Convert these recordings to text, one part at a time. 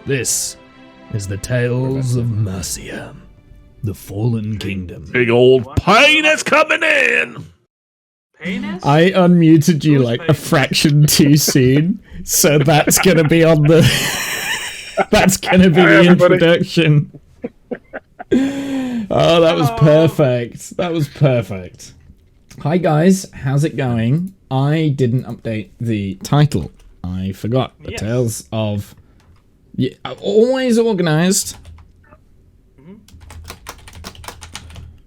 This is the Tales of Mercia, the Fallen Kingdom. Big old pain is coming in! Penis? I unmuted you like a fraction too soon, so that's gonna be on the... that's gonna be the introduction. Oh, that was perfect. That was perfect. Hi guys, how's it going? I didn't update the title. I forgot. The Tales of... Yeah, always organised.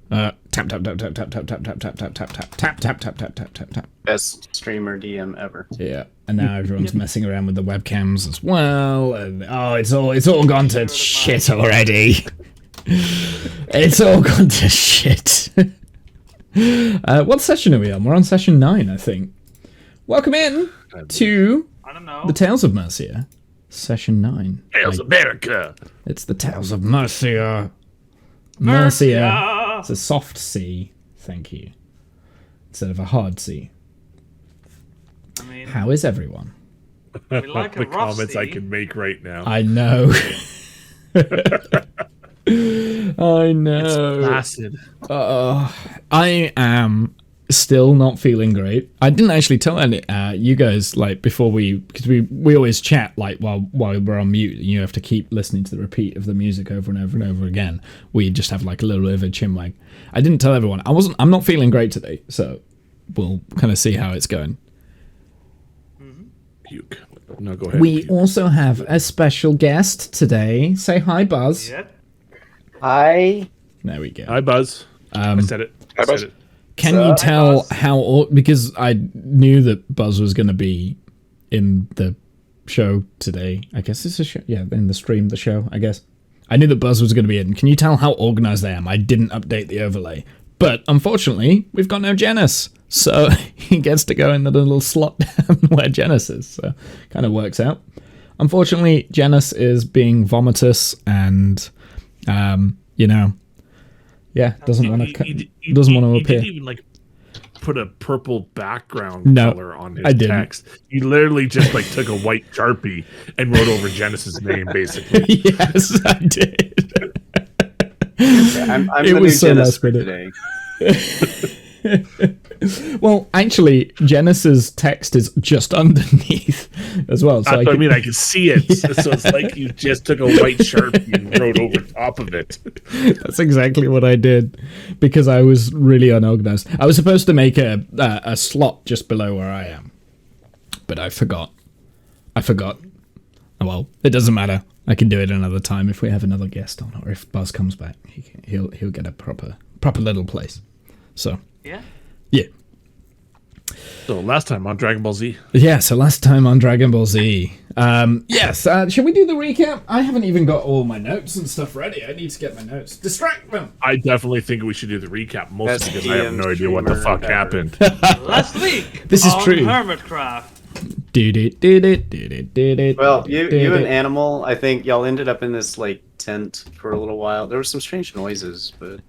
Tap tap tap tap tap tap tap tap tap tap tap tap tap tap tap tap tap tap tap tap. Best streamer DM ever. Yeah, and now everyone's messing around with the webcams as well, and oh, it's all gone to shit already. It's all gone to shit. What session are we on? We're on session 9, I think. Welcome in to the Tales of Mercia, session 9. Tales of America. It's the Tales of Mercia. Mercia. It's a soft C, thank you, instead of a hard C. I mean, how is everyone? We like The comments I can make right now. I know. I know. It's placid. I am still not feeling great. I didn't actually tell any you guys like before because we always chat like while we're on mute, and you have to keep listening to the repeat of the music over and over and over again. We just have like a little bit of a chinwag. I didn't tell everyone. I'm not feeling great today, so we'll kind of see how it's going. Puke. No, go ahead. We also have a special guest today. Say hi, Buzz. Yep. Hi. There we go. Hi, Buzz. I said it. Hi, Buzz. Said it. Can you tell how... Because I knew that Buzz was going to be in the show today. I guess it's a show. Yeah, in the stream, the show, I guess. I knew that Buzz was going to be in. Can you tell how organised I am? I didn't update the overlay. But unfortunately, we've got no Janice. So he gets to go in the little slot down where Janice is. So kind of works out. Unfortunately, Janice is being vomitous and, you know... Yeah, doesn't want to appear. You didn't even like put a purple background color on his text. You literally just like took a white Sharpie and wrote over Genesis' name, basically. Yes, I did. I'm it the was new so Genesis for today. Well, actually, Genesis' text is just underneath as well. So I mean, I can see it. Yeah. So it's like you just took a white Sharpie and wrote over top of it. That's exactly what I did because I was really unorganized. I was supposed to make a slot just below where I am, but I forgot. Oh, well, it doesn't matter. I can do it another time if we have another guest on, or if Buzz comes back, he'll get a proper little place. So yeah. So last time on Dragon Ball Z. Yeah, so last time on Dragon Ball Z. Yes, shall we do the recap? I haven't even got all my notes and stuff ready. I need to get my notes. Distract them! I definitely think we should do the recap, mostly because I have no idea what the fuck happened. Last week, this is true. Hermitcraft. Well, you and Animal, I think y'all ended up in this like tent for a little while. There were some strange noises, but...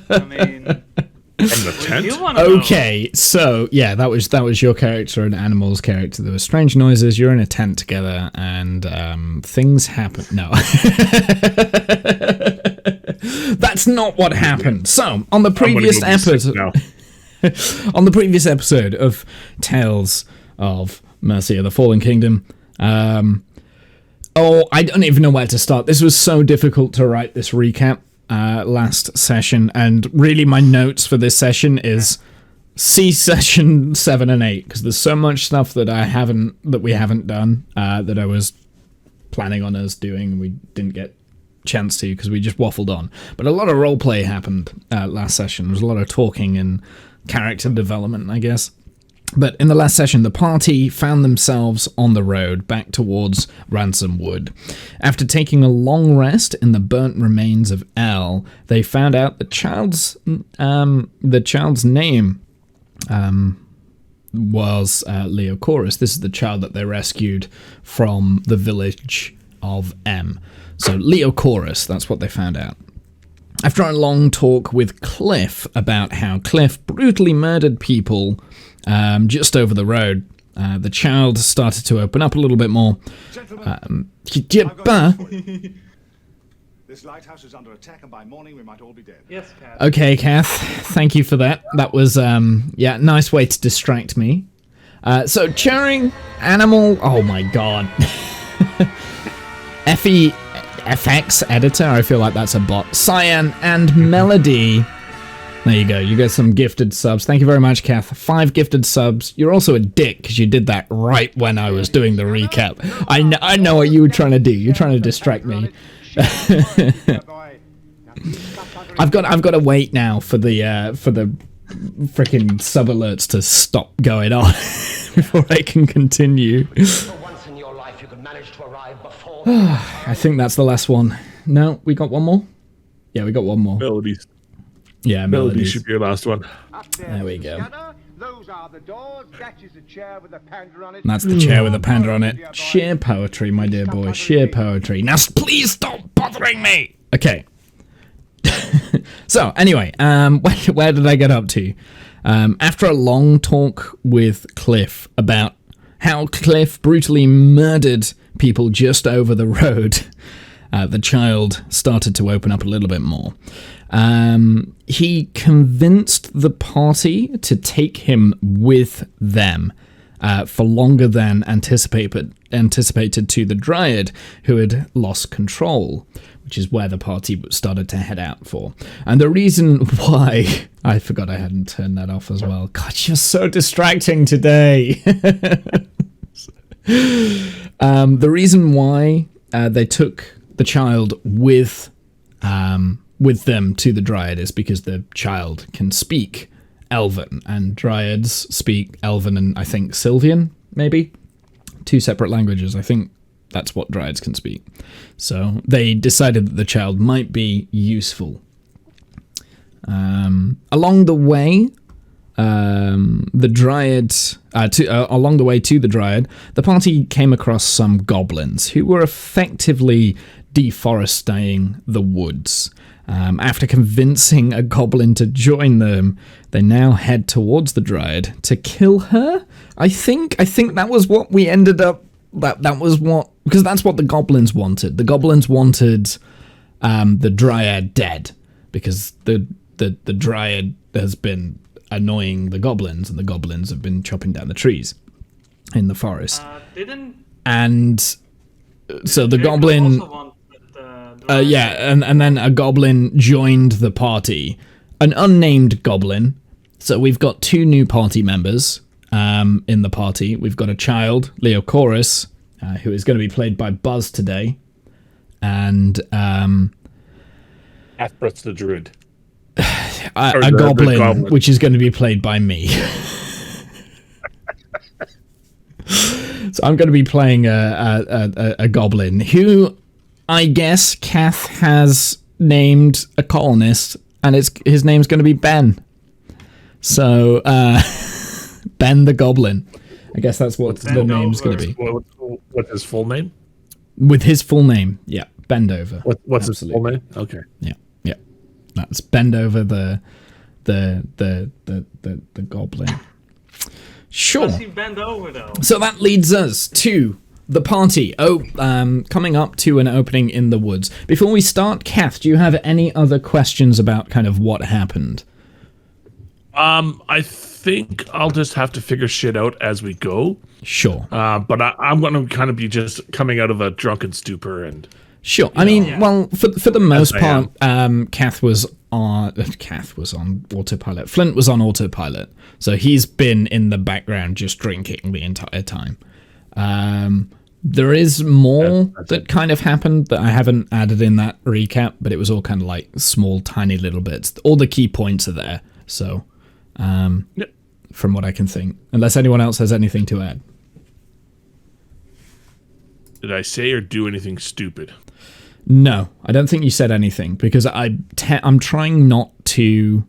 I mean... From the tent? Okay, so yeah, that was your character and Animal's character. There were strange noises. You're in a tent together, and things happen. No, that's not what happened. So on the previous episode of Tales of Mercia, the Fallen Kingdom. I don't even know where to start. This was so difficult to write this recap. Last session, and really my notes for this session is see session 7 and 8 because there's so much stuff that we haven't done that I was planning on us doing and we didn't get chance to because we just waffled on. But a lot of roleplay happened last session. There was a lot of talking and character development, I guess. But in the last session, the party found themselves on the road back towards Ransom Wood. After taking a long rest in the burnt remains of El, they found out the child's name was Leochorus. This is the child that they rescued from the village of M. So Leochorus, that's what they found out. After a long talk with Cliff about how Cliff brutally murdered people just over the road, The child started to open up a little bit more. Gentlemen, this lighthouse is under attack, and by morning we might all be dead. Yes, Kath. Okay, Kath, thank you for that. That was, nice way to distract me. So, cheering, animal, oh my god. FX editor, I feel like that's a bot. Cyan and Melody. There you go, you get some gifted subs. Thank you very much, Kath. 5 gifted subs. You're also a dick, because you did that right when I was doing the recap. I know what you were trying to do. You're trying to distract me. I've got to wait now for the freaking sub alerts to stop going on before I can continue. I think that's the last one. No, we got one more? Yeah, we got one more. Melodies. Yeah, Melody should be your last one. There we go. Those are the doors. That is a chair with a panda on it. That's the chair with a panda on it. Sheer poetry, my dear boy. Sheer poetry. Now, please stop bothering me. Okay. So, anyway, where did I get up to? After a long talk with Cliff about how Cliff brutally murdered people just over the road, the child started to open up a little bit more. He convinced the party to take him with them for longer than anticipated to the Dryad, who had lost control, which is where the party started to head out for. And the reason why... I forgot I hadn't turned that off as well. God, you're so distracting today. The reason why they took the child with them to the Dryad is because the child can speak Elven, and Dryads speak Elven and I think Sylvian, maybe? 2 separate languages. I think that's what Dryads can speak. So they decided that the child might be useful. Along the way, along the way to the Dryad, the party came across some goblins who were effectively deforesting the woods. After convincing a goblin to join them, they now head towards the Dryad to kill her. I think that was what we ended up. That was what, because that's what the goblins wanted. The goblins wanted the Dryad dead, because the Dryad has been annoying the goblins, and the goblins have been chopping down the trees in the forest. And so the goblin. And then a goblin joined the party. An unnamed goblin. So we've got 2 new party members in the party. We've got a child, Leochorus, who is going to be played by Buzz today. And Athbrus the Druid. A goblin, which is going to be played by me. So I'm going to be playing a goblin who... I guess Kath has named a colonist, and his name's going to be Ben. So, Ben the Goblin. I guess that's what the name's going to be. What's his full name? With his full name, yeah, Bendover. What's his full name? Okay. Yeah. That's Bendover the Goblin. Sure. Does he bend over though? So that leads us to the party. Coming up to an opening in the woods. Before we start, Kath, do you have any other questions about kind of what happened? I think I'll just have to figure shit out as we go. Sure. But I'm going to kind of be just coming out of a drunken stupor and. Sure. I mean, well, for the most part, Kath was on autopilot. Flint was on autopilot, so he's been in the background just drinking the entire time. There is more that kind of happened that I haven't added in that recap, but it was all kind of like small, tiny little bits. All the key points are there, so from what I can think, unless anyone else has anything to add. Did I say or do anything stupid? No, I don't think you said anything, because I'm trying not to...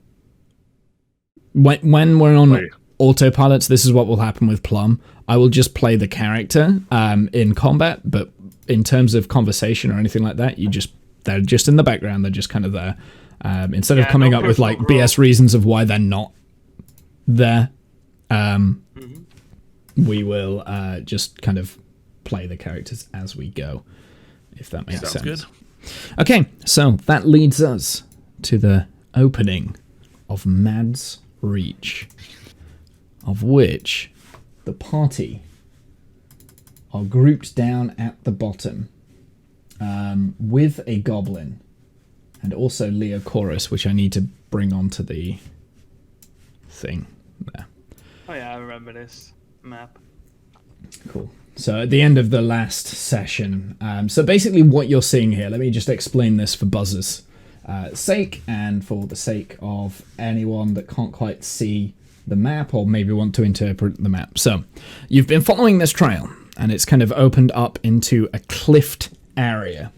When we're on autopilots, this is what will happen with Plum. I will just play the character in combat, but in terms of conversation or anything like that, they're just in the background, they're just kind of there. Instead of coming up with like BS reasons of why they're not there. we will just kind of play the characters as we go, if that makes sense. Good. Okay, so that leads us to the opening of Mad's Reach, of which the party are grouped down at the bottom with a goblin and also Leocorus, which I need to bring onto the thing there. Oh yeah, I remember this map. Cool. So at the end of the last session, so basically what you're seeing here, let me just explain this for buzzers' sake and for the sake of anyone that can't quite see the map or maybe want to interpret the map. So you've been following this trail and it's kind of opened up into a cliffed area.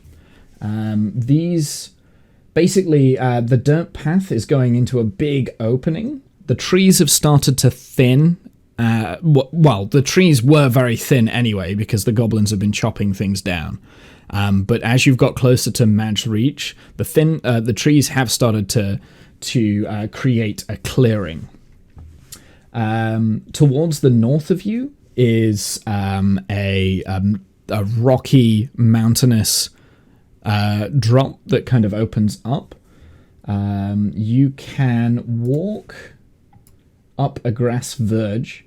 Basically, the dirt path is going into a big opening. The trees have started to thin. Well, the trees were very thin anyway because the goblins have been chopping things down. But as you've got closer to Mad's Reach, the trees have started to create a clearing. Towards the north of you is a rocky, mountainous drop that kind of opens up. You can walk up a grass verge,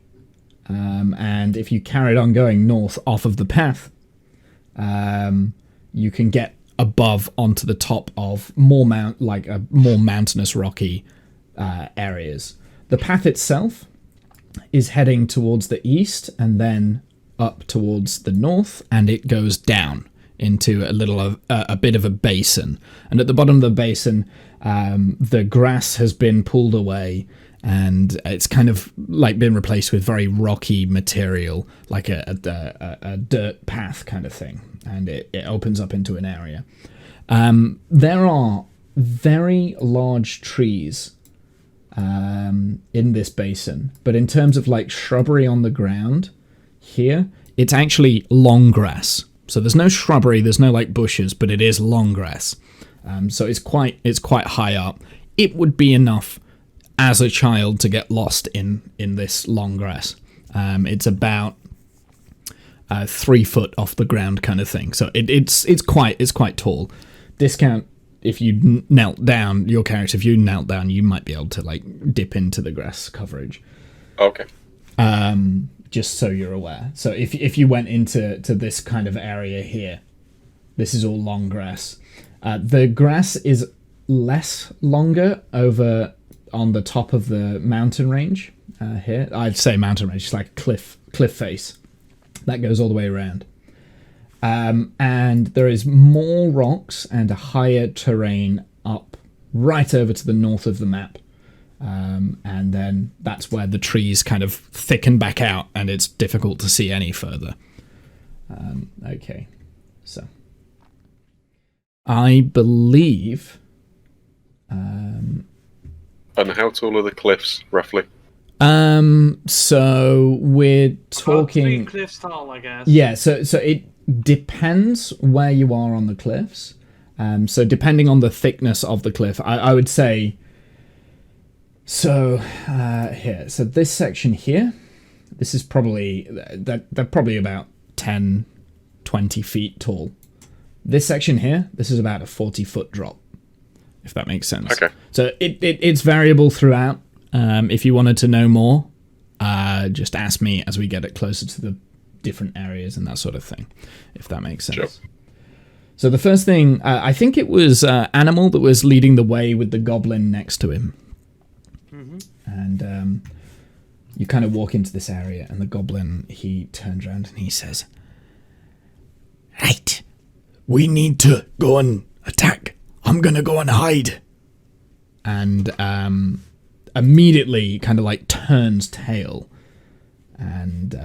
and if you carried on going north off of the path, you can get above onto the top of more mountainous, rocky areas. The path itself is heading towards the east and then up towards the north, and it goes down into a bit of a basin. And at the bottom of the basin, the grass has been pulled away, and it's kind of like been replaced with very rocky material, like a dirt path kind of thing. And it opens up into an area. There are very large trees in this basin, but in terms of like shrubbery on the ground here, it's actually long grass. So there's no shrubbery, there's no like bushes, but it is long grass. So it's quite high up. It would be enough as a child to get lost in this long grass. It's about 3 foot off the ground kind of thing. So it's quite tall. Discount if you knelt down, your character, if you knelt down, you might be able to like dip into the grass coverage. Okay. Just so you're aware. So if you went into this kind of area here, this is all long grass. The grass is less longer over on the top of the mountain range here. I'd say mountain range, it's like a cliff face that goes all the way around. And there is more rocks and a higher terrain up right over to the north of the map. And then that's where the trees kind of thicken back out and it's difficult to see any further. Okay, so I believe... And how tall are the cliffs, roughly? So we're talking... 3 cliffs tall, I guess. Yeah, so it depends where you are on the cliffs. So depending on the thickness of the cliff, I would say... So, here. So this section here, this is probably... They're probably about 10, 20 feet tall. This section here, this is about a 40-foot drop, if that makes sense. Okay. So it's variable throughout. If you wanted to know more, just ask me as we get it closer to the different areas and that sort of thing, if that makes sense. Sure. So the first thing, I think it was Animal that was leading the way with the goblin next to him. Mm-hmm. And you kind of walk into this area and the goblin, he turns around and he says, "Right, we need to go and attack. I'm going to go and hide." And immediately kind of like turns tail. And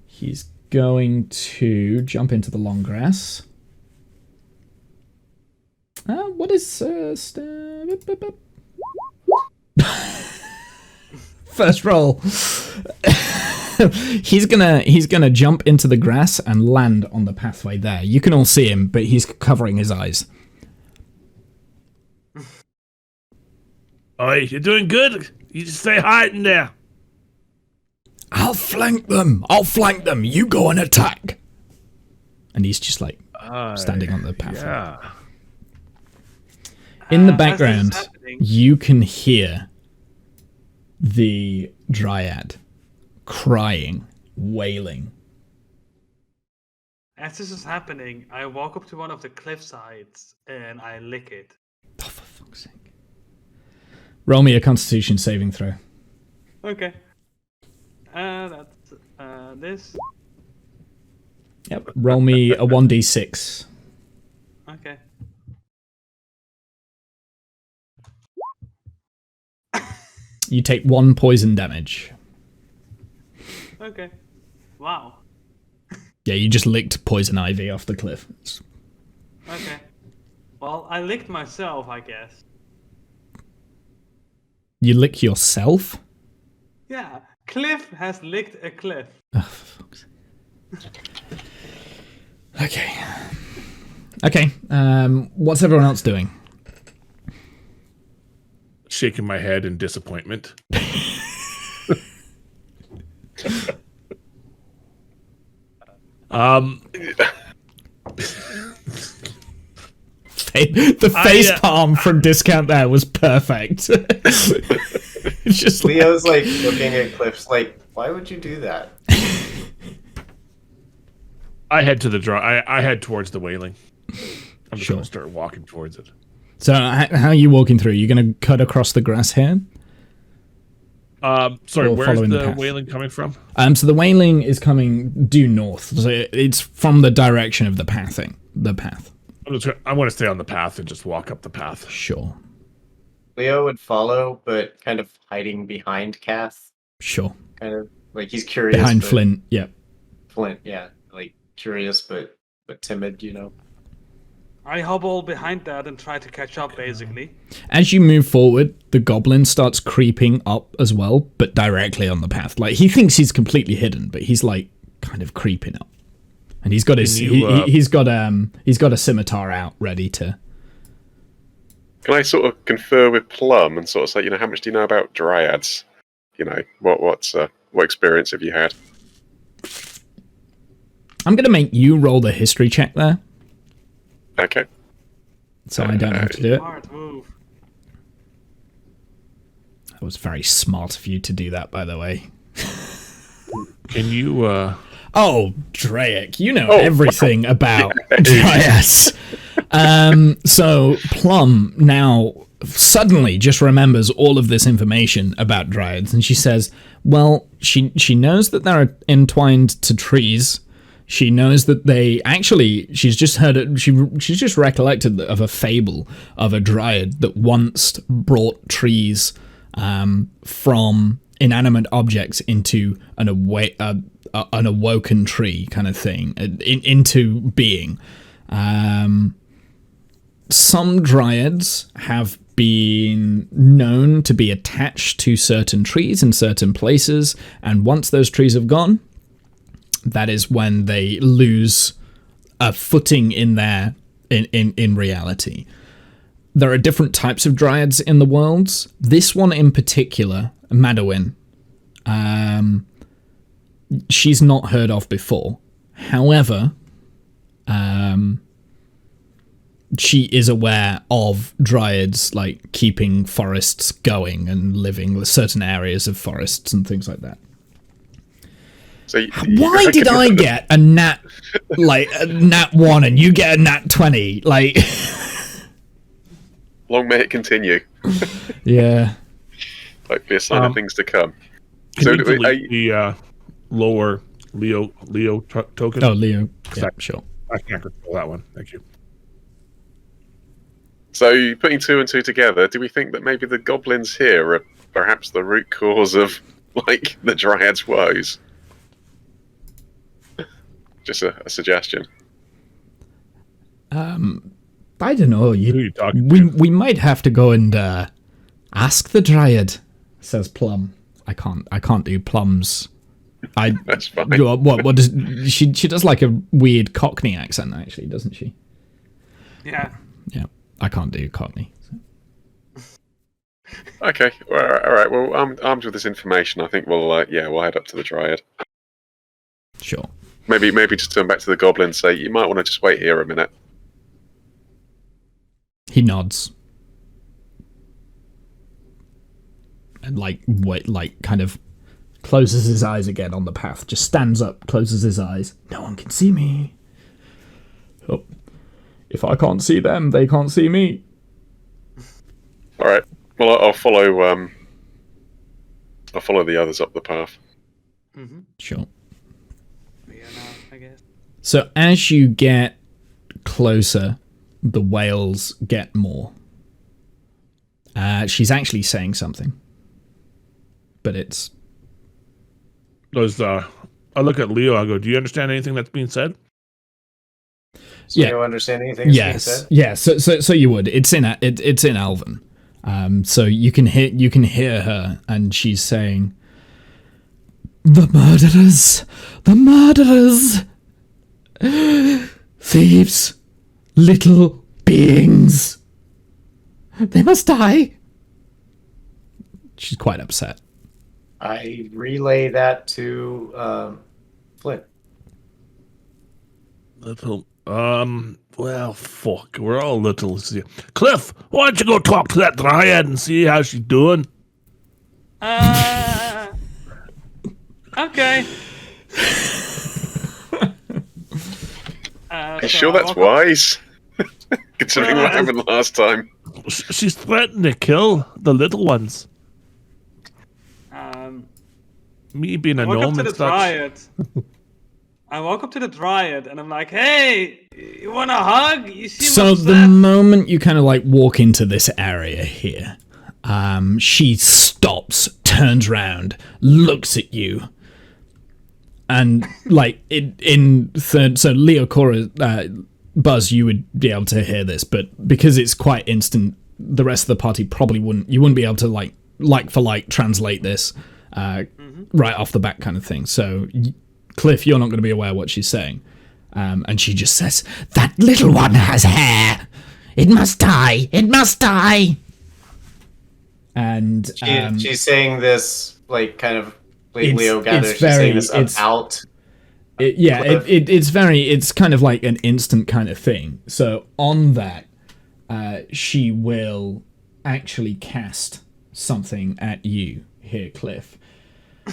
he's going to jump into the long grass. What is... First roll. He's gonna jump into the grass and land on the pathway there. You can all see him, but he's covering his eyes. Oi, you're doing good. You just stay hiding there. I'll flank them. You go and attack. And he's just like standing on the path. Yeah. In the As background, this is happening- you can hear the dryad crying, wailing. As this is happening, I walk up to one of the cliff sides and I lick it. Oh, for fuck's sake. Roll me a Constitution saving throw. Okay. That's this. Yep. Roll me a 1d6. Okay. You take 1 poison damage. Okay. Wow. Yeah, you just licked poison ivy off the cliff. Okay. Well, I licked myself, I guess. You lick yourself? Yeah. Cliff has licked a cliff. Oh, for fuck's sake. Okay. Okay. What's everyone else doing? Shaking my head in disappointment. The face palm from Discount there was perfect. It's just Leo's like looking at Cliff's like, why would you do that? I head to the I head towards the wailing. I'm just Sure. gonna start walking towards it. So how are you walking through? You're going to cut across the grass here? Sorry, Or where's following the the path. wailing coming from? So the wailing is coming due north. So it's from the direction of the pathing. The path. I want to stay on the path and just walk up the path. Sure. Leo would follow, but kind of hiding behind Cass. Sure. Kind of like he's curious. Behind but- Flint. Yep. Flint, yeah. Like curious but timid, you know. I hobble behind that and try to catch up, basically. As you move forward, the goblin starts creeping up as well, but directly on the path. Like he thinks he's completely hidden, but he's like kind of creeping up. And he's got his he's got a scimitar out ready to. Can I sort of confer with Plum and sort of say, how much do you know about dryads? What experience have you had? I'm gonna make you roll the history check there, Okay. so I don't have to do it. Smart move. That was very smart of you to do that, by the way. Can you Oh, Draic, you know Oh, everything about Dryas. So Plum now suddenly just remembers all of this information about dryads, and she says, well, she knows that they're entwined to trees. She knows that they actually, she's just heard it, she's just recollected of a fable of a dryad that once brought trees from inanimate objects into an awoken tree kind of thing, into being. Some dryads have been known to be attached to certain trees in certain places, and once those trees have gone, that is when they lose a footing in their in reality. There are different types of dryads in the world. This one in particular, Madawin, she's not heard of before. However, she is aware of dryads like keeping forests going and living with certain areas of forests and things like that. So Why did I get a nat 1 and you get a nat 20? Like, long may it continue. yeah. Hopefully a sign of things to come. can So you do delete the lower Leo token? Oh, Leo. Yeah, sure. I can't control that one. Thank you. So putting 2 and 2 together, do we think that maybe the goblins here are perhaps the root cause of the dryad's woes? Just a suggestion. I don't know. Who are you talking We might have to go and ask the dryad, says Plum. I can't do Plum's. That's fine. What does she does like a weird Cockney accent actually, doesn't she? Yeah. Yeah. I can't do Cockney. So. Okay, all right. Well, I'm armed with this information. I think we'll head up to the Dryad. Sure. Maybe just turn back to the Goblin and say you might want to just wait here a minute. He nods. And kind of closes his eyes again on the path. Just stands up, closes his eyes. No one can see me. Oh. If I can't see them, they can't see me. All right. Well, I'll follow. I'll follow the others up the path. Mm-hmm. Sure. Yeah, no, I guess. So as you get closer, the wails get more. She's actually saying something. But it's... I look at Leo, I go, do you understand anything that's being said? So Yeah. you don't understand anything that's being said? Yeah, so you would. It's in Elven. So you can hear her, and she's saying, "The murderers! The murderers! Thieves! Little beings! They must die!" She's quite upset. I relay that to Flint. Little, well, fuck, we're all little. Cliff, why don't you go talk to that Dryad and see how she's doing? Okay. You sure that's wise? Considering what happened last time. She's threatening to kill the little ones. Me being a gnome and such. I walk up to the Dryad and I'm like, "Hey, you want a hug? You seem So upset." the moment you kind of like walk into this area here, she stops, turns around, looks at you, and like in third. So Leo, Cora, Buzz, you would be able to hear this, but because it's quite instant, the rest of the party probably wouldn't. You wouldn't be able to like for like translate this right off the bat, kind of thing. So. Cliff, you're not going to be aware what she's saying. And she just says, "That little one has hair. It must die. It must die." And she's saying this, like, kind of, like Leo gathers, she's very, saying this about... it's kind of like an instant kind of thing. So on that, she will actually cast something at you here, Cliff.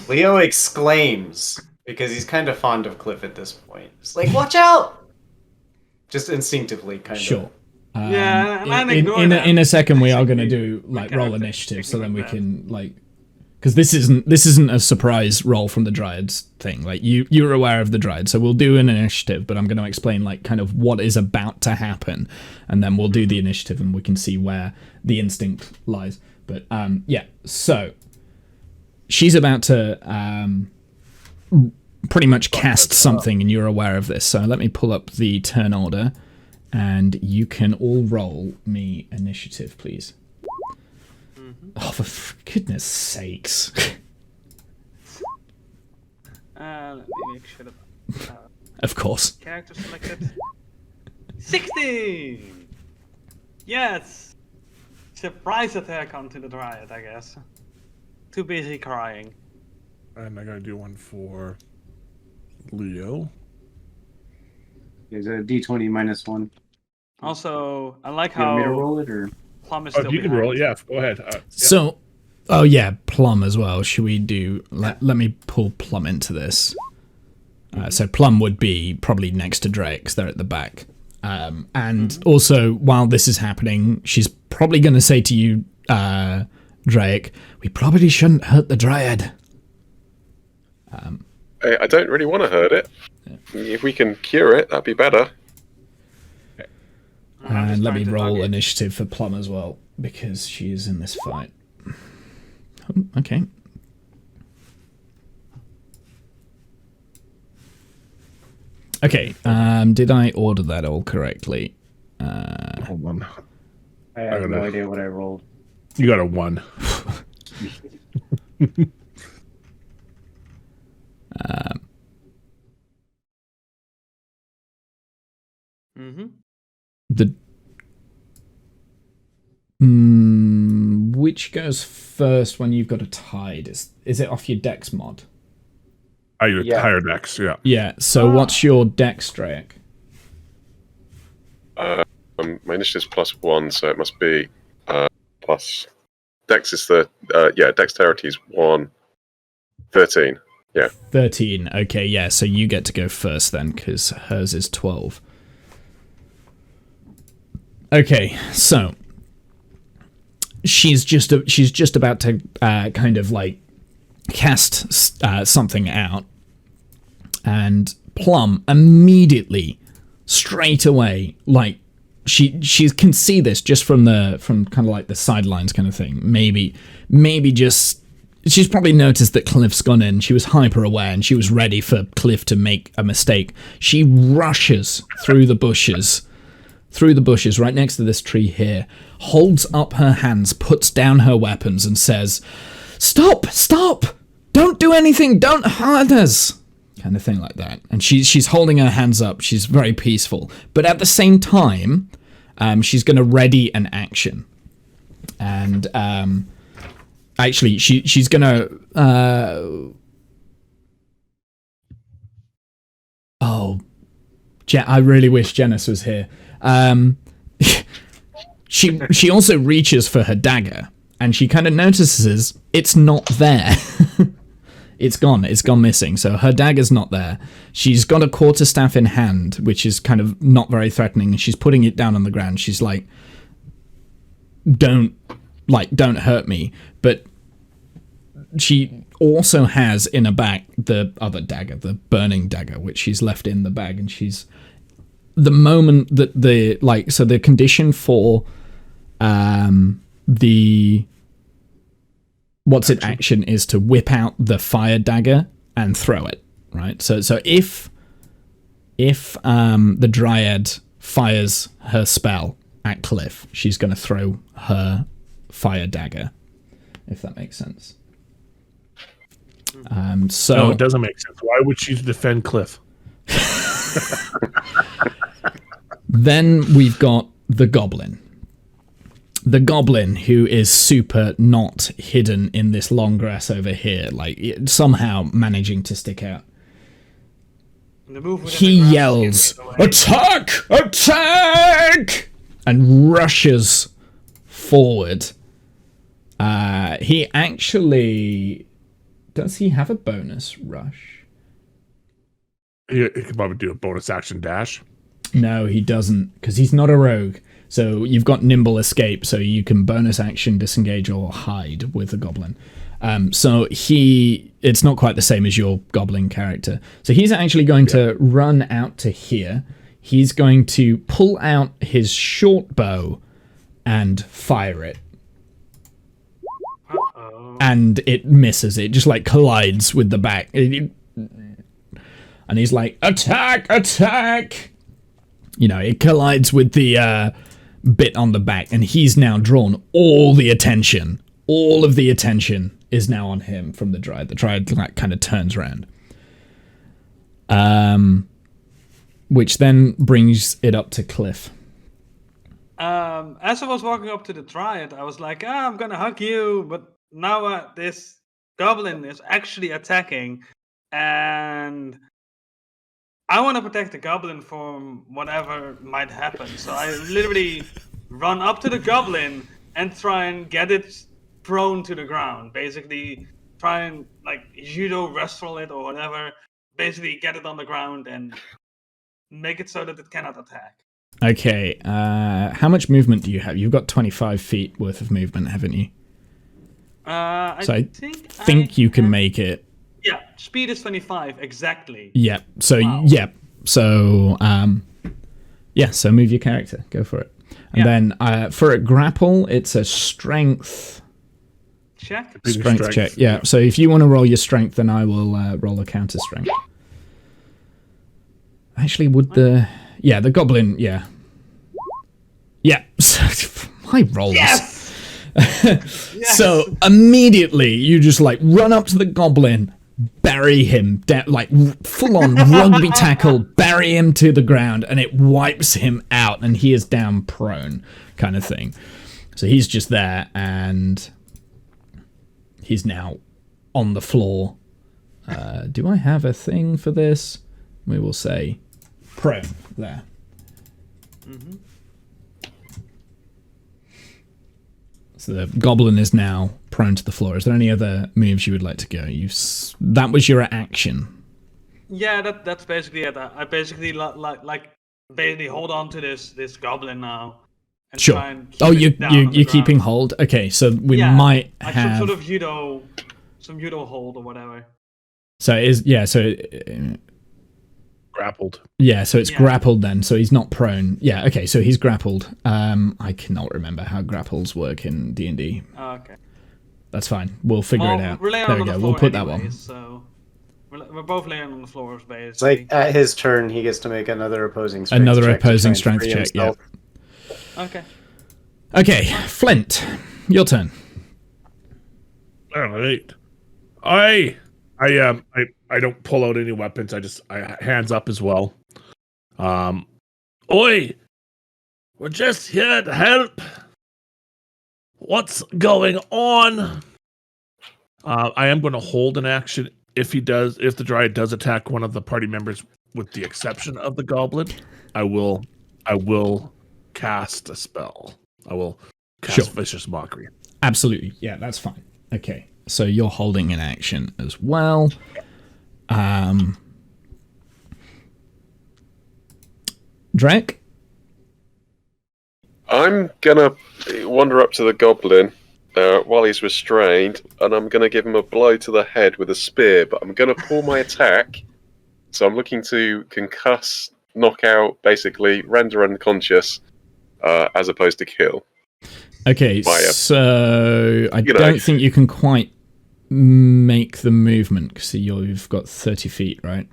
Leo exclaims... because he's kind of fond of Cliff at this point. It's like, watch out! Just instinctively, kind of. Sure. In a second, we are going to do like roll initiative, so then we can like, because this isn't a surprise roll from the Dryads thing. Like you're aware of the Dryad, so we'll do an initiative, but I'm going to explain like kind of what is about to happen, and then we'll do the initiative, and we can see where the instinct lies. But yeah, so she's about to pretty much cast something, and you're aware of this. So let me pull up the turn order, and you can all roll me initiative, please. Oh, for goodness sakes. Let me make sure that... Of course. Character selected. 16! Yes! Surprise attack onto the Dryad, I guess. Too busy crying. And I gotta do one for Leo. There's a d20 minus 1. Also, I like You want me to how roll it, or? Plum is Oh, still you can behind. roll. Yeah, go ahead. Yeah. So, oh yeah, Plum as well. Should we do... Let me pull Plum into this. So Plum would be probably next to Drake, 'cause they're at the back. And also, while this is happening, she's probably going to say to you, Drake, we probably shouldn't hurt the Dryad. I don't really want to hurt it. If we can cure it, that'd be better. And let me roll initiative for Plum as well, because she is in this fight. Oh, okay. Okay, did I order that all correctly? Hold on. I have no idea what I rolled. You got a 1. which goes first when you've got a tide? Is it off your dex mod? Higher dex, yeah. Yeah, so what's your dex, Drake? My initiative's +1, so it must be plus. Dex is dexterity is 1. 13. Yeah. 13. Okay, yeah, so you get to go first then, because hers is 12. Okay, so she's just about to kind of like cast something out, and Plum immediately, straight away, like she can see this just from kind of like the sidelines kind of thing. Maybe just she's probably noticed that Cliff's gone in. She was hyper aware and she was ready for Cliff to make a mistake. She rushes through the bushes right next to this tree here, holds up her hands, puts down her weapons and says, Stop! Don't do anything! Don't hurt us! Kind of thing like that. And she's holding her hands up. She's very peaceful. But at the same time, she's going to ready an action. And actually, she's going to... I really wish Janice was here. She also reaches for her dagger, and she kind of notices it's not there. It's gone missing, so her dagger's not there. She's got a quarterstaff in hand, which is kind of not very threatening, and she's putting it down on the ground. She's like, don't hurt me. But she also has in her back the other dagger, the burning dagger, which she's left in the bag, and she's... The moment that the condition for the action is to whip out the fire dagger and throw it, right? So if the Dryad fires her spell at Cliff, she's going to throw her fire dagger, if that makes sense. No, it doesn't make sense. Why would she defend Cliff? Then we've got the Goblin. The Goblin, who is super not hidden in this long grass over here, like somehow managing to stick out. He yells, "Attack! Attack!" and rushes forward. He actually... Does he have a bonus rush? He could probably do a bonus action dash. No, he doesn't, because he's not a rogue. So you've got nimble escape, so you can bonus action disengage or hide with a goblin. So it's not quite the same as your goblin character. So he's actually going to run out to here. He's going to pull out his short bow and fire it. And it misses. It just like collides with the back. And he's like, attack, attack! You know, it collides with the bit on the back, and he's now drawn all the attention. All of the attention is now on him from the Dryad. The Dryad like, kind of turns around. Which then brings it up to Cliff. As I was walking up to the Dryad, I was like, I'm gonna hug you, but now this goblin is actually attacking, and I want to protect the goblin from whatever might happen. So I literally run up to the goblin and try and get it prone to the ground. Basically, try and like judo wrestle it or whatever. Basically, get it on the ground and make it so that it cannot attack. Okay, how much movement do you have? You've got 25 feet worth of movement, haven't you? I think you can make it. Yeah, speed is 25, exactly. Yep. So, So move your character. Go for it. And then for a grapple, it's a strength check. Strength check. Yeah. So if you want to roll your strength, then I will roll a counter strength. Actually, would the goblin? Yeah. My rolls. Yes! Yes! So immediately you just like run up to the goblin, bury him down, like full on rugby tackle, bury him to the ground, and it wipes him out, and he is down prone, kind of thing. So he's just there, and he's now on the floor. Do I have a thing for this? We will say prone there. Mm-hmm. So the goblin is now prone to the floor. Is there any other moves you would like to go? That was your action. Yeah, that's basically it. I basically basically hold on to this goblin now. And Sure. try and keep it down on the you're ground. keeping hold. Okay, so we might like have some sort of judo hold or whatever. So it is Grappled. Yeah, so it's grappled then. So he's not prone. Yeah, okay, so he's grappled. I cannot remember how grapples work in D&D. Okay. That's fine. We'll figure it out. We're laying There on we the go. floor We'll put that anyways, one. So we're both laying on the floor, basically. It's like at his turn, he gets to make another opposing strength Another check to try opposing and strength free check, yeah. himself. Okay. Okay, Flint, your turn. All right. I don't pull out any weapons. I hands up as well. Oi, we're just here to help. What's going on? I am going to hold an action if the Dryad does attack one of the party members, with the exception of the goblin. I will cast a spell. I will cast Vicious Mockery. Absolutely. Yeah, that's fine. Okay, so you're holding an action as well. Drake? I'm gonna wander up to the goblin while he's restrained, and I'm gonna give him a blow to the head with a spear. But I'm gonna pull my attack, so I'm looking to concuss, knock out, basically render unconscious, as opposed to kill. Okay, so I don't think you can quite make the movement because you've got 30 feet, right?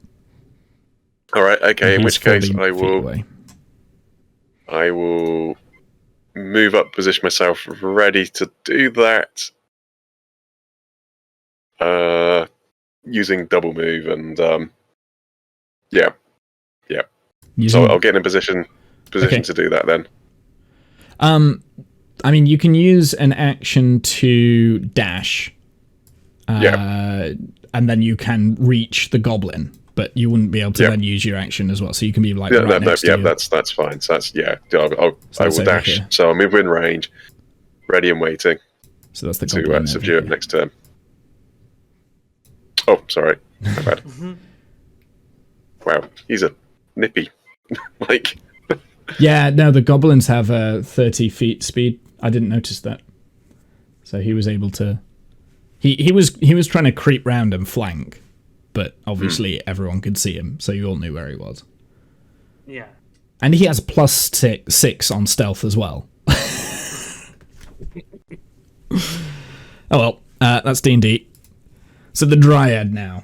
All right. Okay. In which case, I away. will move up, position myself ready to do that. Using double move and yeah. So I'll get in a position to do that then. I mean, you can use an action to dash. And then you can reach the goblin, but you wouldn't be able to then use your action as well. So you can be like next to you. That's fine. So that's I will dash. Here. So I'll move in range, ready and waiting. So that's the goblin to subdue it next turn. Oh, sorry, my bad. Wow, he's a nippy. Yeah, no, the goblins have 30 feet speed. I didn't notice that. So he was able to. He was trying to creep round and flank, but obviously everyone could see him, so you all knew where he was. Yeah. And he has +6 on stealth as well. Oh well, that's D&D. So the Dryad now.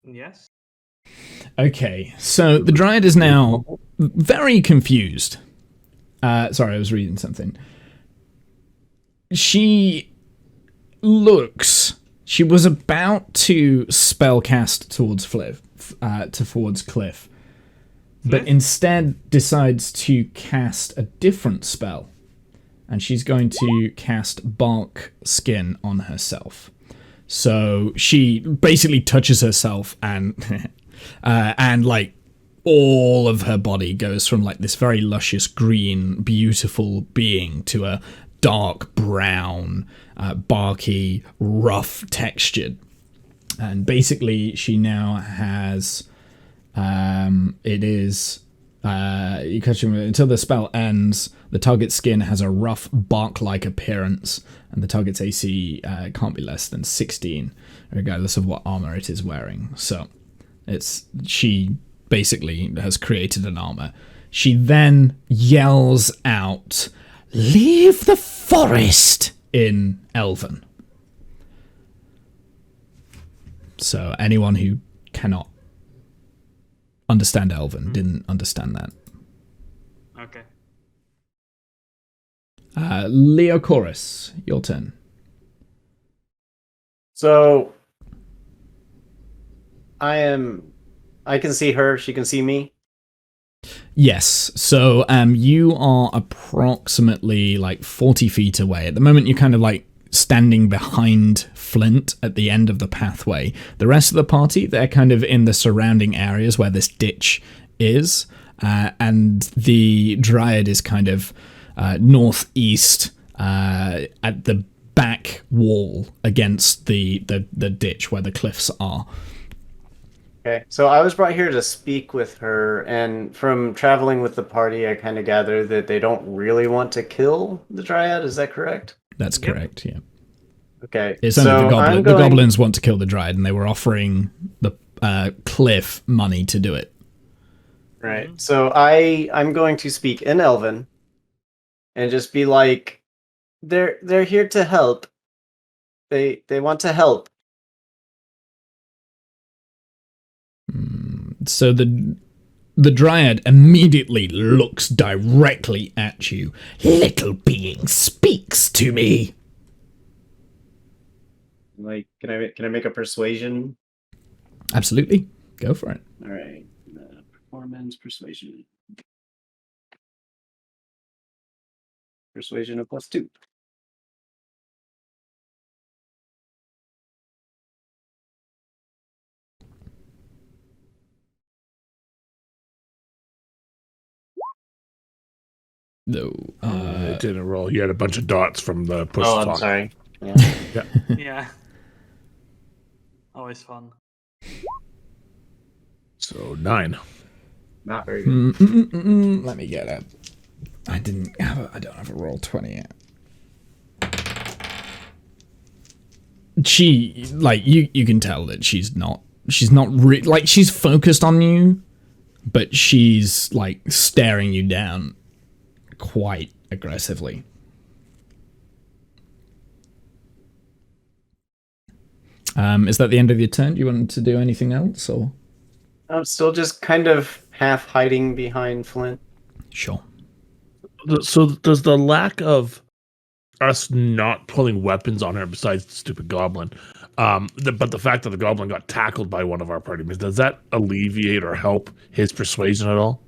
Yes. Okay, so the Dryad is now very confused. Sorry, I was reading something. She was about to spellcast towards Cliff, but instead decides to cast a different spell, and she's going to cast Bark Skin on herself. So she basically touches herself and like all of her body goes from like this very luscious green, beautiful being to a dark brown, barky, rough textured. And basically she now has, you catch him until the spell ends. The target's skin has a rough bark-like appearance, and the target's AC can't be less than 16, regardless of what armor it is wearing. So, she basically has created an armor. She then yells out, "Leave the forest!" in Elven. So anyone who cannot understand Elven didn't understand that. Okay. Leochorus, your turn. So I can see her, she can see me. Yes, so you are approximately like 40 feet away. At the moment, you're kind of like standing behind Flint at the end of the pathway. The rest of the party, they're kind of in the surrounding areas where this ditch is, and the Dryad is kind of northeast at the back wall against the ditch where the cliffs are. Okay, so I was brought here to speak with her, and from traveling with the party, I kind of gather that they don't really want to kill the Dryad. Is that correct? That's correct, yeah. Okay, It's only the so goblin. I'm The going- goblins want to kill the Dryad, and they were offering the cliff money to do it. Right. So I'm going to speak in Elven and just be like, they're here to help. They want to help. So the Dryad immediately looks directly at you. Little being speaks to me. Like, can I make a persuasion? Absolutely. Go for it. All right. Performance persuasion. Persuasion of +2. No. It didn't roll. You had a bunch of dots from the push Oh, I'm talk. sorry. Yeah. Yeah. Always fun. So 9. Not very good. Let me get it. I don't have a roll 20 yet. She, like, you can tell that she's not like, she's focused on you, but she's like staring you down quite aggressively. Is that the end of your turn? Do you want to do anything else, or? I'm still just kind of half hiding behind Flint. Sure. So does the lack of us not pulling weapons on her, besides the stupid goblin, but the fact that the goblin got tackled by one of our party members, does that alleviate or help his persuasion at all?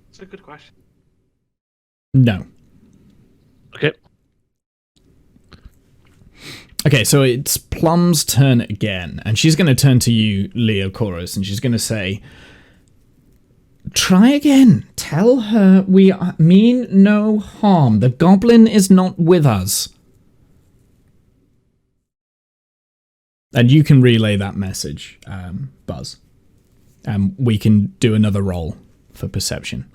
It's a good question. No. Okay. Okay, so it's Plum's turn again, and she's going to turn to you, Leochorus, and she's going to say, "Try again. Tell her we mean no harm. The goblin is not with us." And you can relay that message, Buzz. And we can do another roll for perception.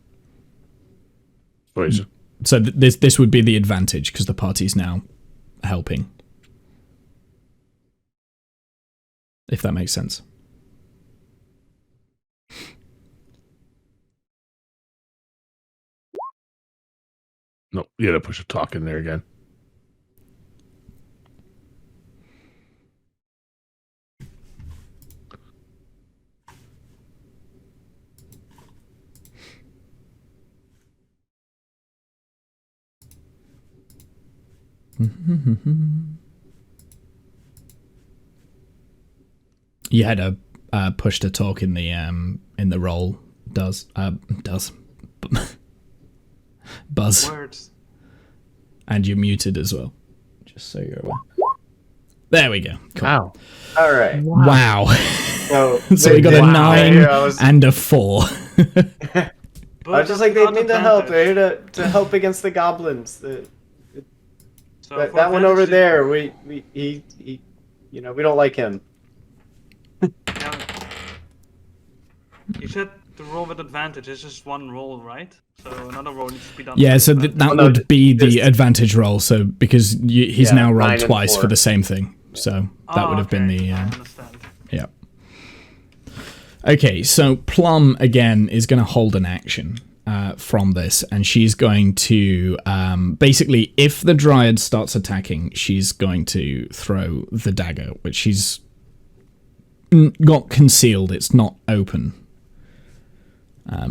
Persuasion. So this would be the advantage, because the party's now helping. If that makes sense. No, you had to push a talk in there again. You had a push to talk in the roll. Does Buzz, Words. and you're muted as well. Just so you're aware. There we go. Cool. Wow. All right. Wow. So, So we got a 9 Here I was, and a 4. I was just like, they need to help. They're here to help against the goblins. So That for one over advantage, there, he we don't like him. yeah, you said to roll with advantage. It's just one roll, right? So another roll needs to be done. Yeah, with so advantage. that Well, no, would be the this- advantage roll. So because he's Yeah, now 9 rolled and twice 4. for the same thing. So that would have been okay, the I understand. yeah. Okay, so Plum again is going to hold an action from this, and she's going to basically, if the Dryad starts attacking, she's going to throw the dagger, which she's got concealed. It's not open,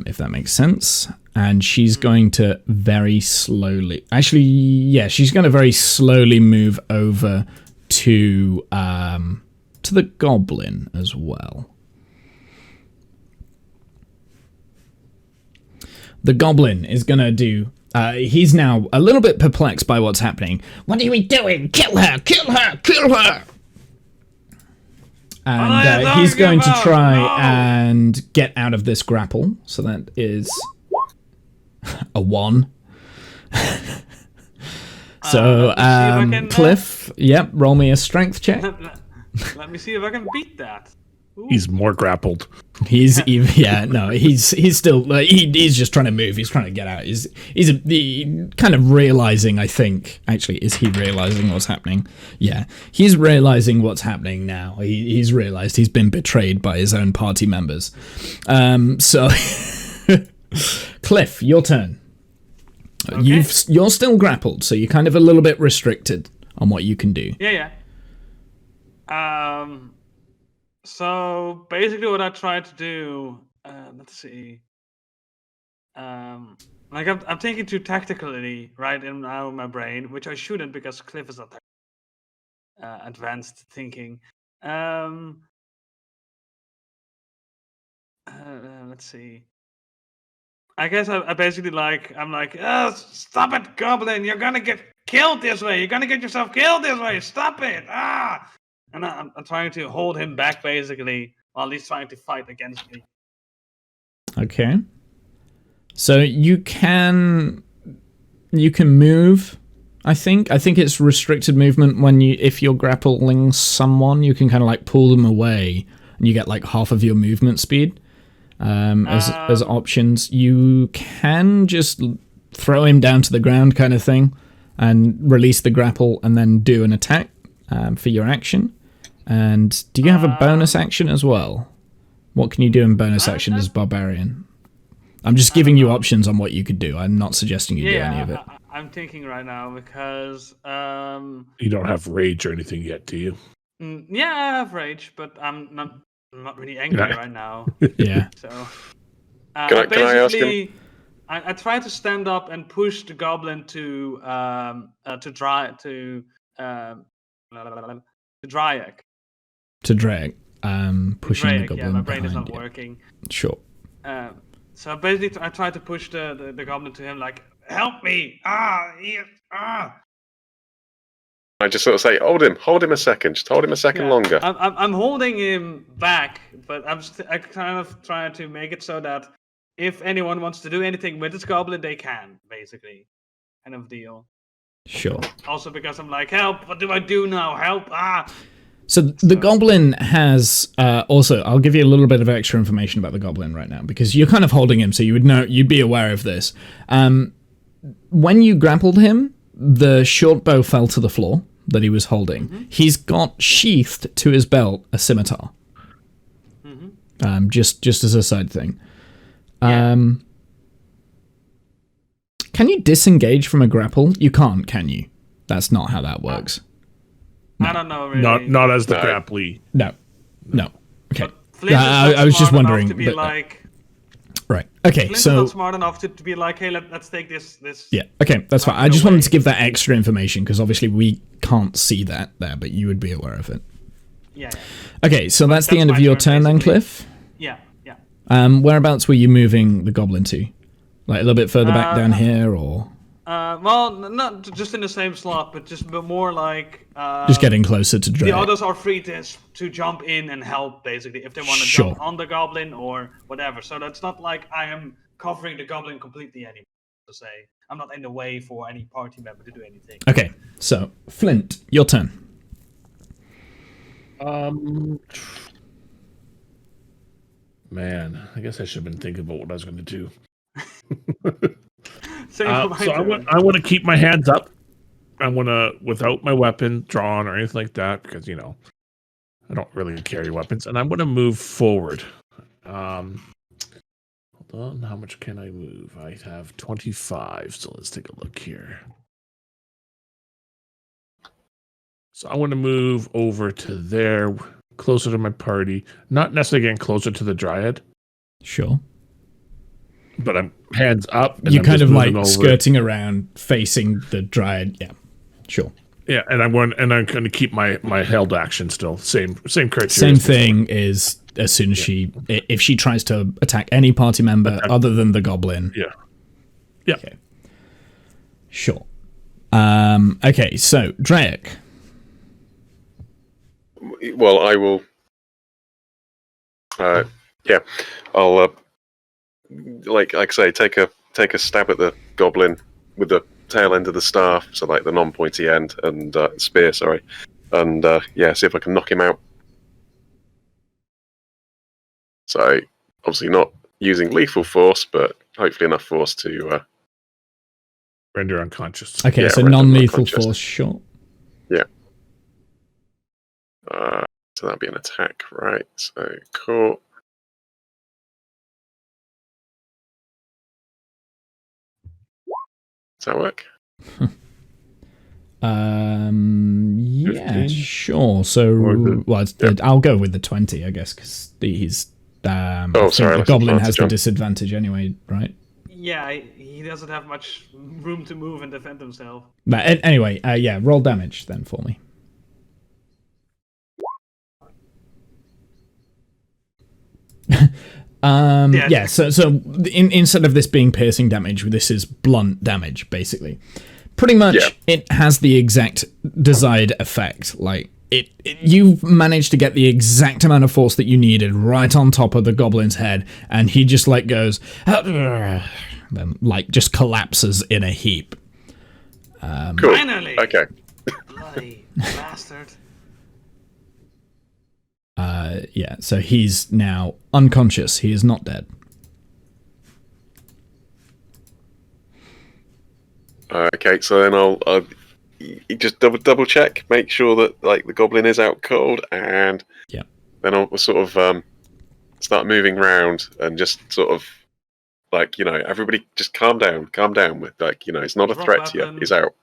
if that makes sense. and she's going to very slowly. Actually, yeah, she's going to very slowly move over to the goblin as well. The goblin is going to do. He's now a little bit perplexed by what's happening. What are we doing? Kill her! Kill her! Kill her! And he's going to try and get out of this grapple. So that is a 1. So, Cliff, yep, roll me a strength check. Let me see if I can beat that. Ooh. He's more grappled. He's still he's just trying to move. He's trying to get out. He's kind of realizing. I think actually, is he realizing what's happening? Yeah, he's realizing what's happening now. He's realized he's been betrayed by his own party members. So, Cliff, your turn. Okay. You're still grappled, so you're kind of a little bit restricted on what you can do. Yeah. So basically, what I tried to do, let's see. Like I'm thinking too tactically, right, in my brain, which I shouldn't because Cliff is not advanced thinking. Let's see. I guess I basically I'm like, oh, stop it, Goblin! You're gonna get killed this way. You're gonna get yourself killed this way. Stop it! Ah! And I'm trying to hold him back, basically, while he's trying to fight against me. Okay. So you can move. I think it's restricted movement if you're grappling someone, you can kind of like pull them away, and you get like half of your movement speed as options. You can just throw him down to the ground, kind of thing, and release the grapple, and then do an attack for your action. And do you have a bonus action as well? What can you do in bonus action as Barbarian? I'm just giving you options on what you could do. I'm not suggesting you do any of it. I'm thinking right now because... You don't have rage or anything yet, do you? Yeah, I have rage, but I'm not really angry right now. Yeah. So... Can I ask him? I try to stand up and push the goblin to drag. Pushing the goblin. Yeah, my brain is not you. working. Sure. So basically, I try to push the goblin to him, like, help me! I just sort of say, hold him a second, just hold him a second longer. I'm holding him back, but I kind of trying to make it so that if anyone wants to do anything with this goblin, they can, basically, kind of deal. Sure. Also because I'm like, help! What do I do now? Help! So the goblin has also. I'll give you a little bit of extra information about the goblin right now because you're kind of holding him, so you'd be aware of this. When you grappled him, the short bow fell to the floor that he was holding. Mm-hmm. He's got sheathed to his belt a scimitar. Mm-hmm. Just as a side thing. Yeah. Can you disengage from a grapple? You can't, can you? That's not how that works. No. I don't know. Really. Not as the grapply. No. Okay. I was just wondering. To be right. Okay. Flint's so not smart enough to be like, hey, let's take this. Yeah. Okay. That's fine. I just wanted to give that extra information because obviously we can't see that there, but you would be aware of it. Yeah. Okay. So that's the end of your turn then, Cliff. Yeah. Whereabouts were you moving the goblin to? Like a little bit further back down here, or? Well, not just in the same slot, but just more like... just getting closer to Drake. The others are free to jump in and help, basically, if they want to jump on the goblin or whatever. So that's not like I am covering the goblin completely anymore, to say. I'm not in the way for any party member to do anything. Okay, so, Flint, your turn. Man, I guess I should have been thinking about what I was going to do. So I want to keep my hands up. I want to, without my weapon drawn or anything like that, because, I don't really carry weapons. And I want to move forward. Hold on, how much can I move? I have 25, so let's take a look here. So I want to move over to there, closer to my party. Not necessarily getting closer to the Dryad. Sure. but I'm hands up. And You're I'm kind just of like moving over. skirting around, facing the dryad. Yeah, sure. Yeah, and I'm going to keep my held action still. Same criteria. Same thing is as soon as if she tries to attack any party member other than the goblin. Yeah. Yeah. Okay. Sure. Okay, so Drake. Well, I will. Yeah, I'll like I say, take a stab at the goblin with the tail end of the staff, so like the non-pointy end and spear. Sorry, and yeah, see if I can knock him out. So obviously not using lethal force, but hopefully enough force to render unconscious. Okay, Yeah, so render non-lethal unconscious. force, sure. Yeah. So that'd be an attack, right? So cool. Does that work? Yeah, 15? sure. So, I'll go with the 20, I guess, because he's. I think sorry, the that's goblin has advantage the on. disadvantage anyway, right? Yeah, he doesn't have much room to move and defend himself. But anyway, yeah, roll damage then for me. Yeah. So instead of this being piercing damage, this is blunt damage, basically. Pretty much, It has the exact desired effect. Like you've managed to get the exact amount of force that you needed right on top of the goblin's head, and he just like goes, then like just collapses in a heap. Cool. Finally. Okay. Bloody bastard. Yeah, so he's now unconscious. He is not dead. Okay, so then I'll just double check, make sure that like the goblin is out cold, and then I'll sort of start moving around and just sort of like everybody just calm down with like it's not a threat to you. He's out.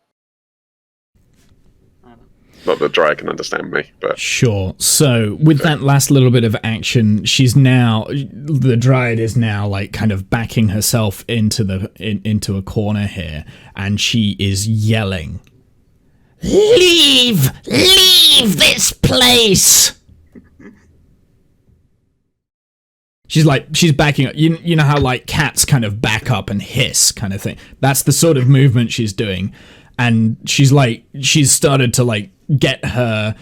Not that Dry can understand me, but sure. So with that last little bit of action, the Dryad is now like kind of backing herself into a corner here, and she is yelling, "Leave this place!" She's backing up. You know how like cats kind of back up and hiss kind of thing. That's the sort of movement she's doing, and she's started to like get her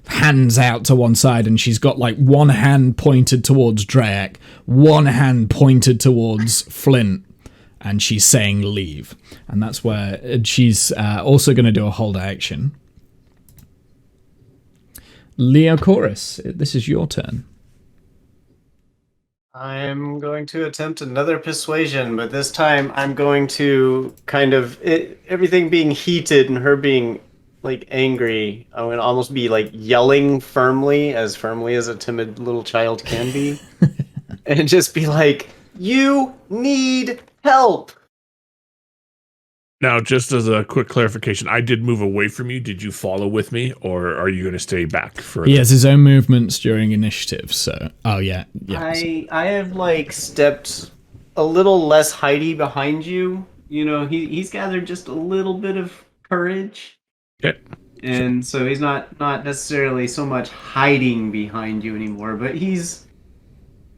hands out to one side, and she's got like one hand pointed towards Drayak, one hand pointed towards Flint, and she's saying leave. And that's where she's also going to do a hold action. Leochorus, this is your turn. I'm going to attempt another persuasion, but this time I'm going to kind of everything being heated and her being like angry. I'm going to almost be like yelling firmly as a timid little child can be, and just be like, "You need help." Now, just as a quick clarification, I did move away from you. Did you follow with me, or are you going to stay back further? He has his own movements during initiative, so... Oh, yeah. I have, like, stepped a little less hidey behind you. You know, he's gathered just a little bit of courage. Okay. And so he's not necessarily so much hiding behind you anymore, but he's...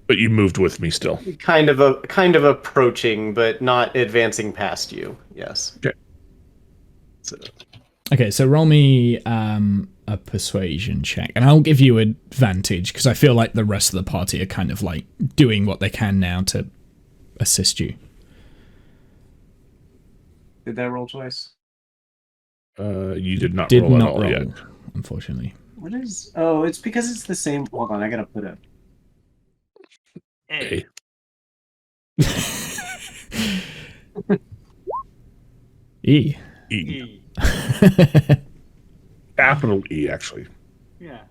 But you moved with me still. Kind of approaching, but not advancing past you. Yes. Okay. Okay, so roll me a persuasion check, and I'll give you advantage because I feel like the rest of the party are kind of like doing what they can now to assist you. Did that roll twice? You did not Did roll at not all roll, yet. unfortunately. What is... Oh, it's because it's the same... Hold on, I gotta put it... A. E. E. Capital E, actually. Yeah.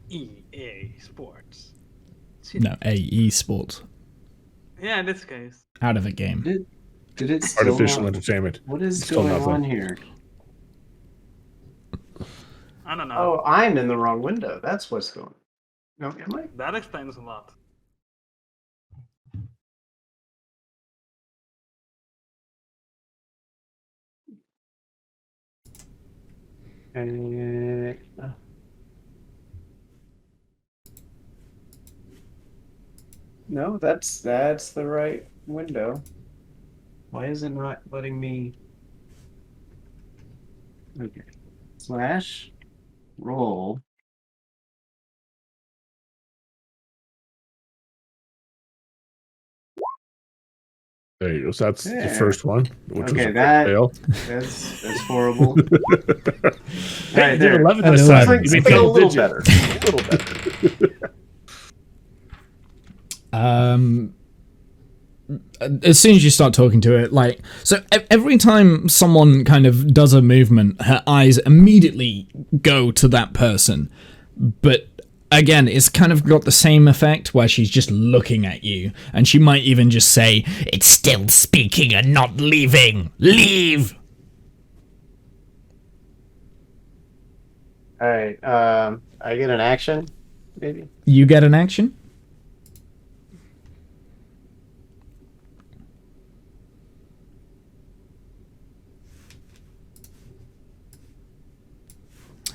EA Sports. No, A. Sports. Yeah, in this case. Out of a game. Did it still Artificial not... entertainment. What is Still going nothing. on here? I don't know. Oh, I'm in the wrong window. That's what's going on. No, am I? That explains a lot. No, that's the right window. Why is it not letting me? Okay. Slash roll. There you go. So that's the There. first one, which was Okay, a quick fail. that's horrible. Hey, Right you did there. 11 I this know. time. It's You like made a double little digits. better. A little better. As soon as you start talking to it, like, so every time someone kind of does a movement, her eyes immediately go to that person. But again, it's kind of got the same effect where she's just looking at you, and she might even just say, "It's still speaking and not leaving. Leave!" All right. I get an action, maybe. You get an action?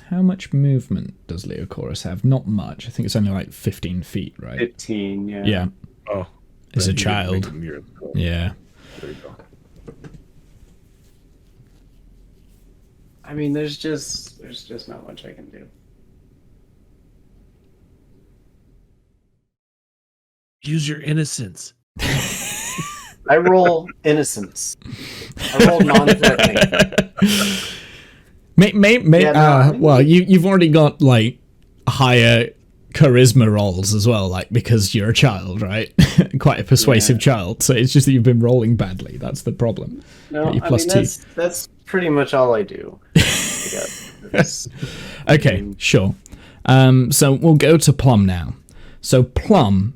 How much movement does Leocorus have? Not much. I think it's only like 15 feet, right? 15. Yeah. Yeah. Oh, As a you didn't child. make it near. Yeah. There you go. I mean, there's just not much I can do. Use your innocence. I roll innocence. I roll non-threatening. Yeah, no, Well, you've already got like higher charisma rolls as well, like because you're a child, right? Quite a persuasive child. So it's just that you've been rolling badly. That's the problem. No, You I plus mean two. that's pretty much all I do. I guess. Okay, sure. So we'll go to Plum now. So Plum,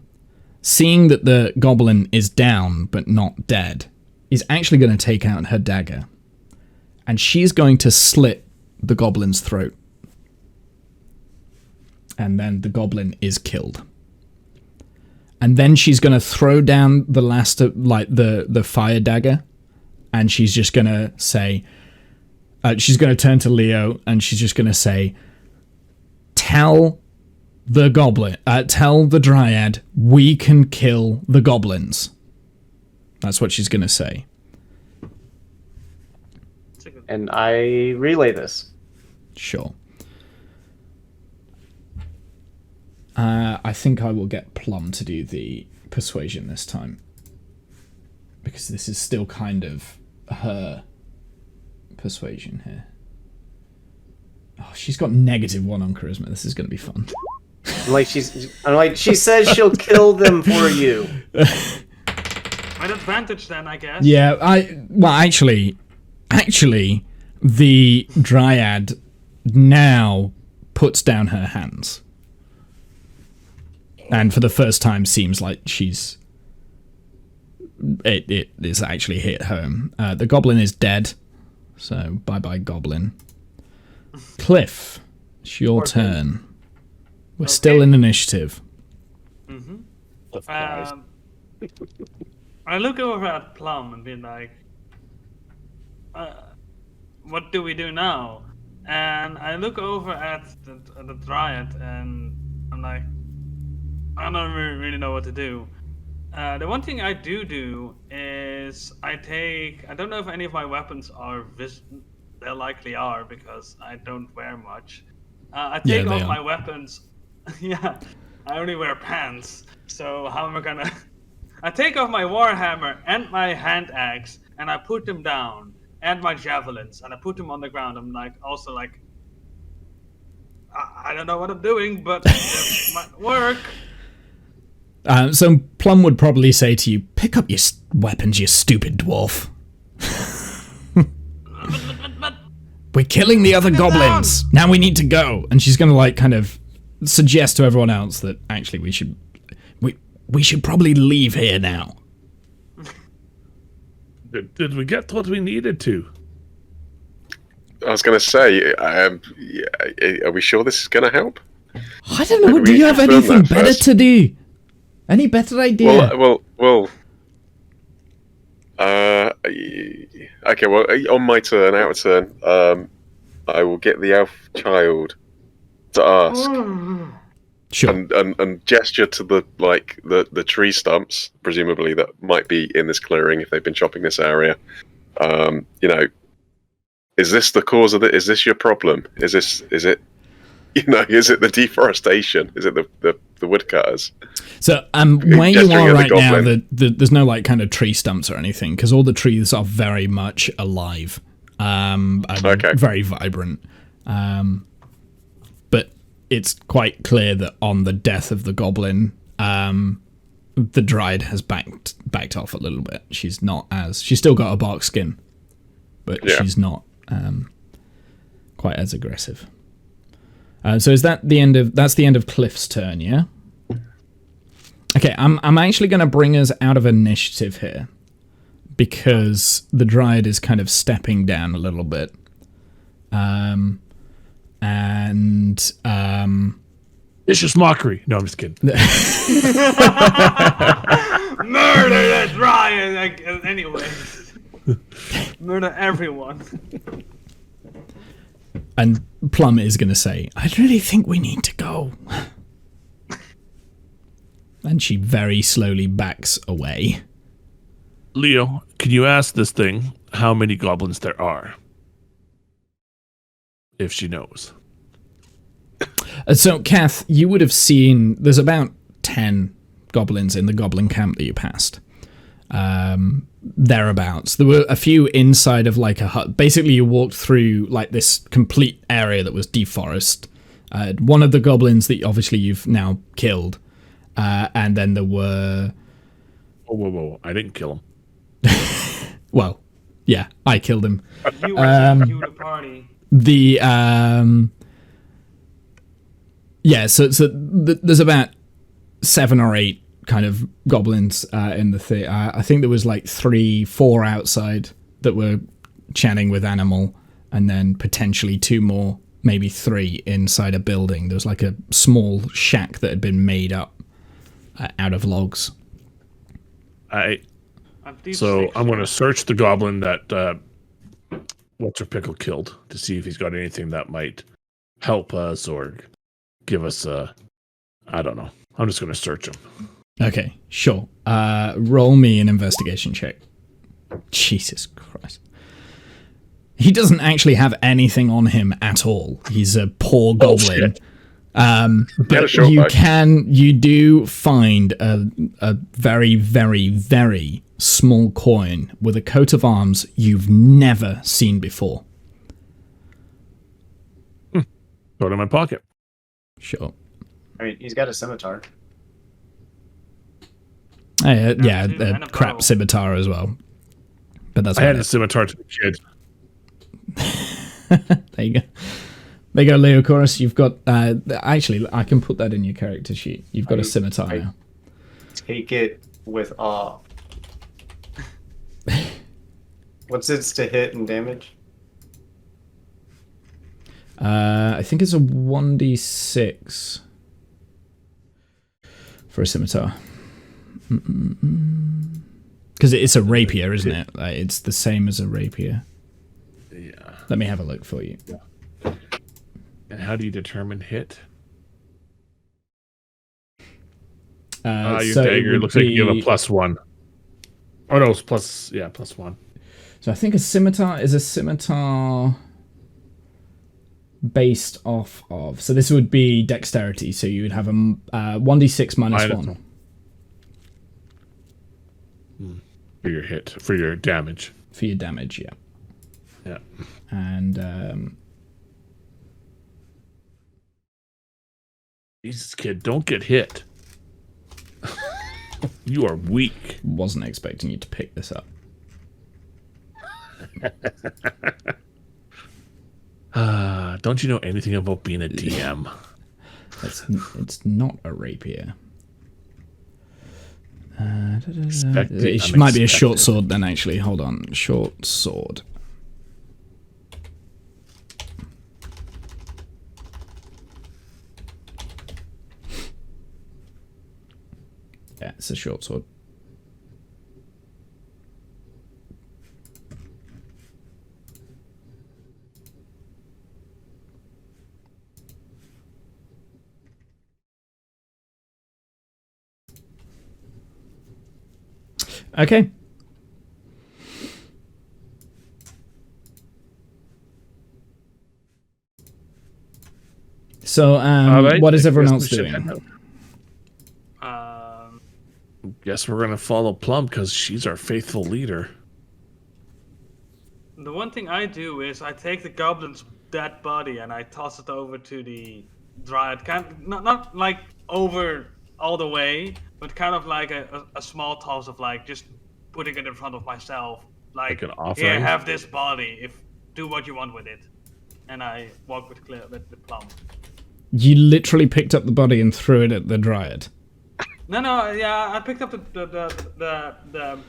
seeing that the goblin is down but not dead, is actually going to take out her dagger, and she's going to slit the goblin's throat. And then the goblin is killed. And then she's going to throw down the last of, like, the fire dagger, and she's just going to say, she's going to turn to Leo, and she's just going to say, tell the dryad, we can kill the goblins. That's what she's going to say. And I relay this. Sure. I think I will get Plum to do the persuasion this time, because this is still kind of her persuasion here. Oh, she's got -1 on charisma. This is going to be fun. I'm like, she says she'll kill them for you. At advantage then, I guess. Yeah, actually, the dryad now puts down her hands, and for the first time seems like it is actually hit home. The goblin is dead, so bye goblin. Cliff, it's your turn. We're still in initiative. I look over at Plum and be like, what do we do now? And I look over at the dryad and I'm like, I don't really know what to do. The one thing I do is I don't know if any of my weapons are they likely are because I don't wear much. I take off my weapons. Yeah, I only wear pants. So how am I gonna... I take off my warhammer and my hand axe and I put them down, and my javelins, and I put them on the ground. I'm like, also like, I don't know what I'm doing, but it might work. So Plum would probably say to you, pick up your weapons, you stupid dwarf. We're killing the other goblins. Now we need to go. And she's going to like kind of suggest to everyone else that actually we should probably leave here now. Did we get what we needed to? I was going to say, are we sure this is going to help? I don't know. Do you have anything better to do? Any better idea? Well. Okay. Well, on my turn, out of turn, I will get the elf child to ask Sure. and gesture to the tree stumps, presumably that might be in this clearing if they've been chopping this area. Is this the cause of it? Is this your problem? Is it the deforestation? Is it the woodcutters? So, where you Gesturing are at the right now, goblin. there's no like kind of tree stumps or anything because all the trees are very much alive, and Okay. very vibrant. But it's quite clear that on the death of the goblin, the dryad has backed off a little bit. She's still got a bark skin, but Yeah. she's not quite as aggressive. So is that the end of Cliff's turn? Yeah. Okay, I'm actually going to bring us out of initiative here because the dryad is kind of stepping down a little bit, Vicious mockery. No, I'm just kidding. Murder that Ryan. Anyway, murder everyone. and Plum is going to say, "I really think we need to go," and she very slowly backs away. Leo, can you ask this thing how many goblins there are? If she knows. So, Kath, you would have seen there's about 10 goblins in the goblin camp that you passed. Thereabouts. There were a few inside of like a hut. Basically, you walked through like this complete area that was deforest. One of the goblins that obviously you've now killed. And then there were... Whoa. I didn't kill him. Well, yeah, I killed him. You were to the party. There's about 7 or 8 kind of goblins in the theater. I think there was like 3-4 outside that were chatting with Animal, and then potentially 2 more, maybe 3 inside a building. There was like a small shack that had been made up out of logs. I'm going to search the goblin that What's Her Pickle killed to see if he's got anything that might help us or give us I don't know. I'm just going to search him. Okay, sure. Roll me an investigation check. Jesus Christ. He doesn't actually have anything on him at all. He's a poor goblin. But you do find a very, very, very small coin with a coat of arms you've never seen before. Throw it in my pocket. Sure. I mean, he's got a scimitar. A crap scimitar as well. But that's I had a scimitar to the kids. There you go. There you go, Leo Chorus. You've got... actually, I can put that in your character sheet. You've got a scimitar now. Take it with awe. What's its to hit and damage? I think it's a 1d6 for a scimitar. Because it's a rapier, isn't it? It's the same as a rapier. Yeah. Let me have a look for you. And how do you determine hit? Your your dagger looks like you have a +1. Oh no, it's +1. So I think a scimitar is a scimitar based off of... So this would be dexterity, so you would have a 1d6 minus 1. For your hit, for your damage. For your damage, yeah. Yeah. And... Jesus, kid, don't get hit. You are weak. Wasn't expecting you to pick this up. Don't you know anything about being a DM? It's not a rapier. It might be a short sword then, actually. Hold on. Short sword. Yeah, it's a short sword. Okay. So, All right, what is I everyone guess else we should doing? head out. Guess we're gonna follow Plum because she's our faithful leader. The one thing I do is I take the goblin's dead body and I toss it over to the dryad. Not like over all the way, but kind of like a small toss of like just putting it in front of myself. Like an Here, offering? have this body. If do what you want with it. And I walk with Plum. You literally picked up the body and threw it at the dryad. No, yeah, I picked up the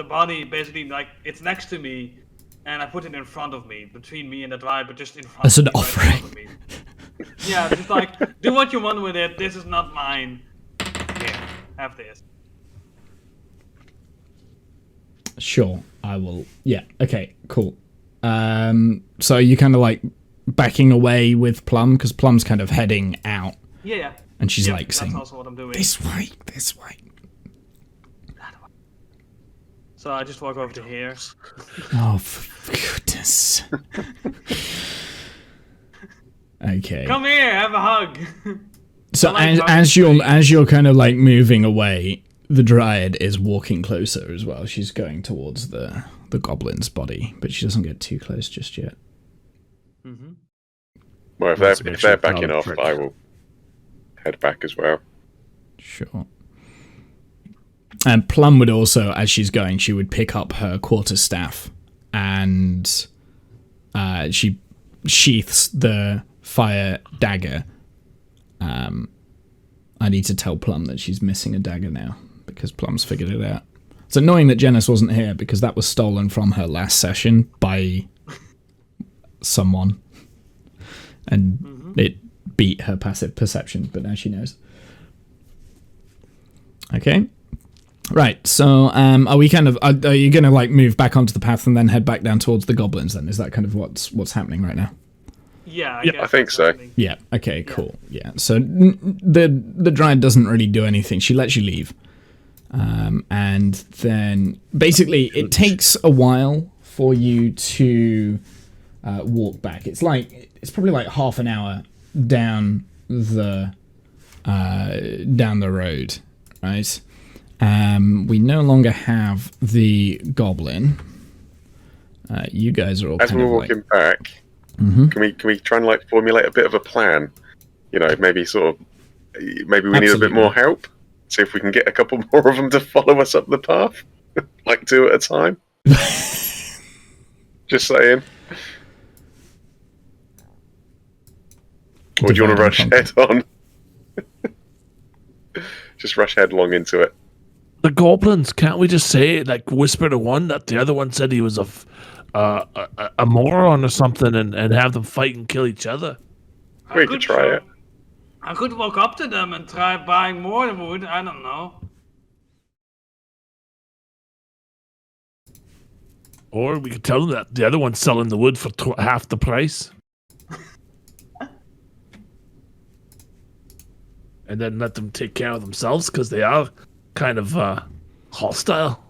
body basically like it's next to me, and I put it in front of me, between me and the dryad, but just in front. As an of me, offering. right in front of me. Yeah, just like do what you want with it. This is not mine. Here, have this. Sure, I will. Yeah. Okay. Cool. So you kind of like backing away with Plum because Plum's kind of heading out, Yeah. and she's like that's saying, also what I'm doing. "This way, this way." So I just walk over to here. Oh, for goodness. Okay. Come here, have a hug. So I like as you're kind of like moving away, the dryad is walking closer as well. She's going towards the goblin's body, but she doesn't get too close just yet. Mm-hmm. Well, if Let's they're, make if sure they're it's not backing a off, trick. I will head back as well. Sure. And Plum would also, as she's going, she would pick up her quarterstaff and she sheaths the fire dagger. I need to tell Plum that she's missing a dagger now because Plum's figured it out. It's annoying that Janice wasn't here because that was stolen from her last session by someone. And it beat her passive perception, but now she knows. Okay. Right, so are we kind of are you gonna like move back onto the path and then head back down towards the goblins then? Is that kind of what's happening right now? Yeah, Yeah, guess I think that's so. happening. Yeah, okay, cool. Yeah. So the dryad doesn't really do anything. She lets you leave. And then basically it takes a while for you to walk back. It's probably like half an hour down the road, right? We no longer have the goblin. You guys are all As kind we're of walking like, back, can we try and like formulate a bit of a plan? You know, maybe maybe we need a bit more help. See if we can get a couple more of them to follow us up the path, like 2 at a time. Just saying. Or do you want to rush head on? Just rush headlong into it. The goblins, can't we just say, like, whisper to one that the other one said he was a moron or something and have them fight and kill each other? We could try it. I could walk up to them and try buying more wood. I don't know. Or we could tell them that the other one's selling the wood for half the price. And then let them take care of themselves because they are kind of hostile.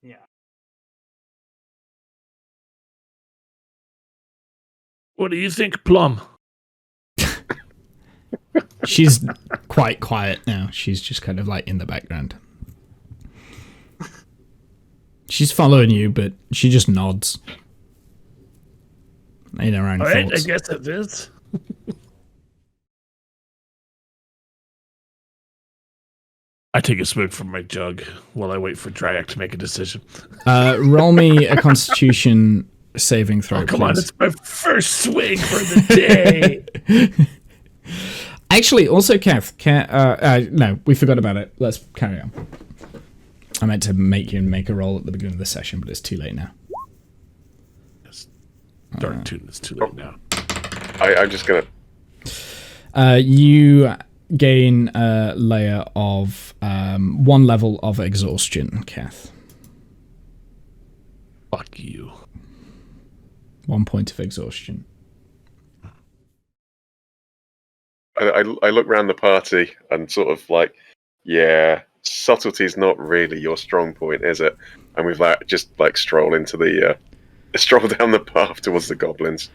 Yeah. What do you think, Plum? she's quite quiet now. She's just kind of like in the background. She's following you, but she just nods. In her own All right, thoughts. I guess it is. I take a swig from my jug while I wait for Dryak to make a decision. Roll me a Constitution saving throw, Oh, come on, please. it's my first swig for the day. Actually, also, Kath, no, we forgot about it. Let's carry on. I meant to make you make a roll at the beginning of the session, but it's too late now. Dark Tune, it's too late now. I'm just gonna. You gain a layer of 1 level of exhaustion, Kath. Fuck you. 1 point of exhaustion. I look round the party and sort of like, yeah, subtlety's not really your strong point, is it? And we've just stroll into the stroll down the path towards the goblins.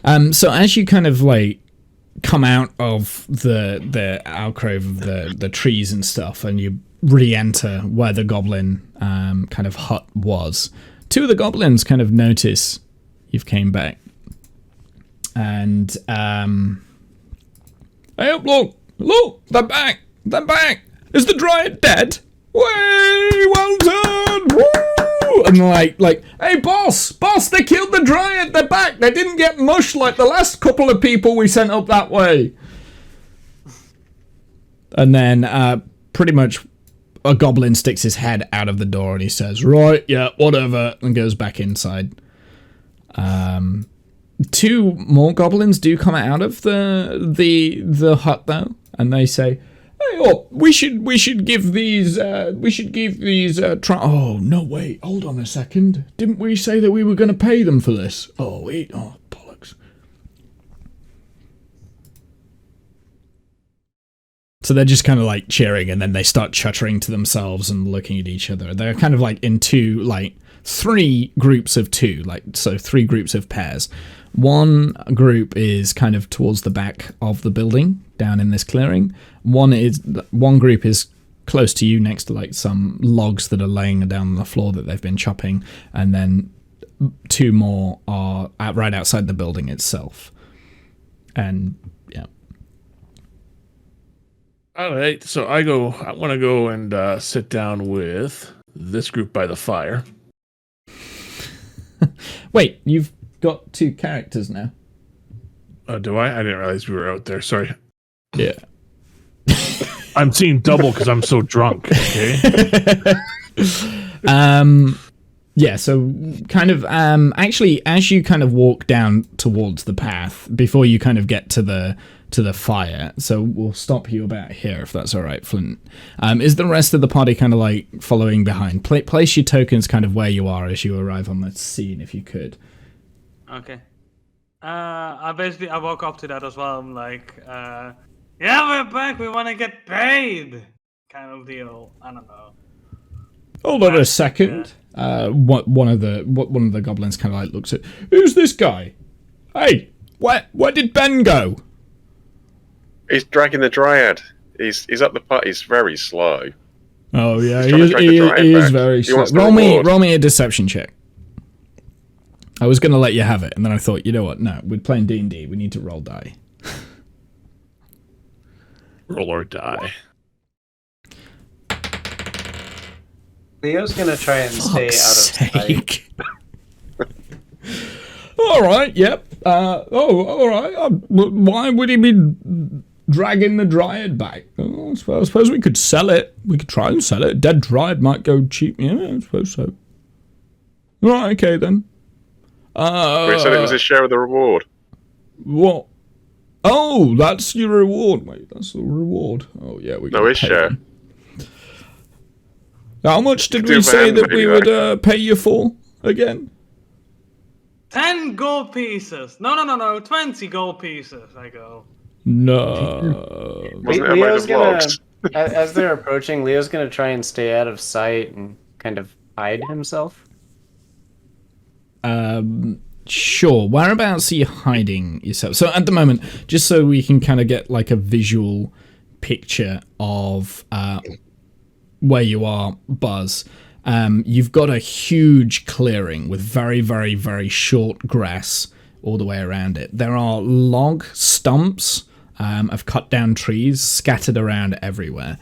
So as you kind of come out of the alcove of the trees and stuff, and you re-enter where the goblin kind of hut was, two of the goblins kind of notice you've came back, and hey, look, they're back, is the dryad dead? Way, well done, woo! And hey, boss, they killed the dryad, they're back, they didn't get mushed like the last couple of people we sent up that way. And then pretty much a goblin sticks his head out of the door and he says, right, yeah, whatever, and goes back inside. Two more goblins do come out of the hut though, and they say, hey, oh, we should give these oh no, wait, hold on a second, didn't we say that we were going to pay them for this? Oh wait, oh bollocks. So they're just kind of cheering, and then they start chuttering to themselves and looking at each other. They're kind of in three groups of two, so three groups of pairs. One group is kind of towards the back of the building, down in this clearing. One group is close to you, next to some logs that are laying down on the floor that they've been chopping, and then two more are right outside the building itself. And yeah. All right, so I want to go and sit down with this group by the fire. Wait, you've got two characters now. Do I? I didn't realize we were out there. Sorry. Yeah. I'm seeing double because I'm so drunk. Okay. Yeah. So kind of actually, as you kind of walk down towards the path, before you kind of get to the fire, so we'll stop you about here if that's all right, Flint. Is the rest of the party kind of following behind? Place your tokens kind of where you are as you arrive on the scene, if you could. Okay. I woke up to that as well. I'm yeah, we're back. We want to get paid, kind of deal. I don't know. Hold on a second. Yeah. One of the goblins kind of looks at, who's this guy? Hey, where did Ben go? He's dragging the dryad. He's up the putt. He's very slow. Oh yeah, he is very slow. Roll me a deception check. I was going to let you have it, and then I thought, you know what? No, we're playing D&D. We need to roll die. Roll or die. Leo's going to try and stay out of sight. All right, yep. All right. Why would he be dragging the dryad back? Oh, I suppose we could sell it. We could try and sell it. A dead dryad might go cheap. Yeah, I suppose so. Right, okay then. We said it was his share of the reward. What? Oh, that's your reward. Wait, that's the reward. Oh yeah, we. No, his share. Him. How much did we say that we would pay you for again? 10 gold pieces. No. 20 gold pieces. I go. No. Leo's gonna, as they're approaching, Leo's gonna try and stay out of sight and kind of hide himself. Sure. Whereabouts are you hiding yourself? So at the moment, just so we can kind of get a visual picture of where you are, Buzz. You've got a huge clearing with very, very, very short grass all the way around it. There are log stumps of cut down trees scattered around everywhere.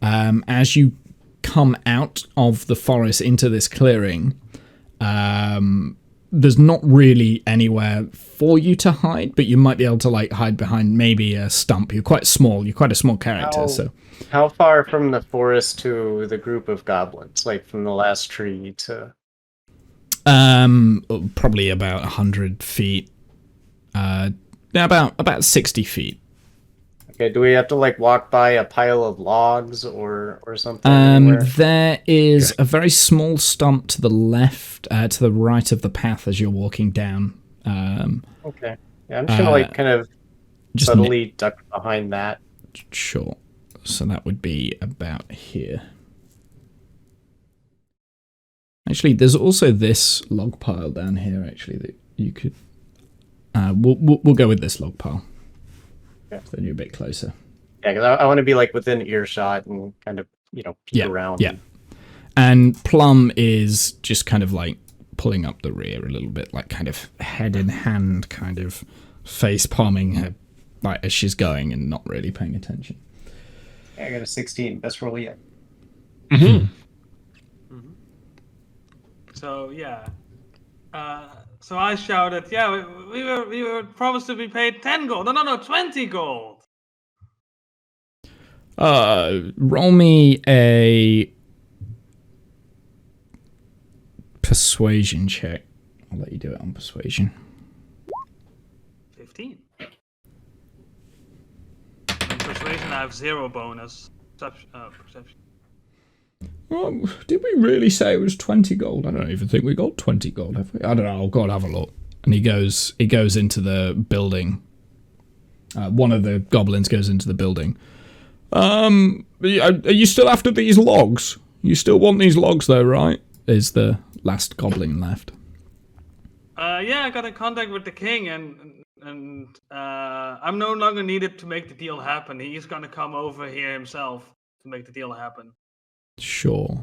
As you come out of the forest into this clearing, there's not really anywhere for you to hide, but you might be able to hide behind maybe a stump. You're quite small. You're quite a small character. How far from the forest to the group of goblins? From the last tree to... Probably about 100 feet. About 60 feet. Okay, do we have to walk by a pile of logs or something? There is a very small stump to the left, to the right of the path as you're walking down Okay. Yeah, I'm just gonna like kind of just subtly duck behind that. Sure. So that would be about here. Actually, there's also this log pile down here. Actually, that you could. We'll go with this log pile. Okay. Then you're a bit closer. Yeah, because I want to be like within earshot and kind of peek around. Yeah. And Plum is just kind of like pulling up the rear a little bit, like kind of head in hand, kind of face palming her, like as she's going and not really paying attention. I got a 16. Best roll yet. Mm-hmm. So yeah. So I shouted, yeah, we were promised to be paid 10 gold. No, 20 gold. Roll me a persuasion check. I'll let you do it on persuasion. 15. In persuasion, I have 0 bonus. Perception. Oh, did we really say it was 20 gold? I don't even think we got 20 gold, have we? I don't know. I'll go and have a look. And he goes into the building. One of the goblins goes into the building. Are you still after these logs? You still want these logs though, right? Is the last goblin left. Yeah, I got in contact with the king, and I'm no longer needed to make the deal happen. He's gonna come over here himself to make the deal happen. Sure.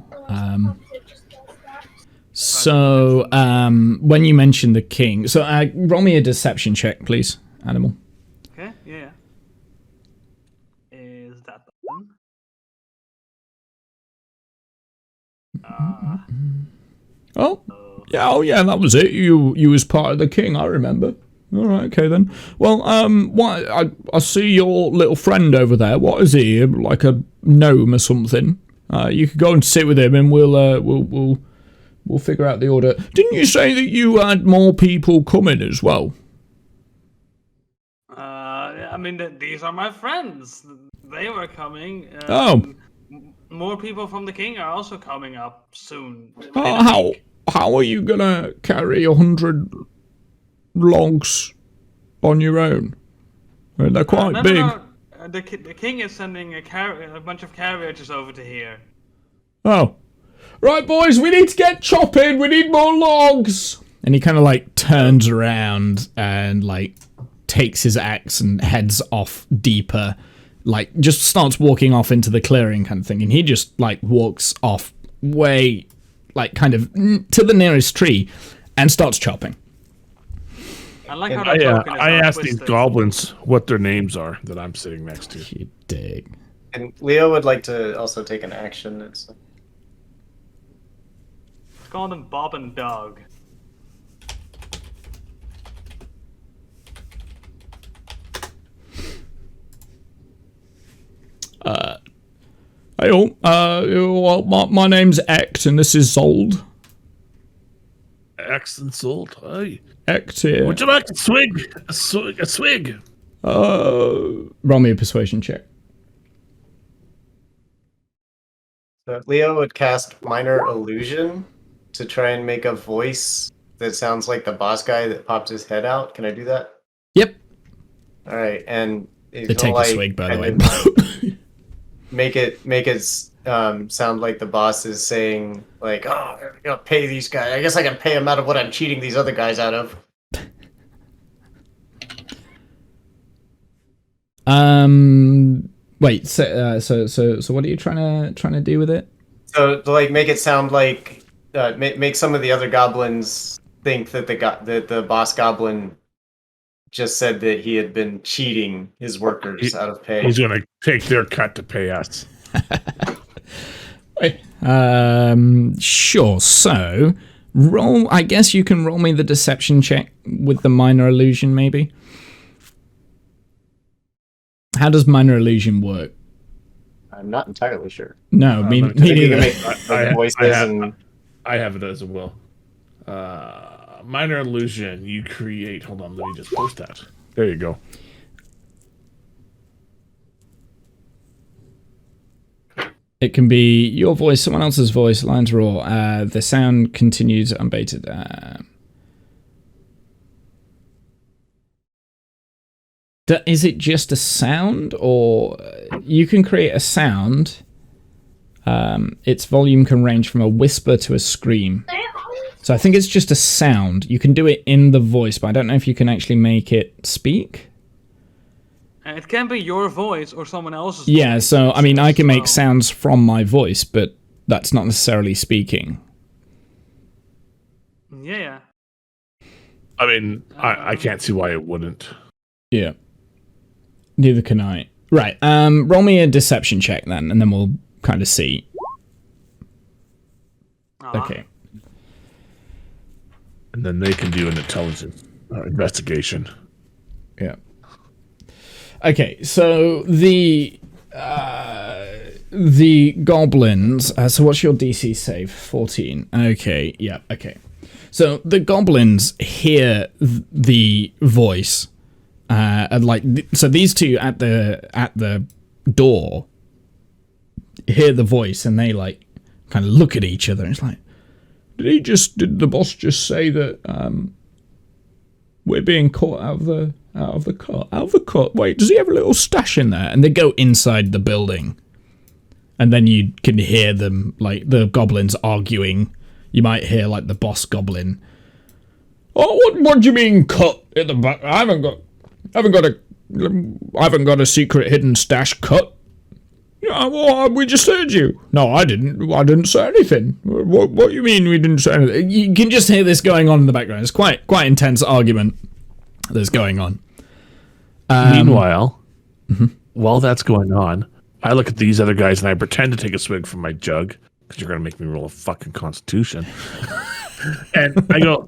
So, when you mentioned the king, so roll me a deception check, please, Animal. Okay, yeah. Is that the one? Oh yeah, that was it. You was part of the king, I remember. All right, okay then. Well, what? I see your little friend over there. What is he? Like a gnome or something? You could go and sit with him, and we'll figure out the order. Didn't you say that you had more people coming as well? I mean, these are my friends. They were coming. More people from the king are also coming up soon. How are you gonna carry 100 logs on your own? They're quite big. No. The king is sending a bunch of carriages over to here. Oh. Right, boys, we need to get chopping. We need more logs. And he kind of like turns around and like takes his axe and heads off deeper. Like just starts walking off into the clearing kind of thing. And he just like walks off way like kind of to the nearest tree and starts chopping. I like how I asked these goblins what their names are that I'm sitting next to. You dig. And Leo would like to also take an action. It's call them Bob and Doug. Hey all, my name's Ect and this is Zold. X and Zold. Hey. Ect here. Would you like a swig? A swig? Roll me a persuasion check. So Leo would cast Minor Illusion to try and make a voice that sounds like the boss guy that popped his head out. Can I do that? Yep. All right, and he's They gonna, take like, a swig, by the kind way. of make it sound like the boss is saying like, "Oh, I'm gonna pay these guys. I guess I can pay them out of what I'm cheating these other guys out of." Wait. So what are you trying to do with it? So to like make it sound like make some of the other goblins think that the boss goblin just said that he had been cheating his workers out of pay. He's gonna take their cut to pay us. Sure. So roll. I guess you can roll me the deception check with the minor illusion, maybe. How does minor illusion work? I'm not entirely sure. No, me neither. I have it as well. Minor illusion. You create. Hold on. Let me just post that. There you go. It can be your voice, someone else's voice, lines raw. The sound continues unbated. is it just a sound, or you can create a sound? Its volume can range from a whisper to a scream. So I think it's just a sound. You can do it in the voice, but I don't know if you can actually make it speak. It can be your voice or someone else's Yeah, voice. so I mean, I can make sounds from my voice, but that's not necessarily speaking. Yeah. I mean, I can't see why it wouldn't. Yeah. Neither can I. Right, roll me a deception check then, and then we'll kind of see. Okay. And then they can do an intelligence investigation. Yeah. Okay, so the goblins. So what's your DC save? 14. Okay. Yeah. Okay. So the goblins hear the voice, and so these two at the door hear the voice, and they like kind of look at each other. And it's like, did the boss just say that we're being caught out of the cut? Wait, does he have a little stash in there? And they go inside the building, and then you can hear them, like the goblins arguing. You might hear like the boss goblin. Oh, what do you mean cut at the back? I haven't got a secret hidden stash cut. Yeah, well, we just heard you. No, I didn't say anything. What do you mean we didn't say anything? You can just hear this going on in the background. It's quite intense argument that's going on. Meanwhile, while that's going on, I look at these other guys and I pretend to take a swig from my jug, because you're going to make me roll a fucking constitution. And I go,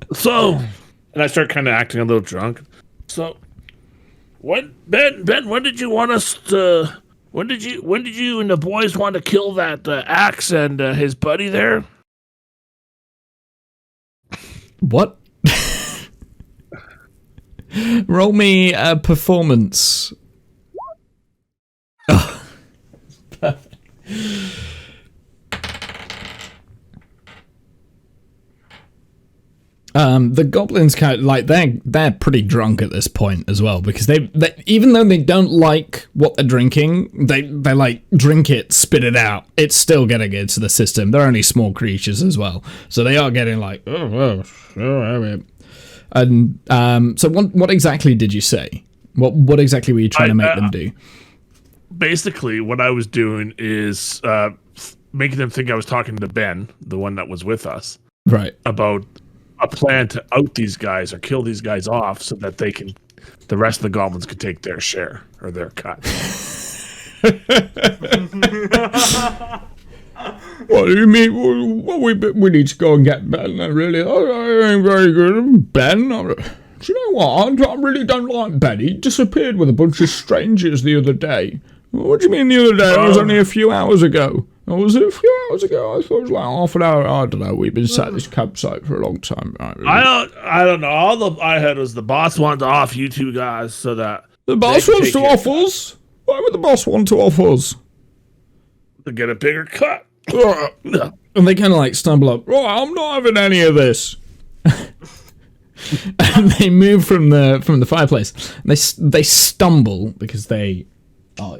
and I start kind of acting a little drunk. So, Ben, when did you want us to... When did you and the boys want to kill that Axe and his buddy there? What? Roll me a performance. Oh. The goblins kind of, like, they're pretty drunk at this point as well, because they even though they don't like what they're drinking, they like drink it, spit it out. It's still getting into the system. They're only small creatures as well, so they are getting like, and so what exactly did you say? What exactly were you trying to make them do? Basically, what I was doing is making them think I was talking to Ben, the one that was with us, right, about a plan to out these guys or kill these guys off so that the rest of the goblins could take their share or their cut. What do you mean? Well, we need to go and get Ben. Really, I ain't very good at Ben. Do you know what? I really don't like Ben. He disappeared with a bunch of strangers the other day. What do you mean the other day? It was only a few hours ago. Or was it a few hours ago? I thought it was like half an hour. I don't know. We've been sat at this campsite for a long time. I don't know. All I heard was the boss wanted to off you two guys so that the boss wants to off us. Why would the boss want to off us? To get a bigger cut. And they kind of like stumble up. Oh, I'm not having any of this. And they move from the fireplace. They stumble because they are,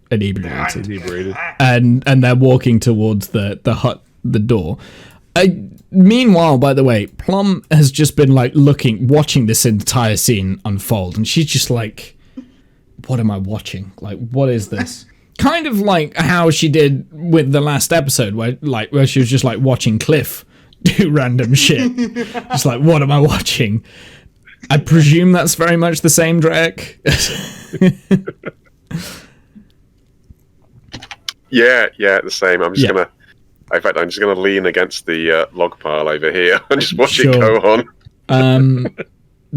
inebriated. And they're walking towards the hut, the door. Meanwhile, by the way, Plum has just been like watching this entire scene unfold, and she's just like, what am I watching? Like, what is this? Kind of like how she did with the last episode, where she was just like watching Cliff do random shit. Just like, what am I watching? I presume that's very much the same, Drake. Yeah, the same. I'm just gonna lean against the log pile over here and just watch it go on.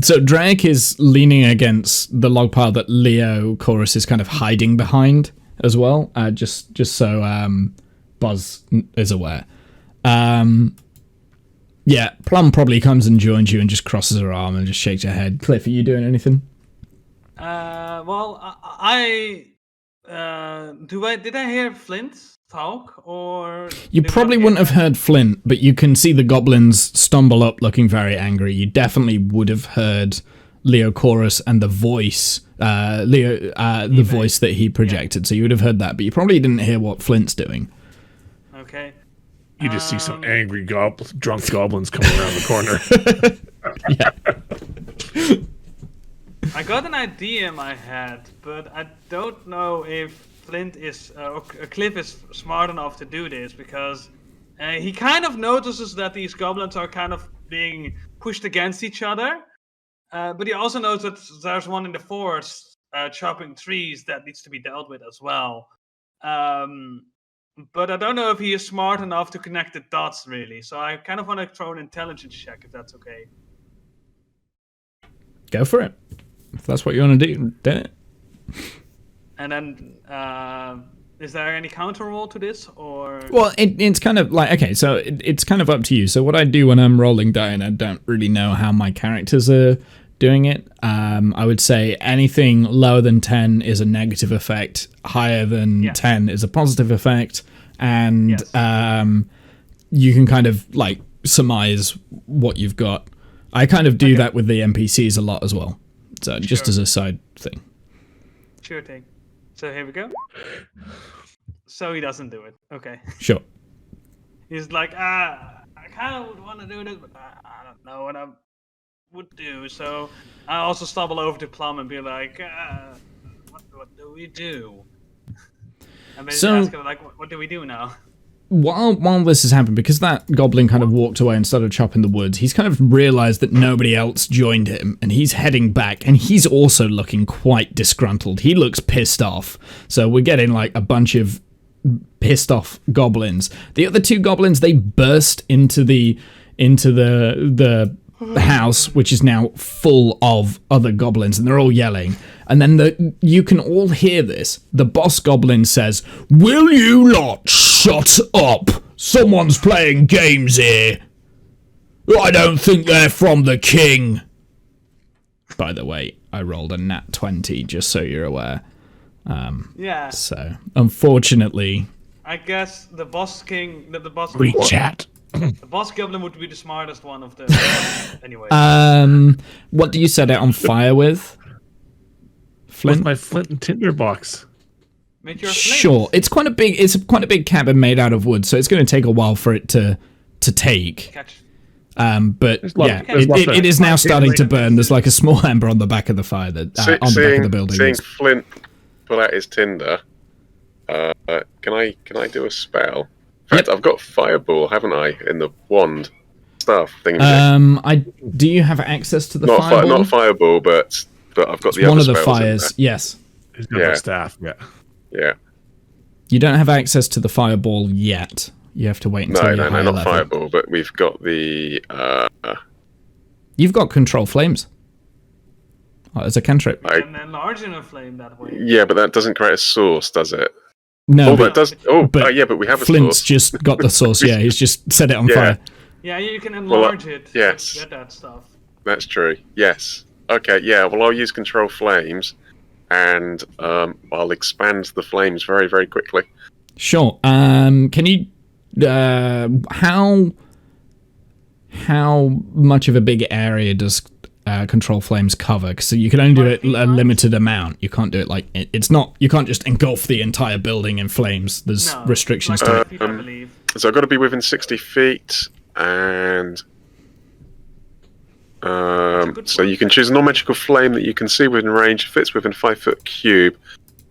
So Drake is leaning against the log pile that Leo Chorus is kind of hiding behind as well, just so Buzz is aware. Yeah, Plum probably comes and joins you and just crosses her arm and just shakes her head. Cliff, are you doing anything? Well, did I hear Flint talk, or you probably wouldn't have heard Flint, but you can see the goblins stumble up looking very angry. You definitely would have heard Leo Chorus and the voice, the voice that he projected. So you would have heard that, but you probably didn't hear what Flint's doing. Okay. You just see some angry drunk goblins coming around the corner. I got an idea in my head, but I don't know if Flint is or Cliff is smart enough to do this, because he kind of notices that these goblins are kind of being pushed against each other, but he also knows that there's one in the forest chopping trees that needs to be dealt with as well. But I don't know if he is smart enough to connect the dots, really. So I kind of want to throw an intelligence check, if that's okay. Go for it. If that's what you want to do, do it. And then, is there any counter roll to this, or? Well, it's kind of like, okay, so it's kind of up to you. So what I do when I'm rolling die, and I don't really know how my characters are doing it, I would say anything lower than 10 is a negative effect, higher than 10 is a positive effect, and you can kind of like surmise what you've got. I kind of do that with the NPCs a lot as well, so just as a side thing. Sure thing. So here we go. So he doesn't do it. Okay. Sure. He's like, I kind of would want to do this, but I don't know what I would do. So I also stumble over to Plum and be like, what do we do? And basically ask him, like, what do we do now? While this has happened, because that goblin kind of walked away and started chopping the woods, he's kind of realized that nobody else joined him, and he's heading back, and he's also looking quite disgruntled. He looks pissed off. So we're getting like a bunch of pissed off goblins. The other two goblins, they burst into the house, which is now full of other goblins, and they're all yelling. And then you can all hear this. The boss goblin says, "Will you not shut up? Someone's playing games here. I don't think they're from the king." By the way, I rolled a nat 20, just so you're aware. Yeah. So, unfortunately... I guess the boss king... The boss... Chat. The boss goblin would be the smartest one of the... Anyway. What do you set it on fire with? Flint? With my flint and tinder box. Make your Sure. It's quite a big cabin made out of wood, so it's going to take a while for it to take. Catch. But yeah, it is now starting to burn. There's like a small ember on the back of the fire that on the back of the building. Seeing Flint pull out his tinder, can I do a spell? In fact, I've got fireball, haven't I, in the wand stuff thing? Do you have access to the not fireball? Not fireball, but I've got the other one of the spells in fires. there. Yes. He's got a staff. Yeah. Yeah. You don't have access to the fireball yet. You have to wait until you're higher not level. fireball, but we've got the. You've got control flames. Oh, it's a cantrip. And enlarging a flame that way. Yeah, but that doesn't create a source, does it? No, that does. But we have a Flint's source. just got the source. Yeah, he's just set it on fire. Yeah, you can enlarge it. Yes. To get that stuff. That's true. Yes. Okay. Yeah. Well, I'll use control flames, and I'll expand the flames very, very quickly. Sure. Can you? How much of a big area does control flames cover? So you can only do it a limited amount. You can't do it like it's not. You can't just engulf the entire building in flames. There's restrictions to it. I believe. So I've got to be within 60 feet, and so you can choose a non-magical flame that you can see within range, fits within 5-foot cube.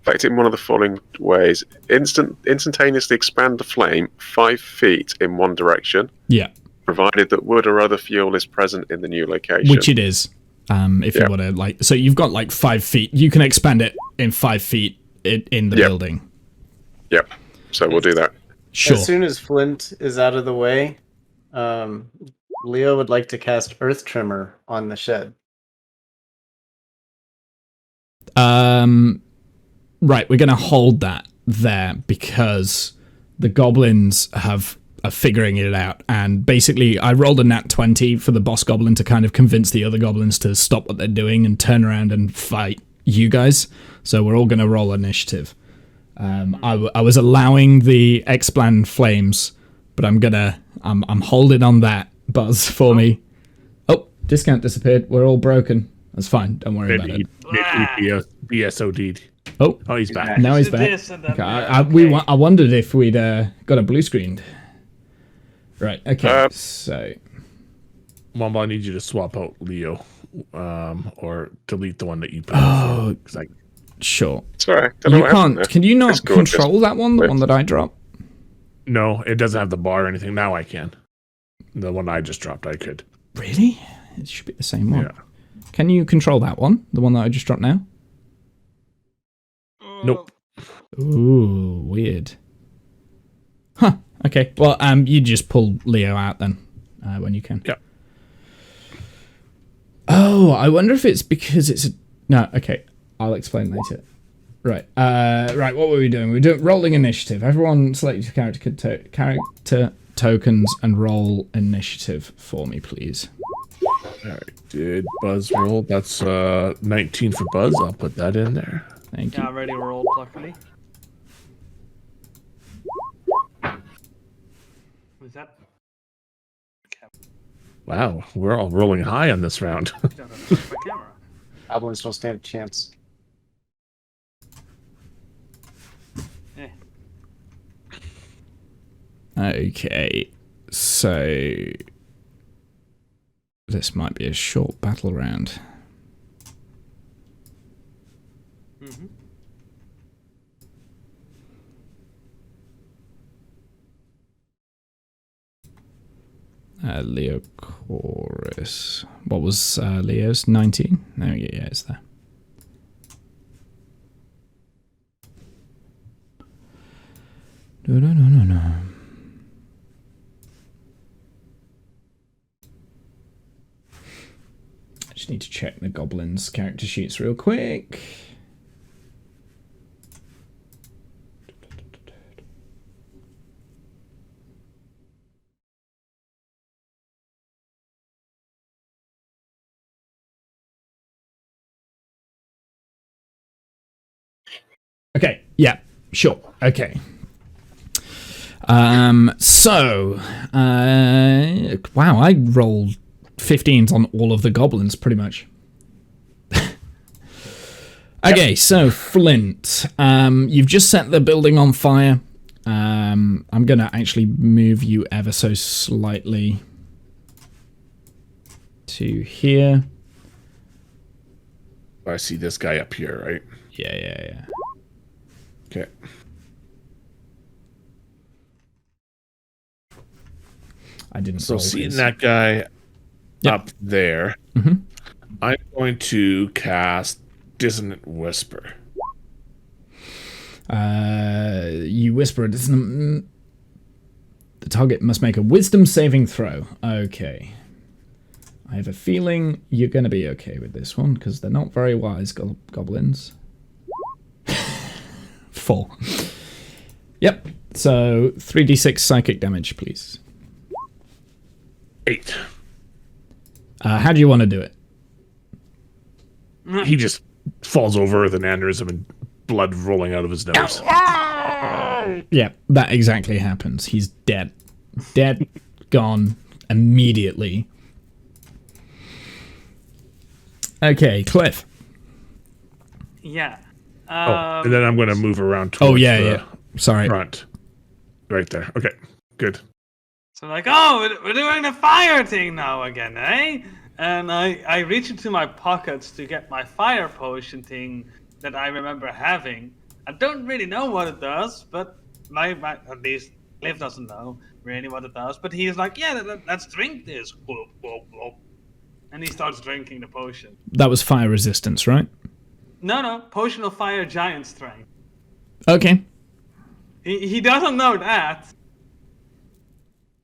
Effect it in one of the following ways: instantaneously expand the flame 5 feet in one direction. Yeah. Provided that wood or other fuel is present in the new location. Which it is. If you want to, like, so you've got like 5 feet. You can expand it in 5 feet in the building. Yep. So we'll do that. Sure. As soon as Flint is out of the way, Leo would like to cast Earth Tremor on the shed. Right, we're going to hold that there because the goblins are figuring it out. And basically, I rolled a nat 20 for the boss goblin to kind of convince the other goblins to stop what they're doing and turn around and fight you guys. So we're all going to roll initiative. I was allowing the expand flames, but I'm holding on that, Buzz, for me. Oh, discount disappeared. We're all broken. That's fine. Don't worry about it. Maybe he BSOD'd. Oh, Oh, he's back. now he's Do back. this and then- Okay, okay. I wondered if we'd got a blue screened. Right. Okay. So. Mamba, I need you to swap out Leo, or delete the one that you put. Oh, Like, sure. Sorry, don't know You what happened can't. there. Can you not It's gorgeous. control that one? The one that I dropped? no, it doesn't have the bar or anything. Now I can. The one I just dropped, I could. Really? It should be the same one. Yeah. Can you control that one? The one that I just dropped now? Nope. Ooh, weird. Huh. Okay. Well, you just pull Leo out then, when you can. Yeah. Oh, I wonder if it's because it's a... No, okay. I'll explain later. Right. Right, what were we doing? We were doing rolling initiative. Everyone select your character tokens and roll initiative for me, please. Alright, did Buzz roll? That's 19 for Buzz. I'll put that in there. Thank Yeah, you. I already rolled, luckily. Was that? Wow, we're all rolling high on this round. Yeah, that's my camera. Goblins don't stand a chance. Yeah. Okay. So... This might be a short battle round. Mm-hmm. Leo Chorus. What was Leo's? 19? No, yeah, it's there. No. I just need to check the Goblins character sheets real quick. Okay, yeah, sure, okay. So, wow, I rolled 15s on all of the goblins, pretty much. Okay, so Flint, you've just set the building on fire. I'm gonna actually move you ever so slightly to here. I see this guy up here, right? Yeah. Okay. I didn't So roll seeing his. that guy Yep. up there, Mhm. I'm going to cast Dissonant Whisper. You whisper a dissonant. The target must make a wisdom saving throw. Okay. I have a feeling you're going to be okay with this one, because they're not very wise, goblins. 4. Yep. So, 3d6 psychic damage, please. 8. How do you want to do it? He just falls over with an aneurysm and blood rolling out of his nose. Yeah, that exactly happens. He's dead. Dead, gone, immediately. Um, Okay, Cliff. Yeah. Oh, and then I'm going to move around towards Oh, yeah, the yeah. Sorry. front. Right there. Okay, good. So like, oh, we're doing the fire thing now again, eh? And I reach into my pockets to get my fire potion thing that I remember having. I don't really know what it does, but my at least Cliff doesn't know really what it does. But he's like, yeah, let's drink this. Whoop, whoop, whoop. And he starts drinking the potion. That was fire resistance, right? No, potion of fire giant strength. Okay. He doesn't know that.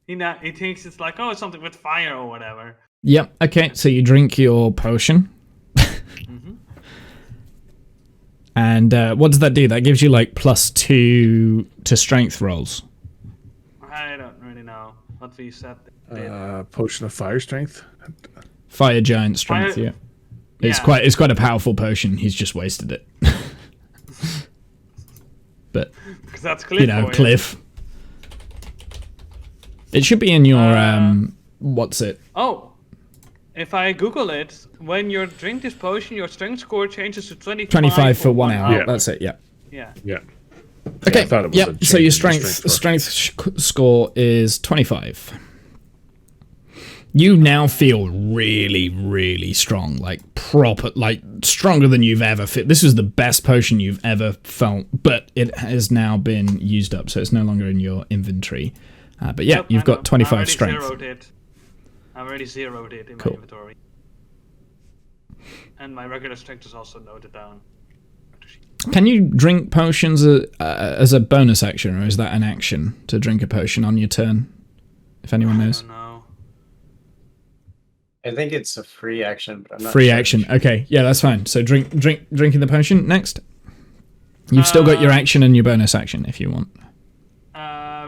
He thinks it's like, oh, it's something with fire or whatever. Yep, okay, so you drink your potion. Mm-hmm. And what does that do? That gives you like +2 to strength rolls. I don't really know what we said. Potion of Fire Strength. Fire giant strength, Fire- yeah. It's Yeah. it's quite a powerful potion. He's just wasted it. But Because that's Cliff. you know, for you. Cliff. It should be in your what's it? Oh, if I Google it, when you drink this potion, your strength score changes to 25. 25 for 1 hour. Yeah. That's it. Yeah. Yeah. Yeah. Okay. I thought it was Yep. a So change your in strength score. score is 25. You now feel really, really strong, like proper, like stronger than you've ever felt. This was the best potion you've ever felt, but it has now been used up, so it's no longer in your inventory. But yeah, Yep, you've I know. got 25 I already strength. Zeroed it. I already zeroed it in Cool. my inventory. And my regular strength is also noted down. Can you drink potions as a bonus action, or is that an action to drink a potion on your turn? If anyone I knows. don't know. I think it's a free action, but I'm not Free sure. action. Okay, yeah, that's fine. So drinking the potion next. You've still got your action and your bonus action if you want.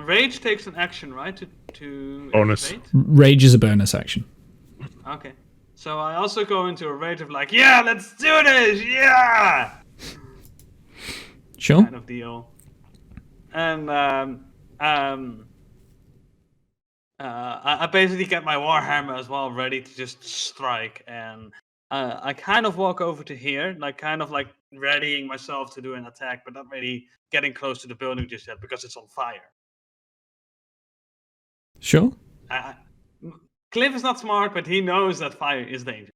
Rage takes an action, right? To Bonus. activate? Rage is a bonus action. Okay. So I also go into a rage of like, yeah, let's do this, yeah, Sure. kind of deal. And I basically get my warhammer as well ready to just strike, and I kind of walk over to here, like kind of like readying myself to do an attack, but not really getting close to the building just yet because it's on fire. Sure. Cliff is not smart, but he knows that fire is dangerous.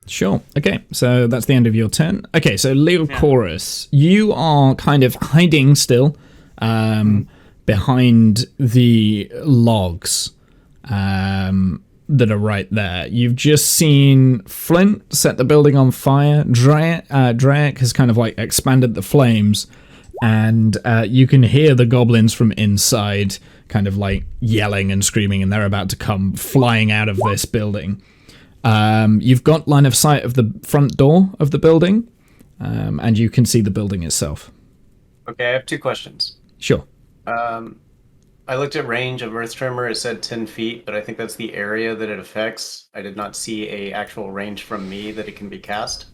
Sure. Okay, so that's the end of your turn. Okay, so Leochorus, you are kind of hiding still behind the logs that are right there. You've just seen Flint set the building on fire. Drake has kind of like expanded the flames, and you can hear the goblins from inside kind of like yelling and screaming, and they're about to come flying out of this building. You've got line of sight of the front door of the building, and you can see the building itself. Okay, I have 2 questions. Sure. I looked at range of Earth Tremor. It said 10 feet, but I think that's the area that it affects. I did not see a actual range from me that it can be cast.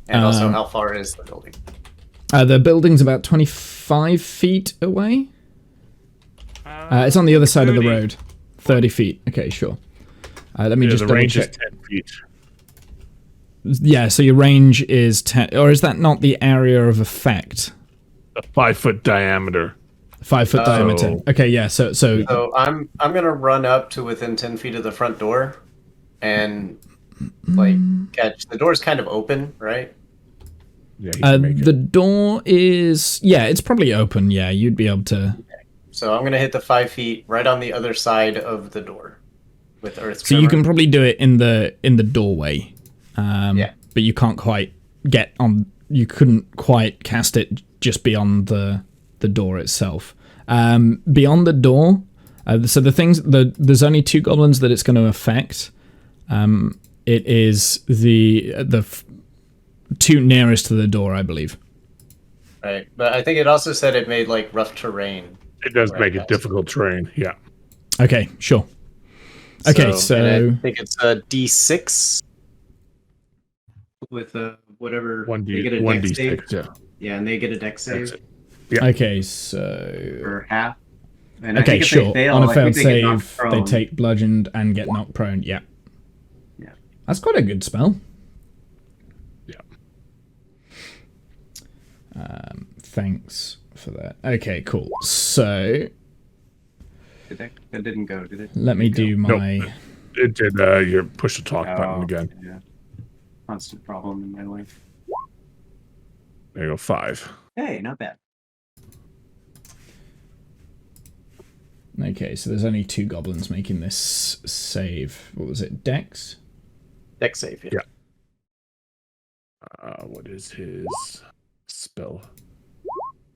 And also, how far is the building? The building's about 25 feet away. It's on the other side of the 30. road. 30 feet. Okay, sure. Let me just the double range check. is 10 feet. Yeah, so your range is 10, or is that not the area of effect? A 5-foot diameter. 5 foot diameter. Okay, yeah. So So I'm gonna run up to within 10 feet of the front door, and like catch. The door's kind of open, right? Yeah, he can make the it. door is it's probably open. Yeah, you'd be able to. So I'm gonna hit the 5 feet right on the other side of the door with Earth So you Tremor. can probably do it in the doorway. Yeah. But you can't quite get on. You couldn't quite cast it just beyond the door itself. Beyond the door, so there's only 2 goblins that it's going to affect. It is the 2 nearest to the door, I believe. Right, but I think it also said it made like rough terrain. It does Right, make it guys. difficult terrain. Yeah. Okay, sure. Okay, so and I think it's a D6 with whatever. they get a dex save. 1d6. Yeah. Yeah, and they get a dex That's save it. Yeah. okay, so for half. And I okay, think if sure. They fail, On a I failed think they get knocked save, prone. they take bludgeoned and get knocked prone. Yeah. Yeah. That's quite a good spell. Yeah. Thanks for that. Okay, cool. So That didn't go, did it? let me do my. It did. You push the talk button again. Yeah. Constant problem in my life. There you go. 5. Hey, not bad. Okay, so there's only 2 goblins making this save. What was it? Dex? Dex save, yeah. Yeah. What is his spell?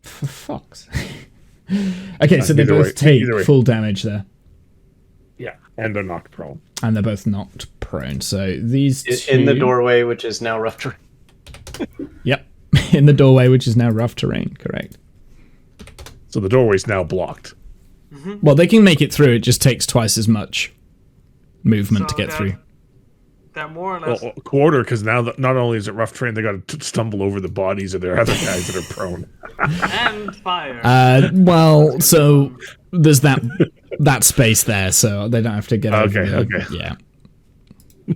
For fuck's sake. Okay, so they Either both way, take either way. full damage there. Yeah. And they're knocked prone. And they're both knocked prone. So these In the two- doorway, which is now rough terrain. Yep. In the doorway, which is now rough terrain, correct. So the doorway's now blocked. Well, they can make it through, it just takes twice as much movement to So get that- through. They're more or less. Well, a quarter, because now not only is it rough terrain, they got to stumble over the bodies of their other guys that are prone. And fire. Well, so there's that space there, so they don't have to get over Okay, the, okay. Yeah.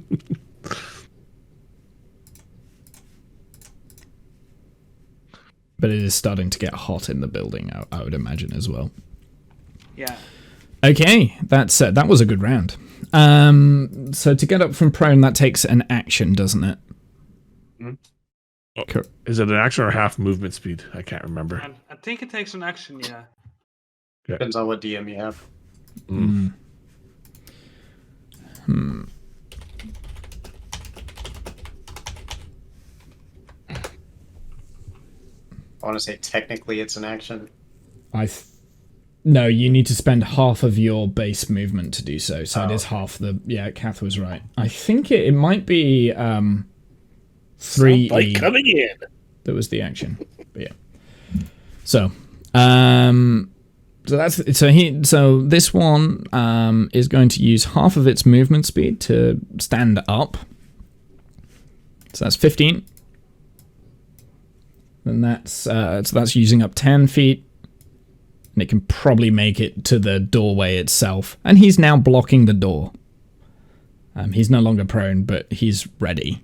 But it is starting to get hot in the building, I would imagine, as well. Yeah. Okay, that was a good round. So to get up from prone, that takes an action, doesn't it? Is it an action or half movement speed? I can't remember. I think it takes an action, yeah. Depends on what DM you have. I want to say technically it's an action. No, you need to spend half of your base movement to do so. So it is half the... Yeah, Kath was right. I think it might be 3E coming in. that was the action. But yeah. So this one is going to use half of its movement speed to stand up. So that's 15. And that's using up 10 feet. And it can probably make it to the doorway itself. And he's now blocking the door. He's no longer prone, but he's ready.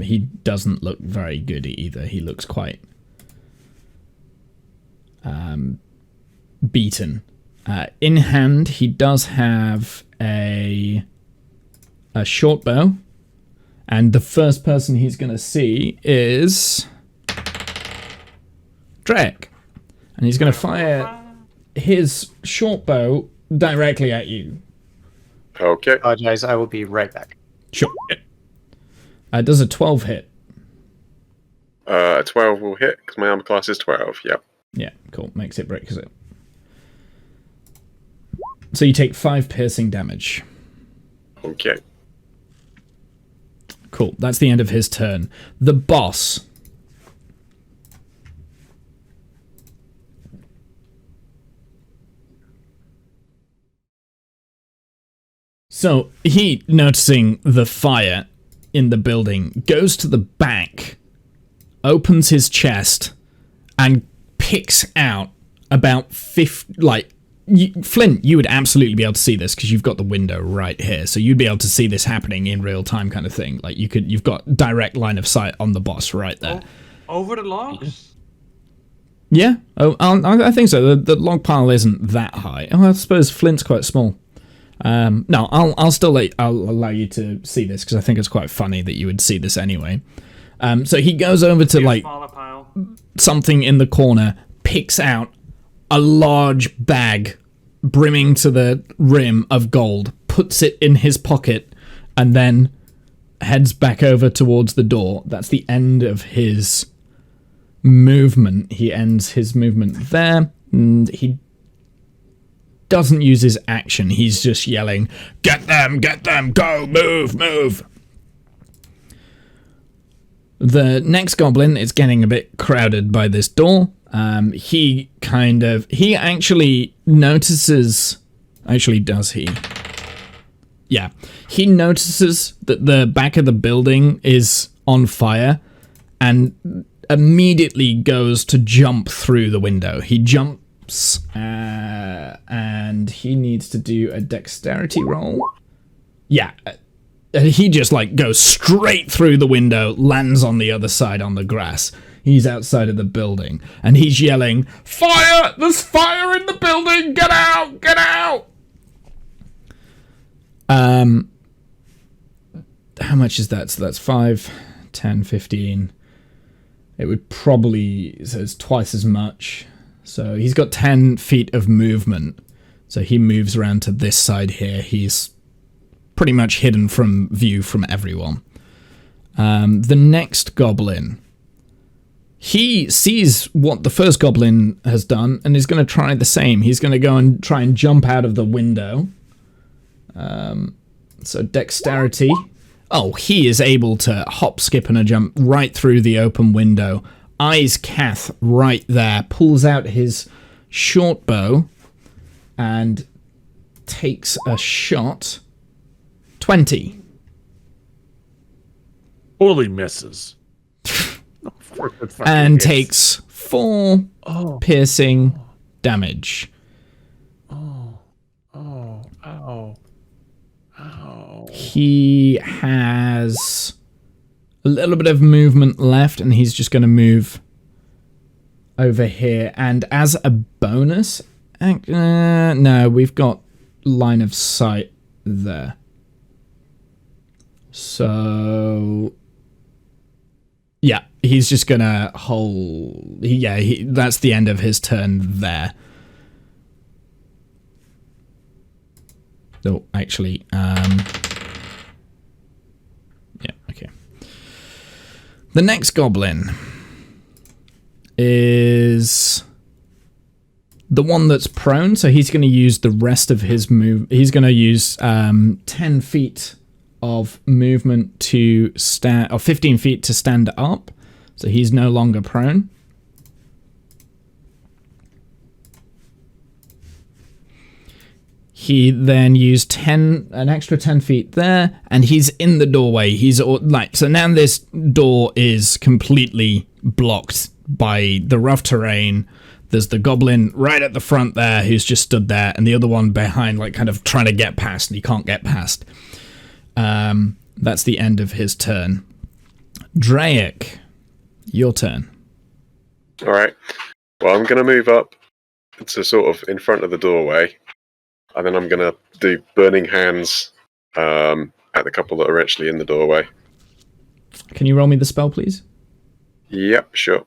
He doesn't look very good either. He looks quite beaten. In hand, he does have a short bow. And the first person he's going to see is Drek. And he's going to fire his short bow directly at you. Okay. Apologize, I will be right back. Sure. Does a 12 hit? 12 will hit, because my armor class is 12, yep. Yeah, cool. Makes it break it. So you take 5 piercing damage. Okay. Cool. That's the end of his turn. The boss. So he, noticing the fire in the building, goes to the back, opens his chest, and picks out about 50, Flint, you would absolutely be able to see this because you've got the window right here, so you'd be able to see this happening in real time, kind of thing. Like you've got direct line of sight on the boss right there. Over the logs? Yeah, I think so. The log pile isn't that high. Oh, I suppose Flint's quite small. No, I'll allow you to see this because I think it's quite funny that you would see this anyway. So he goes over to something in the corner, picks out a large bag brimming to the rim of gold, puts it in his pocket, and then heads back over towards the door. That's the end of his movement. He ends his movement there, and he doesn't use his action. He's just yelling, get them, go, move. The next goblin is getting a bit crowded by this door. He actually notices... Actually, does he? Yeah. He notices that the back of the building is on fire and immediately goes to jump through the window. He jumps and he needs to do a dexterity roll. Yeah. He just goes straight through the window, lands on the other side on the grass. He's outside of the building, and he's yelling, fire! There's fire in the building! Get out! Get out! How much is that? So that's 5, 10, 15. It would probably... So it's twice as much. So he's got 10 feet of movement. So he moves around to this side here. He's pretty much hidden from view from everyone. The next goblin... He sees what the first goblin has done and is going to try the same. He's going to go and try and jump out of the window. So dexterity. Oh, he is able to hop, skip, and a jump right through the open window. Eyes Kath right there. Pulls out his short bow and takes a shot. 20. Totally misses. And takes 4 piercing damage. Ow. He has a little bit of movement left, and he's just going to move over here. And as a bonus, no, we've got line of sight there. So, yeah, he's just going to hold... Yeah, that's the end of his turn there. Oh, actually, yeah, okay. The next goblin is the one that's prone, so he's going to use the rest of his move. He's going to use 10 feet of movement to stand, or 15 feet to stand up, so he's no longer prone. He then used an extra 10 feet there, and he's in the doorway. He's like, so now this door is completely blocked by the rough terrain. There's the goblin right at the front there who's just stood there, and the other one behind, like, kind of trying to get past, and he can't get past. That's the end of his turn. Draic, your turn. All right. Well, I'm going to move up to sort of in front of the doorway. And then I'm going to do Burning Hands at the couple that are actually in the doorway. Can you roll me the spell, please? Yep, sure.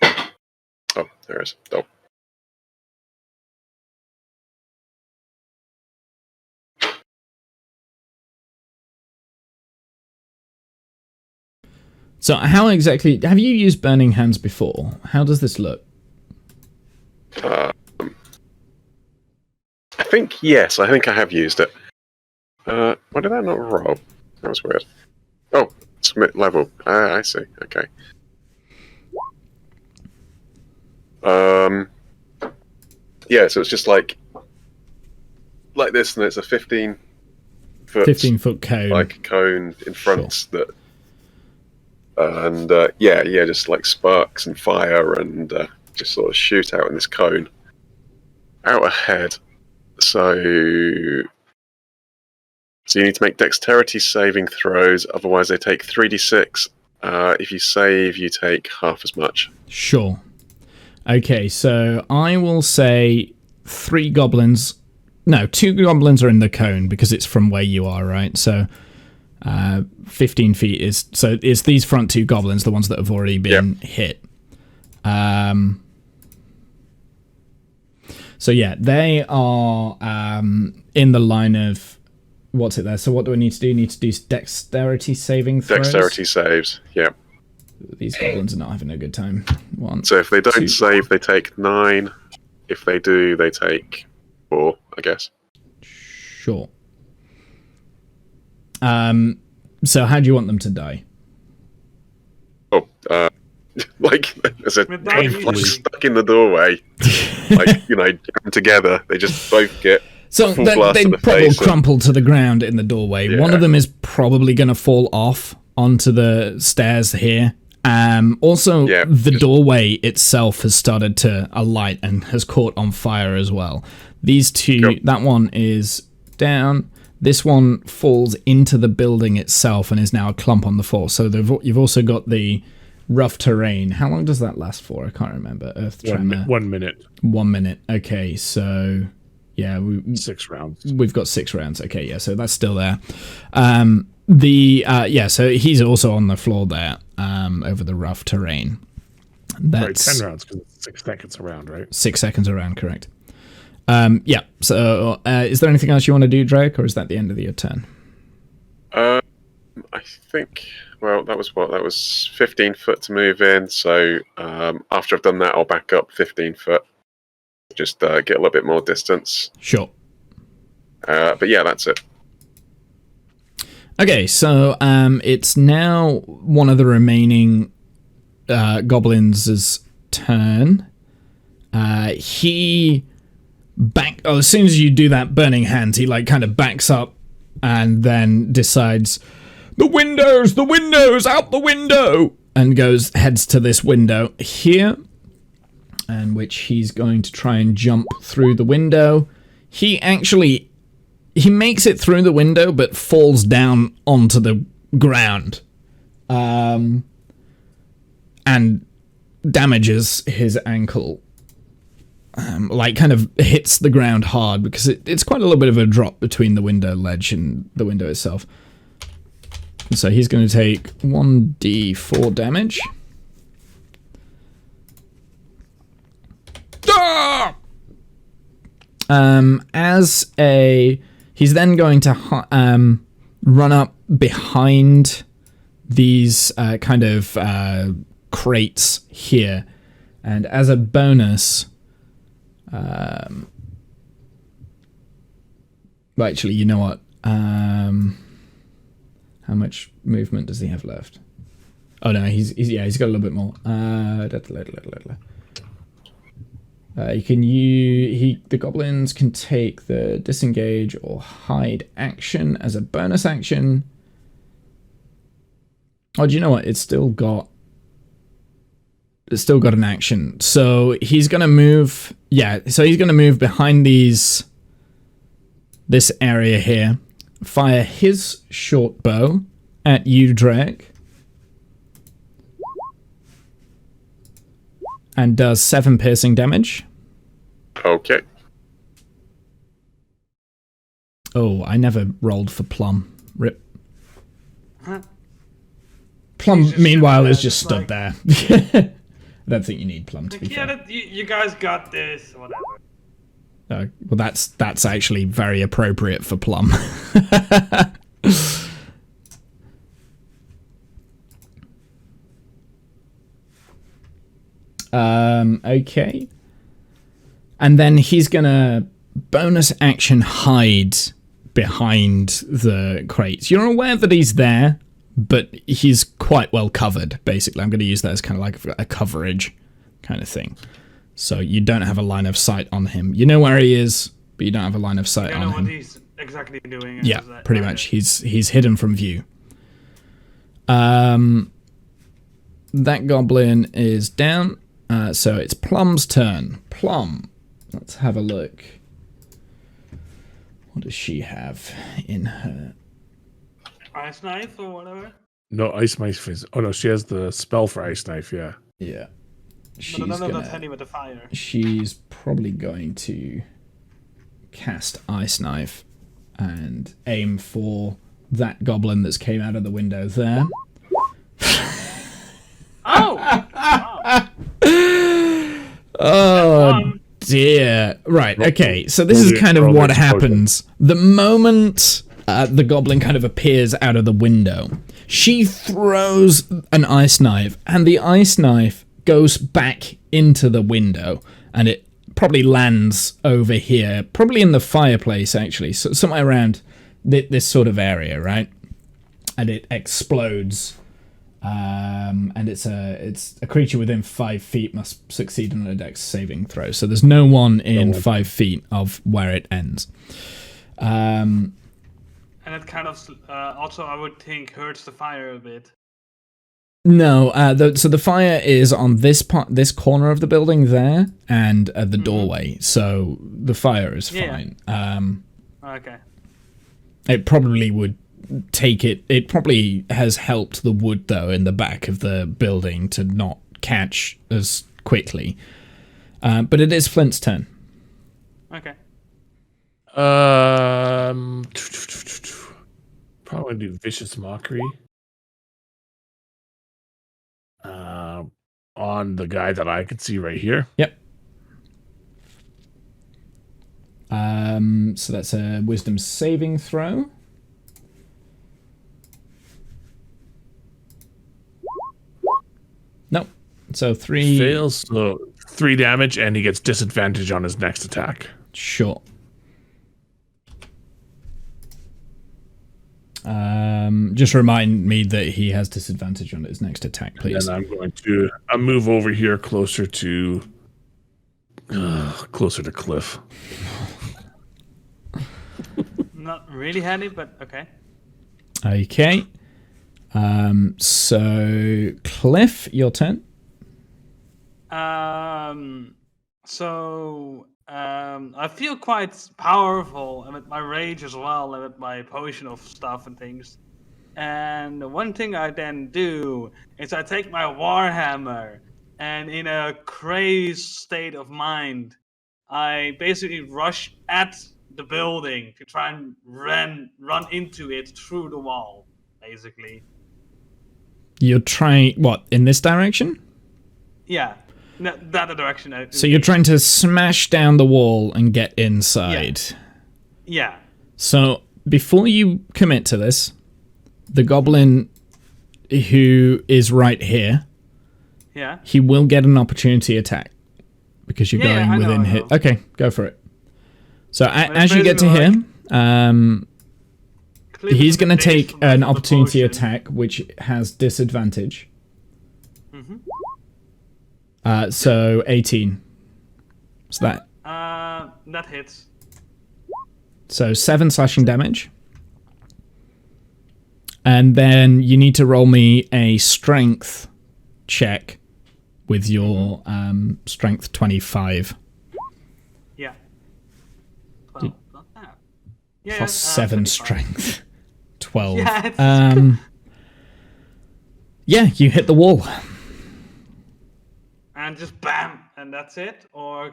Oh, there it is. Oh. So how exactly... Have you used Burning Hands before? How does this look? I think, yes, I think I have used it. Why did that not roll? That was weird. Oh, submit level. I see. Okay. Yeah, so it's just like this, and it's a 15-foot cone. like cone in front that, and yeah, just like sparks and fire and just sort of shoot out in this cone out ahead. So you need to make dexterity saving throws, otherwise they take 3d6. If you save, you take half as much. Sure. Okay, so I will say 2 goblins are in the cone because it's from where you are, right? So 15 feet is... So it's these front 2 goblins, the ones that have already been hit. So yeah, they are in the line of... What's it there? So what do I need to do? I need to do dexterity saving throws? Dexterity saves, yeah. These goblins are not having a good time. So if they don't save, they take 9. If they do, they take 4, I guess. Sure. So how do you want them to die? Oh, like as a Without stuck in the doorway, like jammed together. They just both get so full they blast to the probably face. crumple to the ground in the doorway. Yeah. One of them is probably going to fall off onto the stairs here. Also, the doorway itself has started to alight and has caught on fire as well. These 2, that one is down. This one falls into the building itself and is now a clump on the floor. So you've also got the rough terrain. How long does that last for? I can't remember. Earth tremor. 1 minute. 1 minute. Okay, so yeah, 6 rounds. We've got 6 rounds. Okay, yeah, so that's still there. So he's also on the floor there, over the rough terrain. That's 10 rounds because it's 6 seconds around, right? 6 seconds around, correct. Yeah. So, is there anything else you want to do, Drake, or is that the end of your turn? I think. Well, that was 15 foot to move in. So after I've done that, I'll back up 15 foot. Just get a little bit more distance. Sure. But yeah, that's it. Okay, so it's now one of the remaining goblins' turn. He as soon as you do that burning hands, he like kind of backs up and then decides, the windows, out the window, and heads to this window here, and which he's going to try and jump through the window. He actually he makes it through the window, but falls down onto the ground, and damages his ankle. Like kind of hits the ground hard because it's quite a little bit of a drop between the window ledge and the window itself. And so he's going to take 1d4 damage. Ah! He's then going to run up behind these kind of crates here, and as a bonus, well, actually, you know what? How much movement does he have left? Oh no, he's got a little bit more. The goblins can take the disengage or hide action as a bonus action. Oh, do you know what? It's still got an action. So he's gonna move. Yeah, so he's gonna move behind this area here. Fire his short bow at you, Drake. And does 7 piercing damage. Okay. Oh, I never rolled for Plum. Rip. Plum, meanwhile, is just stood there. I don't think you need Plum to be fair. You guys got this, whatever. Well, that's actually very appropriate for Plum. Okay. And then he's gonna bonus action hide behind the crates. You're aware that he's there, but he's quite well covered, basically. I'm going to use that as kind of like a coverage kind of thing. So you don't have a line of sight on him. You know where he is, but you don't have a line of sight on him. What he's exactly doing. Yeah, pretty much. He's hidden from view. That goblin is down. So it's Plum's turn. Plum, let's have a look. What does she have in her? Ice knife or whatever? No, ice knife is... Oh, no, she has the spell for ice knife, yeah. Yeah. That's handy with the fire. She's probably going to cast ice knife and aim for that goblin that's came out of the window there. Oh! Wow. Oh dear. Right, okay. So this is kind of what happens. The moment the goblin kind of appears out of the window, she throws an ice knife, and the ice knife goes back into the window, and it probably lands over here, probably in the fireplace, actually, so somewhere around this sort of area, right? And it explodes. And it's a creature within 5 feet must succeed on a dex saving throw. So there's no one in 5 feet of where it ends. And it kind of also, I would think, hurts the fire a bit. No, so the fire is on this corner of the building there, and at the doorway. So the fire is fine. Okay. It probably would take it. It probably has helped the wood though in the back of the building to not catch as quickly. But it is Flint's turn. Okay. Probably do vicious mockery. On the guy that I could see right here. Yep. So that's a wisdom saving throw. Nope. So 3 fails. So 3 damage, and he gets disadvantage on his next attack. Sure. Just remind me that he has disadvantage on his next attack, please. And I'm going to move over here closer to Cliff. Not really handy, but okay. Okay. So Cliff, your turn. So I feel quite powerful, and with my rage as well, and with my potion of stuff and things. And the one thing I then do is I take my warhammer, and in a crazed state of mind, I basically rush at the building to try and run into it through the wall, basically. You're trying, what, in this direction? Yeah, that direction. So you're trying to smash down the wall and get inside. Yeah. So before you commit to this, the goblin who is right here, Yeah. he will get an opportunity attack because you're Yeah, going I know, within I hit. know. Okay, go for it. So it's as you get to basically him, Cliff he's is going to based take from an the opportunity potion. attack, which has disadvantage. Mhm. So 18. So That hits. So 7 slashing damage. And then you need to roll me a strength check with your strength 25. Yeah. Well, not that. Yeah. Plus 7 25. strength. 12. Yeah, it's Yeah, you hit the wall. and just bam, and that's it. Or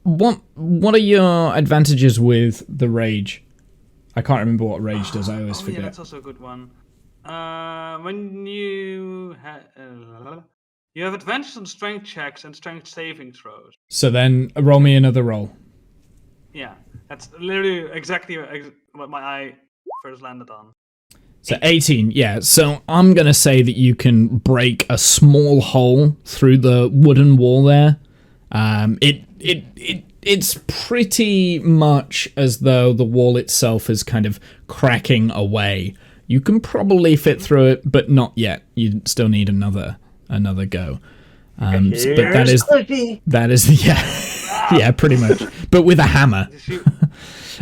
What are your advantages with the rage? I can't remember what rage does. I always yeah, forget. that's also a good one. When you you have advantage on strength checks and strength saving throws. So then roll me another roll. Yeah, that's literally exactly what my eye first landed on. So 18, yeah. So I'm going to say that you can break a small hole through the wooden wall there. It's pretty much as though the wall itself is kind of cracking away. You can probably fit through it, but not yet. You still need another go. But that is yeah, pretty much. But with a hammer.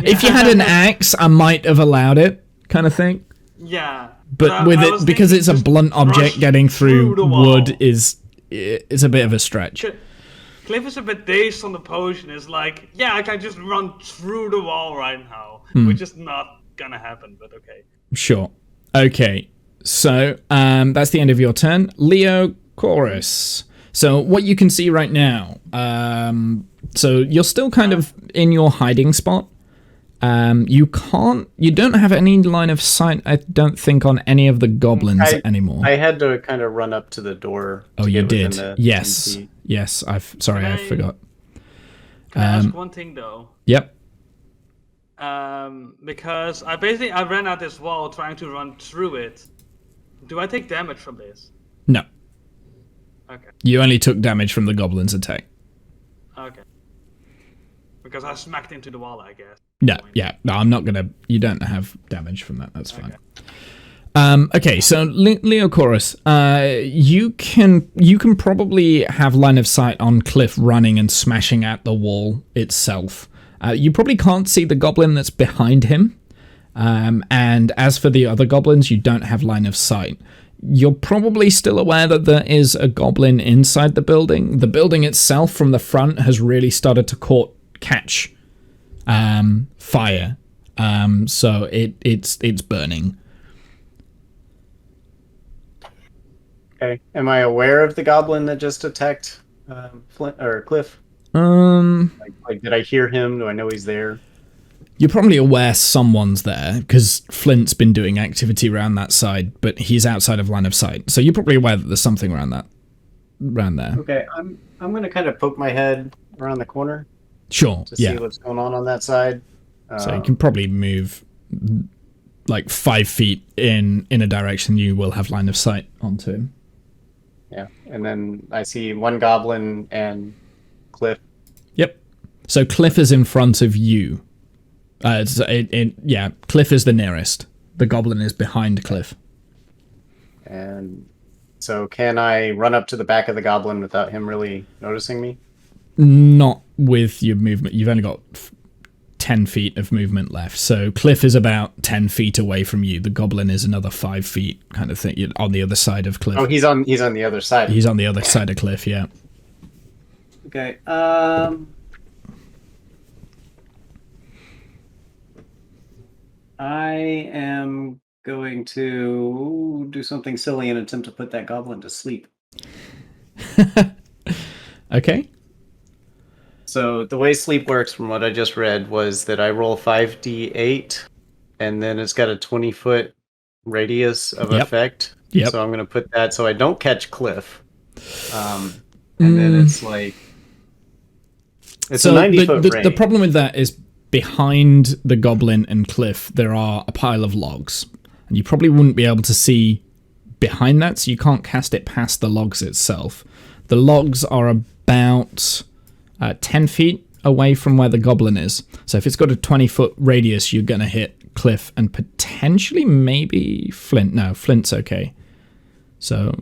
If you had an axe, I might have allowed it, kind of thing. Yeah, But with it, because it's a blunt object, getting through the wall. wood is a bit of a stretch. Cliff is a bit dazed on the potion. Is like, yeah, I can just run through the wall right now, Hmm. which is not gonna happen. But okay. Sure. Okay. So that's the end of your turn, Leo Chorus. So what you can see right now. So you're still kind of in your hiding spot. You don't have any line of sight, I don't think, on any of the goblins anymore. I had to kind of run up to the door. Oh, to you get within did. the Yes. 10 feet. Yes. I forgot. Can I ask one thing though? Yep. Because I ran out this wall trying to run through it. Do I take damage from this? No. Okay. You only took damage from the goblin's attack. Okay. Because I smacked into the wall, I guess. No, yeah. No, I'm not gonna... You don't have damage from that. That's fine. Okay, so Leo Chorus, you can probably have line of sight on Cliff running and smashing at the wall itself. You probably can't see the goblin that's behind him. And as for the other goblins, you don't have line of sight. You're probably still aware that there is a goblin inside the building. The building itself from the front has really started to catch fire. So it's burning. Okay. Am I aware of the goblin that just attacked Flint or Cliff? Like, did I hear him? Do I know he's there? You're probably aware someone's there because Flint's been doing activity around that side, but he's outside of line of sight. So you're probably aware that there's something around there. Okay, I'm gonna kind of poke my head around the corner Sure. to see what's going on that side. So you can probably move like 5 feet in a direction you will have line of sight onto him. Yeah, and then I see one goblin and Cliff. Yep. So Cliff is in front of you. Cliff is the nearest. The goblin is behind Cliff. And so can I run up to the back of the goblin without him really noticing me? Not with your movement. You've only got 10 feet of movement left. So Cliff is about 10 feet away from you. The goblin is another 5 feet kind of thing. You're on the other side of Cliff. Oh, he's on the other side. He's on the other side of Cliff, yeah. Okay. I am going to do something silly and attempt to put that goblin to sleep. Okay. So the way sleep works, from what I just read, was that I roll 5d8, and then it's got a 20-foot radius of Yep. effect. Yep. So I'm going to put that so I don't catch Cliff. And then it's like it's a 90-foot range. The problem with that is behind the goblin and Cliff there are a pile of logs, and you probably wouldn't be able to see behind that, so you can't cast it past the logs itself. The logs are about 10 feet away from where the goblin is. So if it's got a 20-foot radius, you're going to hit Cliff and potentially maybe Flint. No, Flint's okay. So,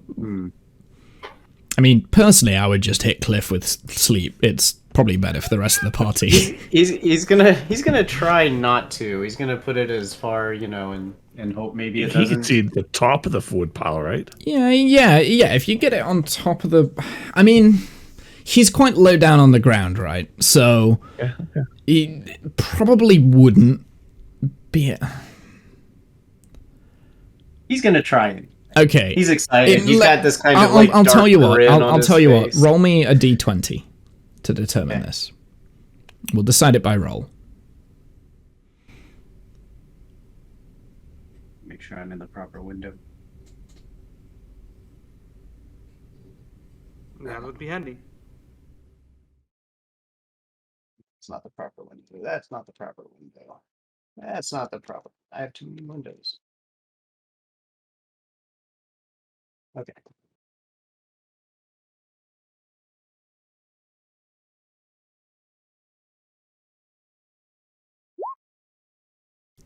I mean, personally, I would just hit Cliff with sleep. It's probably better for the rest of the party. He's gonna try not to. He's gonna put it as far, and hope maybe it He doesn't. can see the top of the wood pile, right? Yeah. If you get it on top of the... I mean, he's quite low down on the ground, right? So he probably wouldn't be... He's gonna try it. Okay. He's excited. He's got this kind of like I'll tell you what. I'll tell you what. face. Roll me a d20 to determine this. We'll decide it by roll. Make sure I'm in the proper window. That would be handy. It's not the proper window. That's not the proper window. That's not the proper. I have too many windows. Okay.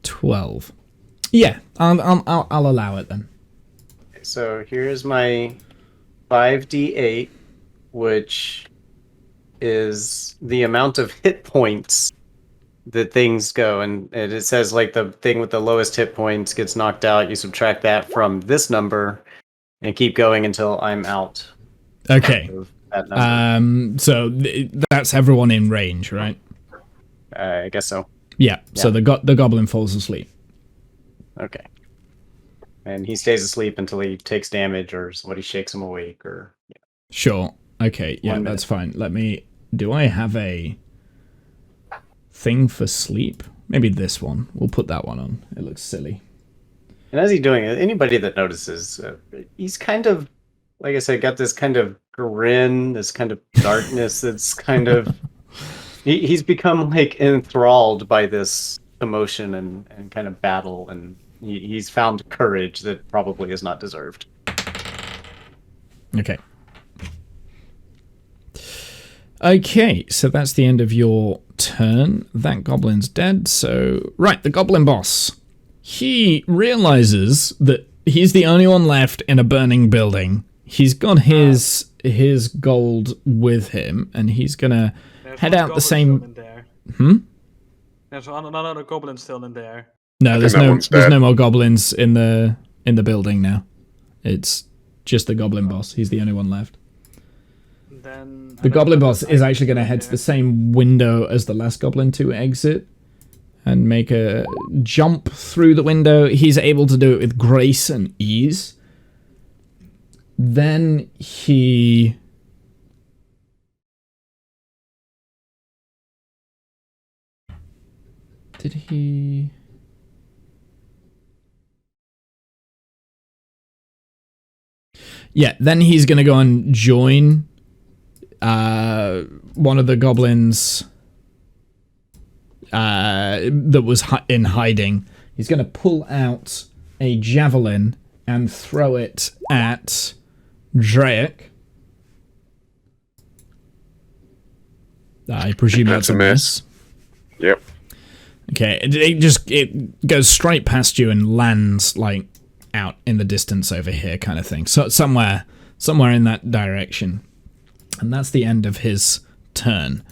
$12. Yeah, I'll allow it then. So here's my 5d8, which is the amount of hit points that things go, and it says like the thing with the lowest hit points gets knocked out. You subtract that from this number and keep going until I'm out. Okay. Of that number. So that's everyone in range, right? I guess so. Yeah. So the goblin falls asleep. Okay. And he stays asleep until he takes damage or somebody shakes him awake or... Yeah. Sure. Okay. Yeah, that's fine. Do I have a thing for sleep? Maybe this one. We'll put that one on. It looks silly. And as he's doing it, anybody that notices, he's kind of, like I said, got this kind of grin, this kind of darkness that's kind of... He's become like enthralled by this emotion and kind of battle, and he's found courage that probably is not deserved. Okay. Okay, so that's the end of your turn. That goblin's dead, so... Right, the goblin boss. He realizes that he's the only one left in a burning building. He's got his gold with him, and he's gonna head out the same... There's another goblin still in there. No, there's no more goblins in the building now. It's just the goblin boss. He's the only one left. Then the goblin boss is actually going to head to the same window as the last goblin to exit and make a jump through the window. He's able to do it with grace and ease. Then he... Did he... Yeah, then he's going to go and join one of the goblins that was in hiding. He's going to pull out a javelin and throw it at Drake. I presume that's a miss. Yep. Okay, it goes straight past you and lands like out in the distance over here, kind of thing. So somewhere in that direction, and that's the end of his turn.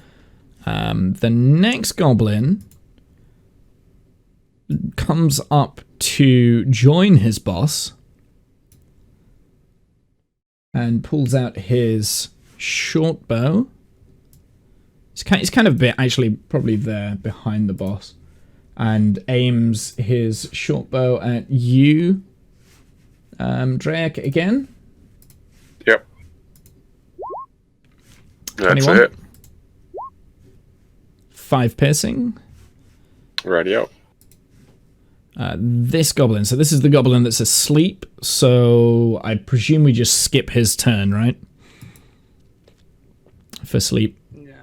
The next goblin comes up to join his boss and pulls out his short bow It's kind of actually probably there behind the boss, and aims his short bow at you, Drake, again. Yep. That's 21. it. 5 piercing. Radio. This goblin. So this is the goblin that's asleep. So I presume we just skip his turn, right? For sleep. Yeah.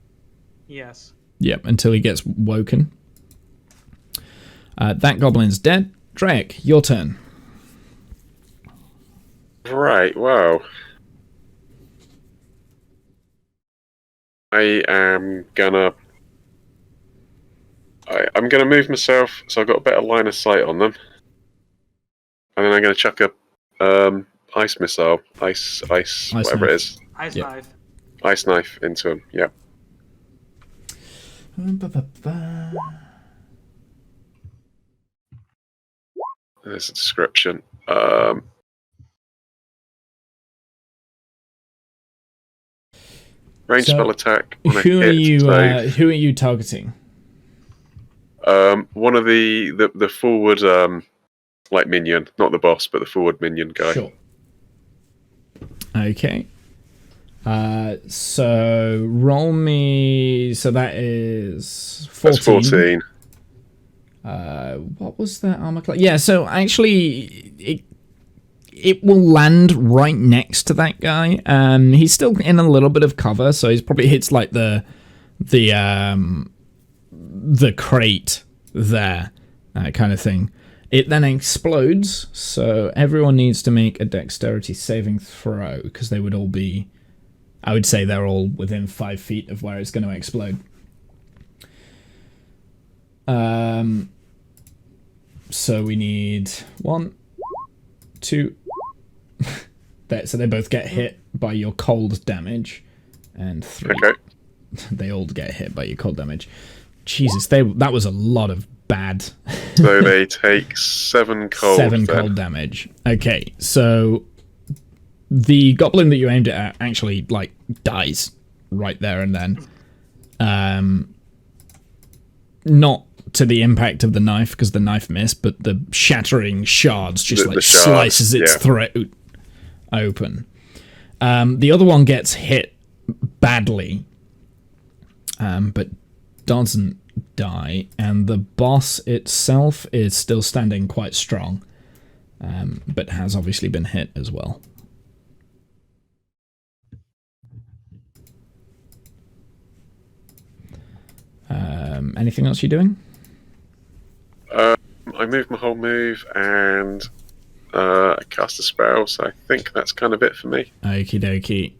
Yes. Yep, until he gets woken. That goblin's dead. Drake, your turn. Right, wow. I'm gonna move myself so I've got a better line of sight on them. And then I'm gonna chuck a ice missile, ice whatever knife. it is. Ice Yep. knife. Ice knife into him, yeah. There's a description. Range So, spell attack. On a Who are hit, you? save. Who are you targeting? One of the forward like minion, not the boss, but the forward minion guy. Sure. Okay. So roll me. So that is 14. That's 14. What was that armor class? Yeah. So actually, it will land right next to that guy. He's still in a little bit of cover, so he's probably hits like the crate there, kind of thing. It then explodes, so everyone needs to make a dexterity saving throw, because they would all be, I would say they're all within 5 feet of where it's going to explode. So we need 1, 2. So they both get hit by your cold damage, and 3. Okay. They all get hit by your cold damage. Jesus, that was a lot of bad. So they take 7 cold. 7 then. cold damage. Okay, so the goblin that you aimed it at actually like dies right there and then. Not to the impact of the knife, because the knife missed, but the shattering shards just The like shards, slices its yeah. throat open. The other one gets hit badly, but doesn't die, and the boss itself is still standing quite strong, but has obviously been hit as well. Anything else you're doing? I move my whole move and cast a spell, so I think that's kind of it for me. Okie dokie.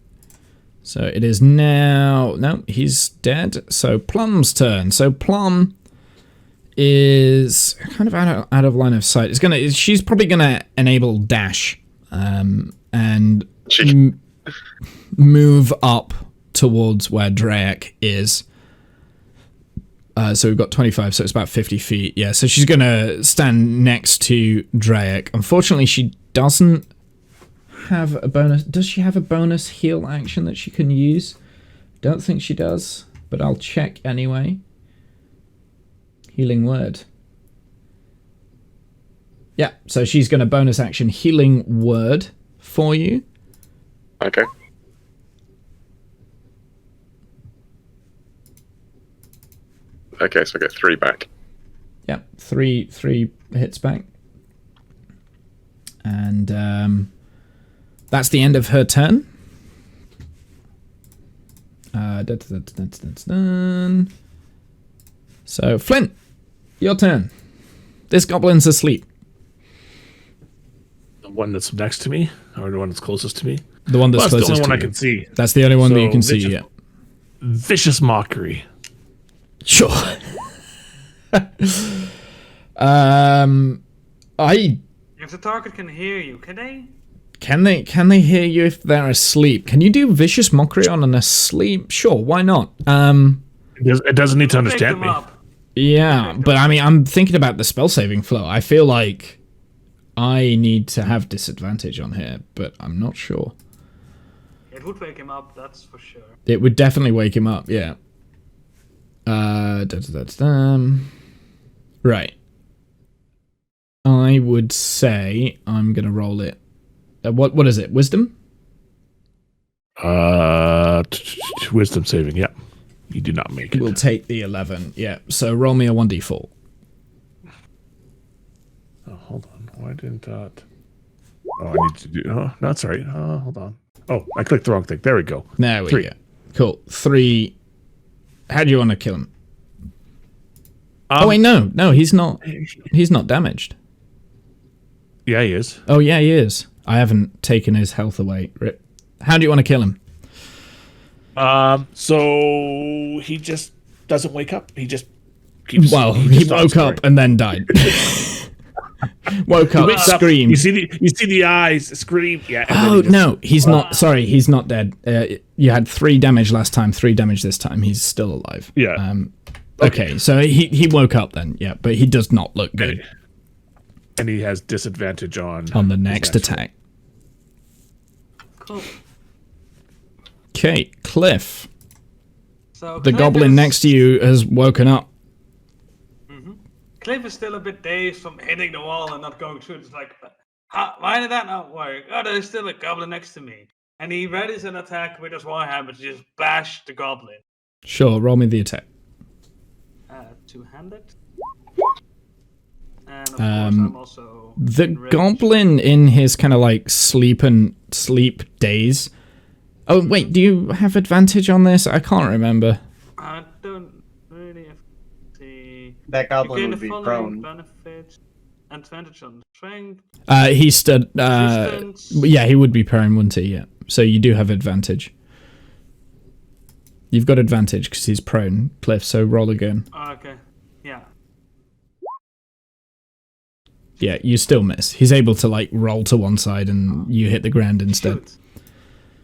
So it is now... No, he's dead. So Plum's turn. So Plum is kind of out of line of sight. She's probably gonna enable dash, and move up towards where Drake is. So we've got 25, so it's about 50 feet. Yeah, so she's gonna stand next to Drake. Unfortunately, she doesn't have a bonus. Does she have a bonus heal action that she can use? Don't think she does, but I'll check anyway. Healing word. Yeah, so she's going to bonus action healing word for you. Okay. Okay, so I get 3 back. Yeah, three hits back. And that's the end of her turn. Dun. So, Flint, your turn. This goblin's asleep. The one that's next to me, or the one that's closest to me? The one that's Well, that's the closest only one to I you. can see. That's the only one that So, you can see, vicious- yeah. Vicious mockery. Sure. If the target can hear you, can they? Can they hear you if they're asleep? Can you do vicious mockery on an asleep? Sure, why not? It doesn't need to Wake understand them me. up. Yeah, but I mean, I'm thinking about the spell saving flow. I feel like I need to have disadvantage on here, but I'm not sure. It would wake him up, that's for sure. It would definitely wake him up, yeah. Right. I would say I'm gonna roll it. What is it? Wisdom? Wisdom saving. Yeah, you do not make it. We'll take the 11. Yeah. So roll me a 1d4. Oh, hold on. Why didn't that? Oh, I need to do. Oh, no, that's right. Hold on. Oh, I clicked the wrong thing. There we go. There we 3. go. Cool. 3. How do you want to kill him? Oh wait, no, he's not. He's not damaged. Yeah, he is. Oh yeah, he is. I haven't taken his health away. Rip. How do you want to kill him? So he just doesn't wake up. He just keeps. Well, he he just woke stops up and then died. Woke up, wakes up, screamed. You see the eyes scream. Yeah. And Oh then he just, no, he's not. Sorry, he's not dead. You had 3 damage last time. 3 damage this time. He's still alive. Yeah. Okay, so he woke up then. Yeah, but he does not look good And he has disadvantage on the next attack. Cool. Okay, Cliff. So The Cliff goblin is- next to you has woken up. Cliff is still a bit dazed from hitting the wall and not going through. It's like, why did that not work? Oh, there's still a goblin next to me. And he readies an attack with his warhammer to just bash the goblin. Sure, roll me the attack. Two-handed. And of course, I'm also The enraged. goblin in his kind of like sleep daze. Oh wait, do you have advantage on this? I can't remember. I don't really have to see. That You goblin gain would the be following prone. benefits. Advantage on strength. He stood. Resistance. Yeah, he would be prone, wouldn't he? Yeah. So you do have advantage. You've got advantage because he's prone, Cliff. So roll again. Okay. Yeah. Yeah, you still miss. He's able to like roll to one side, and you hit the ground instead. Shoot.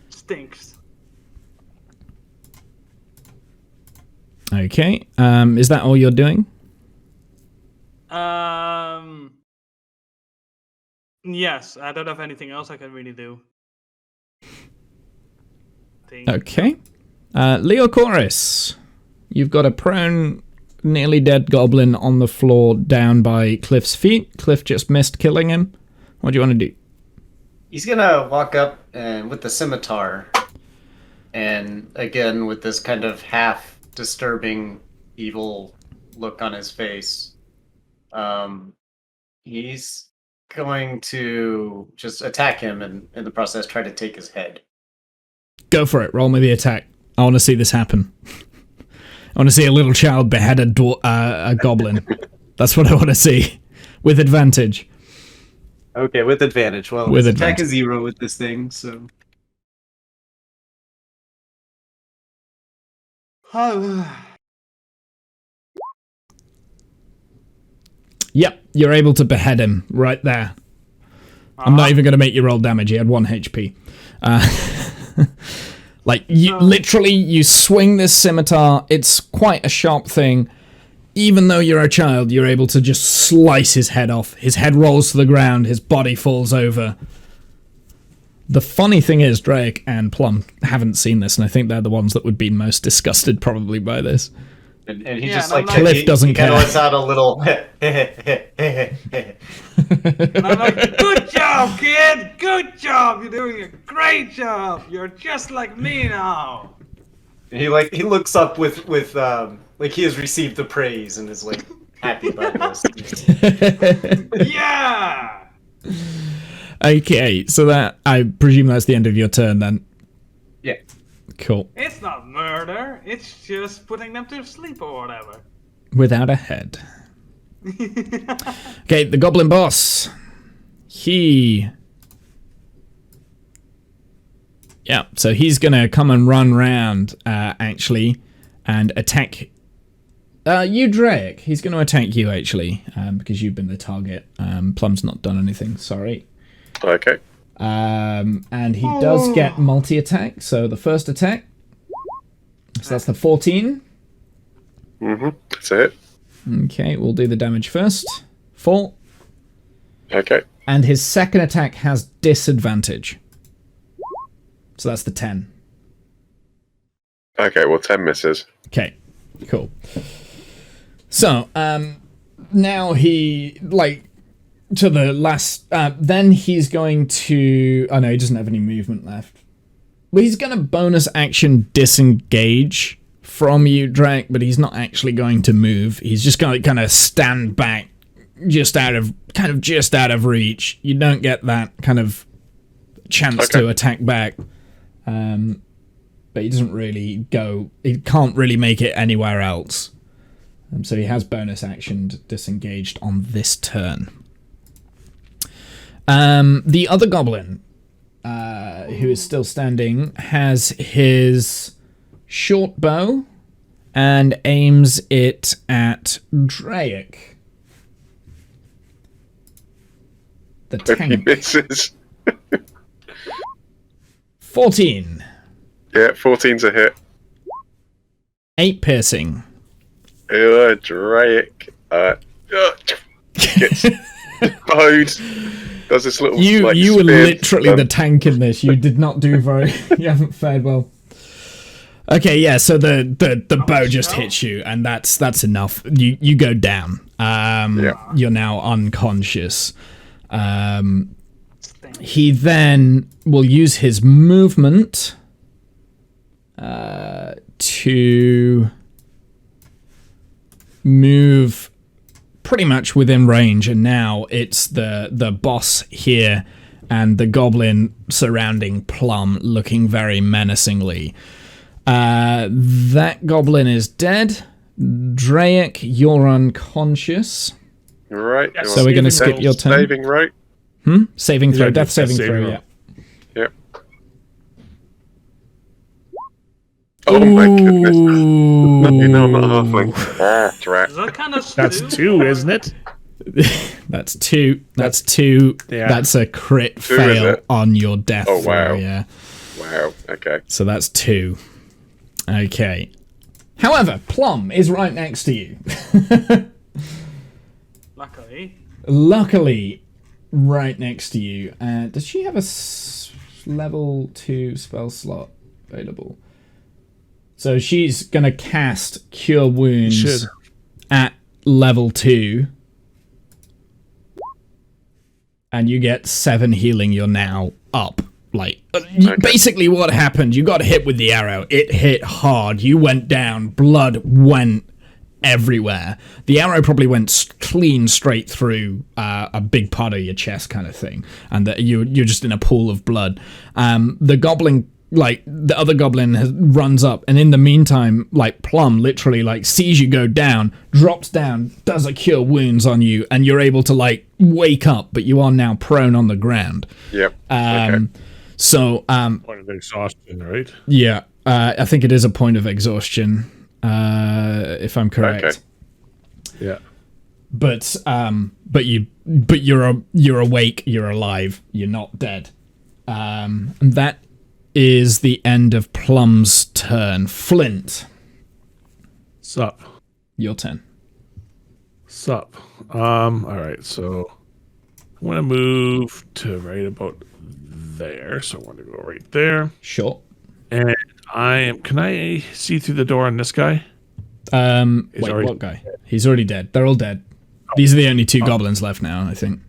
Stinks. Okay. Is that all you're doing? Yes, I don't have anything else I can really do. Okay. Leochorus, you've got a prone, nearly dead goblin on the floor down by Cliff's feet. Cliff just missed killing him. What do you want to do? He's gonna walk up and with the scimitar, and again with this kind of half disturbing, evil look on his face. He's going to just attack him and in the process try to take his head. Go for it. Roll me the attack. I want to see this happen. I want to see a little child behead a goblin. That's what I want to see. With advantage. Okay, with advantage. Well, With his attack advantage. is 0 with this thing, so. Yep, you're able to behead him right there. I'm not even going to make you roll damage. He had 1 HP. Like, you literally, you swing this scimitar. It's quite a sharp thing. Even though you're a child, you're able to just slice his head off. His head rolls to the ground. His body falls over. The funny thing is, Drake and Plum haven't seen this, and I think they're the ones that would be most disgusted probably by this. And he Yeah, just and I'm like like- Cliff doesn't he kind care. of lets out a little. And I'm like, good job, kid! Good job! You're doing a great job! You're just like me now! he looks up with like he has received the praise and is like happy about this. Yeah! Okay, so that, I presume that's the end of your turn then. Yeah. Cool. It's not murder, it's just putting them to sleep or whatever. Without a head. Okay, the goblin boss. Yeah, so he's gonna come and run round, actually, and attack you, Drake. He's gonna attack you, actually, because you've been the target. Plum's not done anything, sorry. Okay. And he does get multi-attack, so the first attack, so that's the 14. That's it. Okay, we'll do the damage first. 4. Okay. And his second attack has disadvantage. So that's the 10. Okay, well, 10 misses. Okay. Cool. So, now he, like, to the last... then he's going to... Oh, no, he doesn't have any movement left. Well, he's going to bonus action disengage from you, Drake, but he's not actually going to move. He's just going to kind of stand back, just out of reach. You don't get that kind of chance to attack back. But he doesn't really go... He can't really make it anywhere else. So he has bonus action disengaged on this turn. The other goblin, who is still standing, has his short bow and aims it at Drake. The tank. He misses. 14. Yeah, 14's a hit. 8 piercing. Drake gets bowed. Does this little You like, were spin. literally the tank in this. You did not do very... You haven't fared well. Okay, yeah, so the bow just hits you, and that's enough. You go down. You're now unconscious. He then will use his movement to move pretty much within range, and now it's the boss here and the goblin surrounding Plum, looking very menacingly. That goblin is dead. Drake, you're unconscious. Right. So we're going to skip your turn. Saving, right? Saving throw, Yeah, death saving saving throw, roll. yeah. Yep. Oh my goodness. No, you know I'm not a halfling. Ah, drat. Is that kind of That's 2, isn't it? That's 2. That's 2. Yeah. That's a crit 2, is fail it? on your death Oh, throw, wow. yeah. Wow, okay. So that's 2. Okay. However, Plum is right next to you. Luckily, right next to you. Does she have a level 2 spell slot available? So she's going to cast Cure Wounds at level 2. And you get 7 healing. You're now up. Like, basically what happened, you got hit with the arrow. It hit hard. You went down. Blood went everywhere. The arrow probably went clean straight through a big part of your chest kind of thing. And you're just in a pool of blood. The goblin... Like, the other goblin runs up, and in the meantime, like, Plum literally, like, sees you go down, drops down, does a Cure Wounds on you, and you're able to, like, wake up, but you are now prone on the ground. Yep. Okay. So, Point of exhaustion, right? yeah, I think it is a point of exhaustion, if I'm correct. Okay. Yeah. But you're awake, you're alive, you're not dead. And that is the end of Plum's turn. Flint, Sup. your turn. Sup. Alright, so I want to move to right about there. So I want to go right there. Sure. And can I see through the door on this guy? Wait, already what guy? He's already dead. They're all dead. These are the only 2 goblins left now, I think.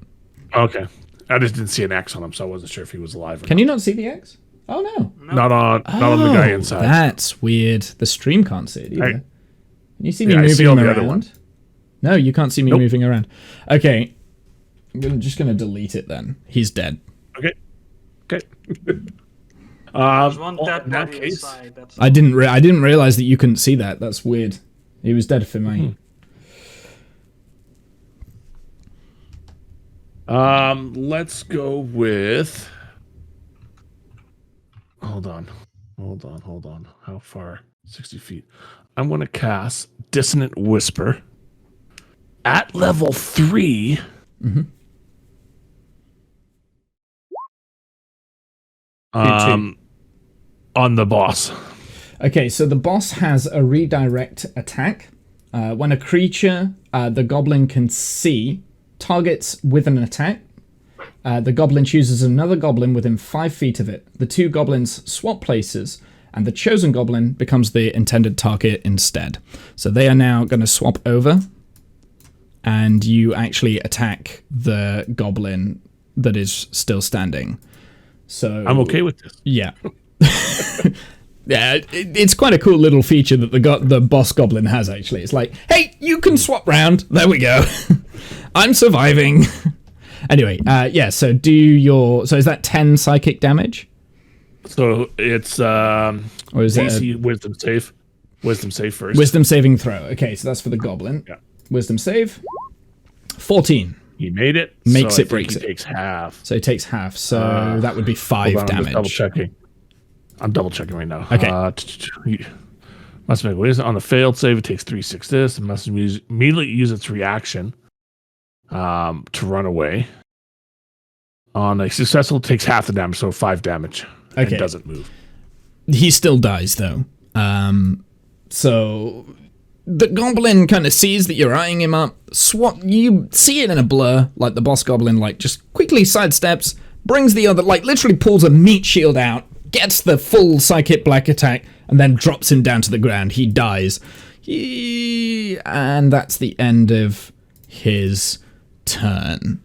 Okay. I just didn't see an X on him, so I wasn't sure if he was alive or Can you not see the X? Oh, no. not on the guy inside. That's weird. The stream can't see it either. Can you see me I see moving all him the other around? one. No, you can't see me Nope. moving around. Okay. I'm just going to delete it then. He's dead. Okay. There's one well, dead in that body case, inside. That's I didn't realize that you couldn't see that. That's weird. He was dead for me. let's go with. Hold on. How far? 60 feet. I'm going to cast Dissonant Whisper at level 3. On the boss. Okay, so the boss has a redirect attack. When a creature the goblin can see targets with an attack, the goblin chooses another goblin within 5 feet of it. The 2 goblins swap places, and the chosen goblin becomes the intended target instead. So they are now going to swap over, and you actually attack the goblin that is still standing. So I'm okay with this. Yeah. Yeah, it's quite a cool little feature that the boss goblin has, actually. It's like, hey, you can swap round. There we go. I'm surviving. Anyway, yeah, so so is that 10 psychic damage? So it's Or is it DC wisdom save. Wisdom save first. wisdom saving throw? Okay, so that's for the goblin. Yeah. Wisdom save. 14. He made it. Makes so it, breaks it. Takes half. So he takes half, so that would be 5 Hold on, damage. I'm double checking. I'm double checking right now. Okay. Must make wisdom on the failed save. It takes 3/6 this. It must immediately use its reaction to run away. On a successful, it takes half the damage, so 5 damage. Okay. It doesn't move. He still dies, though. So the goblin kind of sees that you're eyeing him up. You see it in a blur, like the boss goblin, like just quickly sidesteps, brings the other, like literally pulls a meat shield out, gets the full psychic black attack, and then drops him down to the ground. He dies. And that's the end of his turn.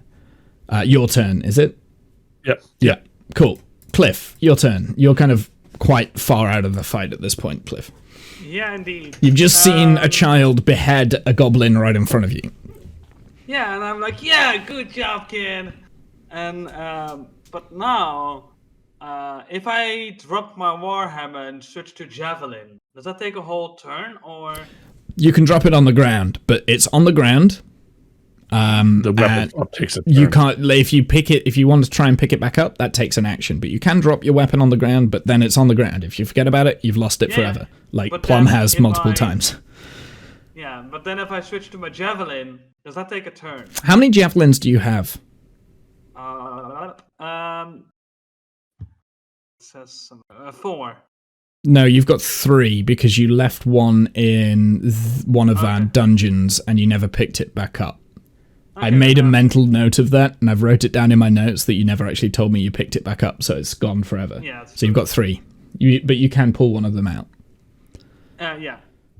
Your turn, is it? Yep. Yeah. Cool. Cliff, your turn. You're kind of quite far out of the fight at this point, Cliff. Yeah, indeed. You've just seen a child behead a goblin right in front of you. Yeah, and I'm like, yeah, good job, kid. And but now, if I drop my warhammer and switch to javelin, does that take a whole turn, or? You can drop it on the ground, but it's on the ground. The weapon takes a turn. You can't, if you pick it, if you want to try and pick it back up, that takes an action. But you can drop your weapon on the ground, but then it's on the ground. If you forget about it, you've lost it forever. Like but Plum then has if multiple I- times. Yeah, but then if I switch to my javelin, does that take a turn? How many javelins do you have? It says 4. No, you've got 3 because you left one in one of our dungeons and you never picked it back up. I Okay, made a well- mental note of that, and I've wrote it down in my notes that you never actually told me you picked it back up, so it's gone forever. Yeah, it's So you've got 3, but you can pull one of them out. Yeah.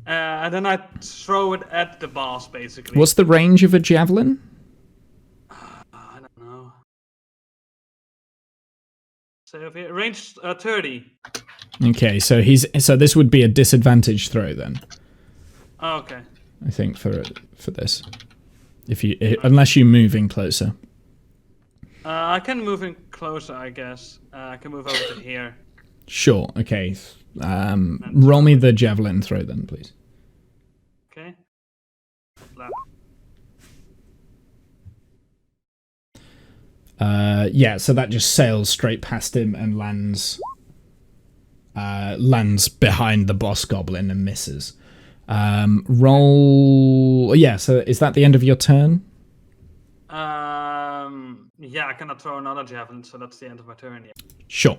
And then I throw it at the boss, basically. What's the range of a javelin? I don't know. Save here. Range 30. Okay, so this would be a disadvantage throw then, Oh, okay. I think, for this, unless you move in closer. I can move in closer, I guess. I can move over to here. Sure. Okay. Roll me the javelin throw then, please. Okay. Left. Yeah. So that just sails straight past him and lands behind the boss goblin and misses. Roll. Yeah. So is that the end of your turn? Yeah, I cannot throw another javelin, so that's the end of my turn. Yeah. Sure.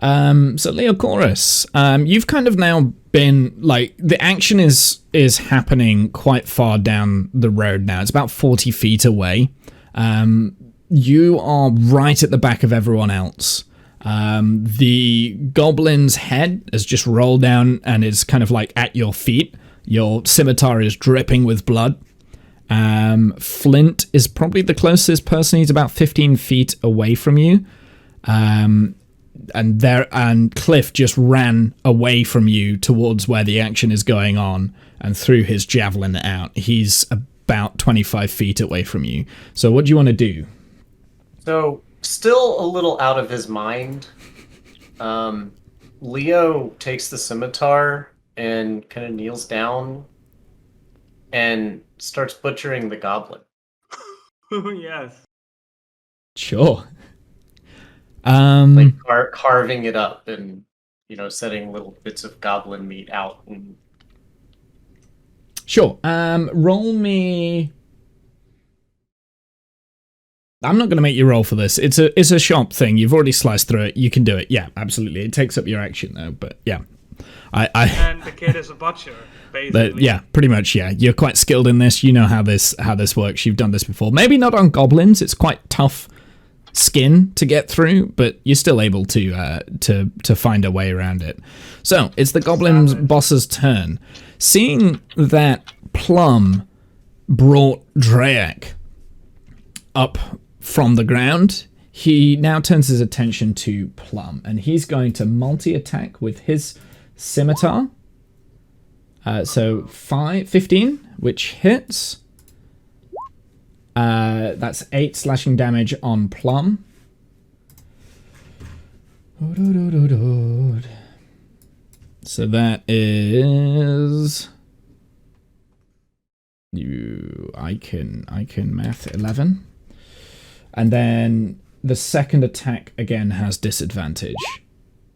So Leochorus, you've kind of now been, like, the action is happening quite far down the road now. It's about 40 feet away. You are right at the back of everyone else. The goblin's head has just rolled down and is kind of like at your feet. Your scimitar is dripping with blood. Flint is probably the closest person. He's about 15 feet away from you. And Cliff just ran away from you towards where the action is going on and threw his javelin out. He's about 25 feet away from you. So what do you want to do? So, still a little out of his mind, Leo takes the scimitar and kind of kneels down and starts butchering the goblin. Yes. Sure. Like carving it up and, setting little bits of goblin meat out. And... Sure. Roll me... I'm not going to make you roll for this. It's a shop thing. You've already sliced through it. You can do it. Yeah, absolutely. It takes up your action, though, but yeah. And the kid is a butcher, basically. Yeah, pretty much, yeah. You're quite skilled in this. You know how this works. You've done this before. Maybe not on goblins. It's quite tough skin to get through, but you're still able to find a way around it. So it's the goblin boss's turn. Seeing that Plum brought Drake up from the ground, he now turns his attention to Plum, and he's going to multi-attack with his scimitar. So 15, which hits. That's 8 slashing damage on Plum. So that is I can math 11. And then the second attack again has disadvantage.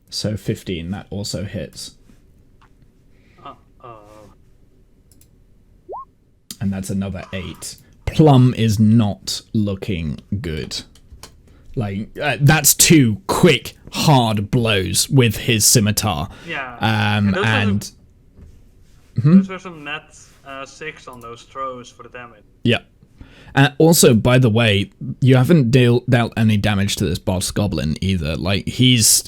So 15, that also hits. And that's another 8. Plum is not looking good. Like, that's 2 quick, hard blows with his scimitar. Yeah. Those were some net 6 on those throws for the damage. Yeah. Also, by the way, you haven't dealt any damage to this boss goblin either. Like, he's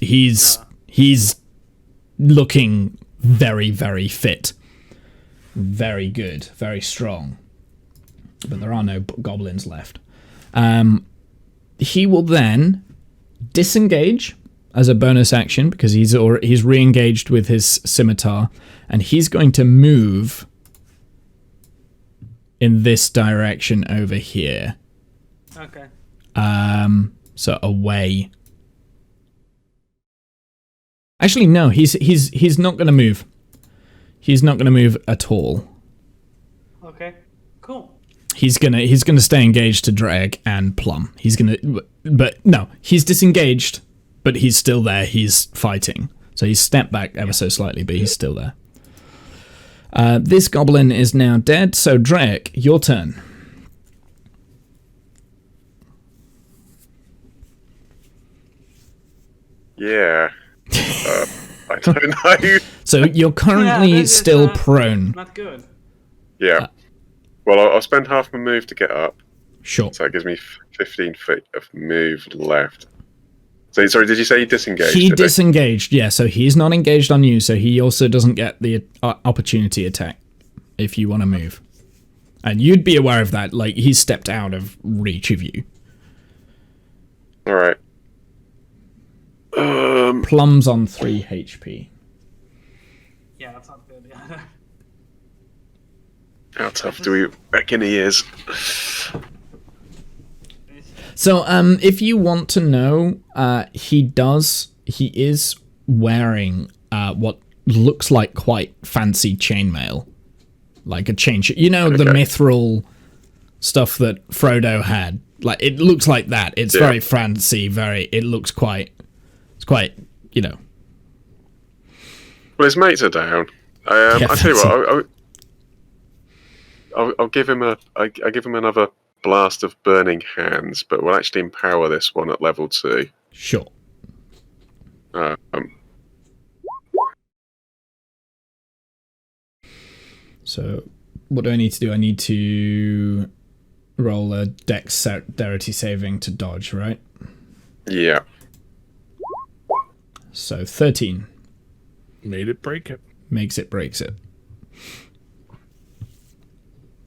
looking very, very fit. Very good. Very strong. But there are no goblins left. He will then disengage as a bonus action because he's re-engaged with his scimitar, and he's going to move in this direction over here. Okay. So away. Actually, no. He's not going to move. He's not going to move at all. Okay. Cool. He's gonna stay engaged to Drag and Plum. But no, he's disengaged, but he's still there. He's fighting, so he's stepped back ever so slightly, but he's still there. This goblin is now dead. So Drake, your turn. Yeah. I don't know. So you're currently still prone. Not good. Yeah. Well, I'll spend half my move to get up. Sure. So that gives me 15 feet of move left. So, sorry, did you say he disengaged? He disengaged, yeah. So he's not engaged on you, so he also doesn't get the opportunity attack if you want to move. And you'd be aware of that, like, he's stepped out of reach of you. Alright. Plum's on 3 HP. Yeah, that's not good. Yeah. How tough do we reckon he is? So, if you want to know, he is wearing what looks like quite fancy chainmail. Like a chain... You know, the mithril stuff that Frodo had? Like, it looks like that. It's very fancy, it looks quite... It's quite, you know... Well, his mates are down. I'll tell you what, I'll give him I give him another blast of burning hands, but we'll actually empower this one at level 2. Sure. So, what do I need to do? I need to roll a dexterity saving to dodge, right? Yeah. So 13. Made it, break it. Makes it, breaks it.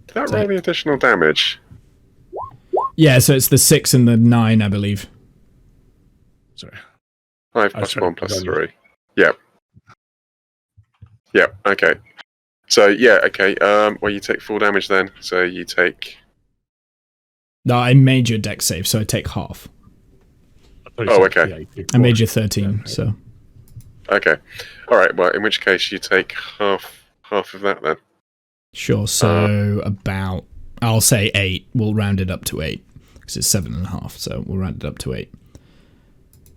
Did that roll the additional damage? Yeah, so it's the 6 and the 9, I believe. Sorry. 5 plus 1 plus 3. Yep. Yep, okay. So, yeah, okay. Well, you take full damage then. So you take... No, I made your dex save, so I take half. Oh, okay. I made you 13, so... Okay. Alright, well, in which case you take half of that then. Sure, so about... I'll say 8. We'll round it up to 8. Because it's 7.5, so we'll round it up to 8.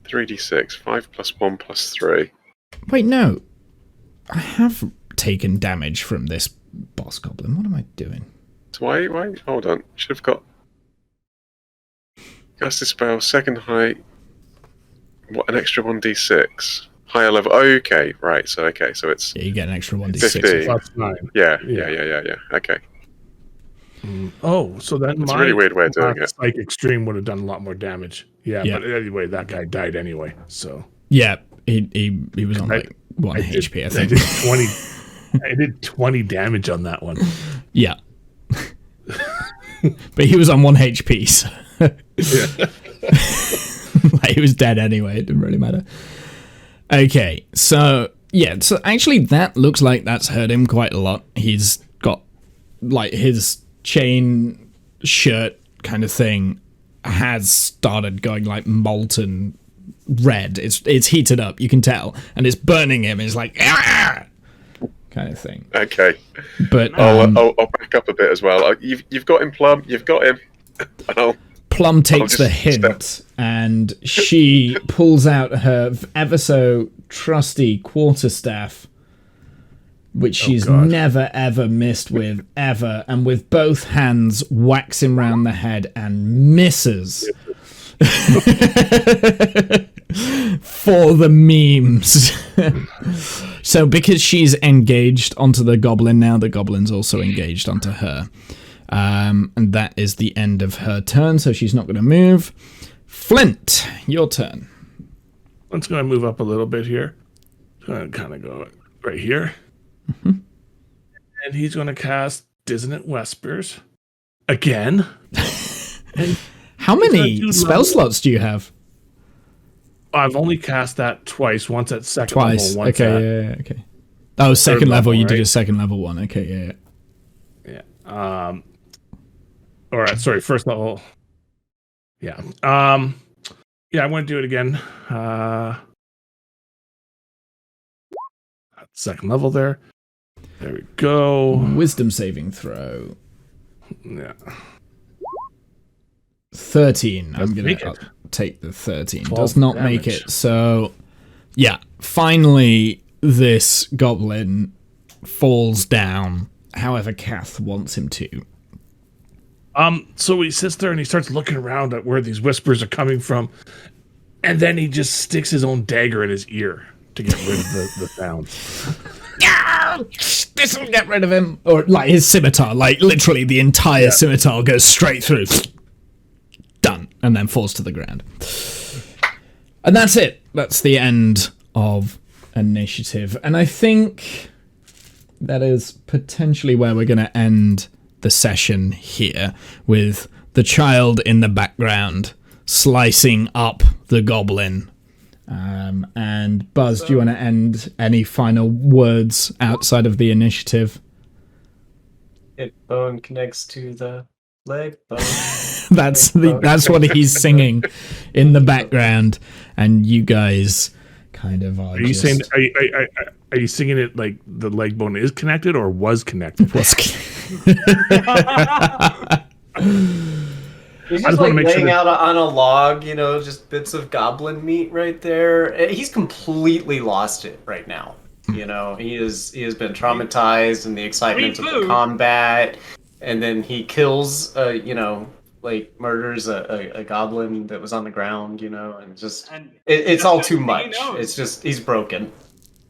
3d6. 5 plus 1 plus 3. Wait, no. I have taken damage from this boss goblin. What am I doing? So why? Hold on. Should have got... Cast a spell, second height... What, an extra 1d6? Higher level... Okay, right, so it's... Yeah, you get an extra 1d6. 15. Plus 9. Yeah. Okay. Oh, so then It's a really weird way of doing it. Psychic stream would have done a lot more damage. Yeah, Yeah. but anyway, that guy died anyway. So Yeah, he was on like 1 HP, I think. I did 20 damage on that one. Yeah. But he was on 1 HP, so like, he was dead anyway. It didn't really matter. Okay, so yeah, so actually that looks like that's hurt him quite a lot. He's got like his chain shirt kind of thing has started going like molten red. It's heated up, you can tell, and it's burning him. It's like kind of thing. Okay. But I'll back up a bit as well. You've got him, Plum. You've got him. Plum takes the hint, and she pulls out her ever so trusty quarterstaff, which she's never ever missed with, ever, and with both hands whacks him round the head and misses. For the memes. So because she's engaged onto the goblin now, the goblin's also engaged onto her. And that is the end of her turn, so she's not going to move. Flint, your turn. Flint's going to move up a little bit here. Going to kind of go right here. Mm-hmm. And he's going to cast Dissonant Whispers again. And how many spell slots do you have? I've only cast that twice. Once at second Twice. level. Okay, yeah, okay. Oh, second level. You did right? a second level one. Okay, yeah. All right. Sorry, first level. Yeah. Yeah, I want to do it again. Second level there. There we go. Wisdom saving throw. Yeah. 13. I'm going make to it. take the 13. 12 Does not damage. make it. So, yeah. Finally, this goblin falls down. However, Kath wants him to. So he sits there and he starts looking around at where these whispers are coming from, and then he just sticks his own dagger in his ear to get rid of the sound. This will get rid of him. Or, like, his scimitar. Like, literally, the entire scimitar goes straight through. Done. And then falls to the ground. And that's it. That's the end of initiative. And I think that is potentially where we're going to end the session here, with the child in the background slicing up the goblin. And Buzz, do you want to end any final words outside of the initiative? Hip bone connects to the leg bone. That's what he's singing in the background, and you guys kind of are. Are you saying? Are you singing it like the leg bone is connected or was connected? He's just like laying out on a log, you know, just bits of goblin meat right there. He's completely lost it right now. You know, he has been traumatized in the excitement of the combat, and then he kills, like murders a goblin that was on the ground, you know, and just it's all too much. It's just he's broken.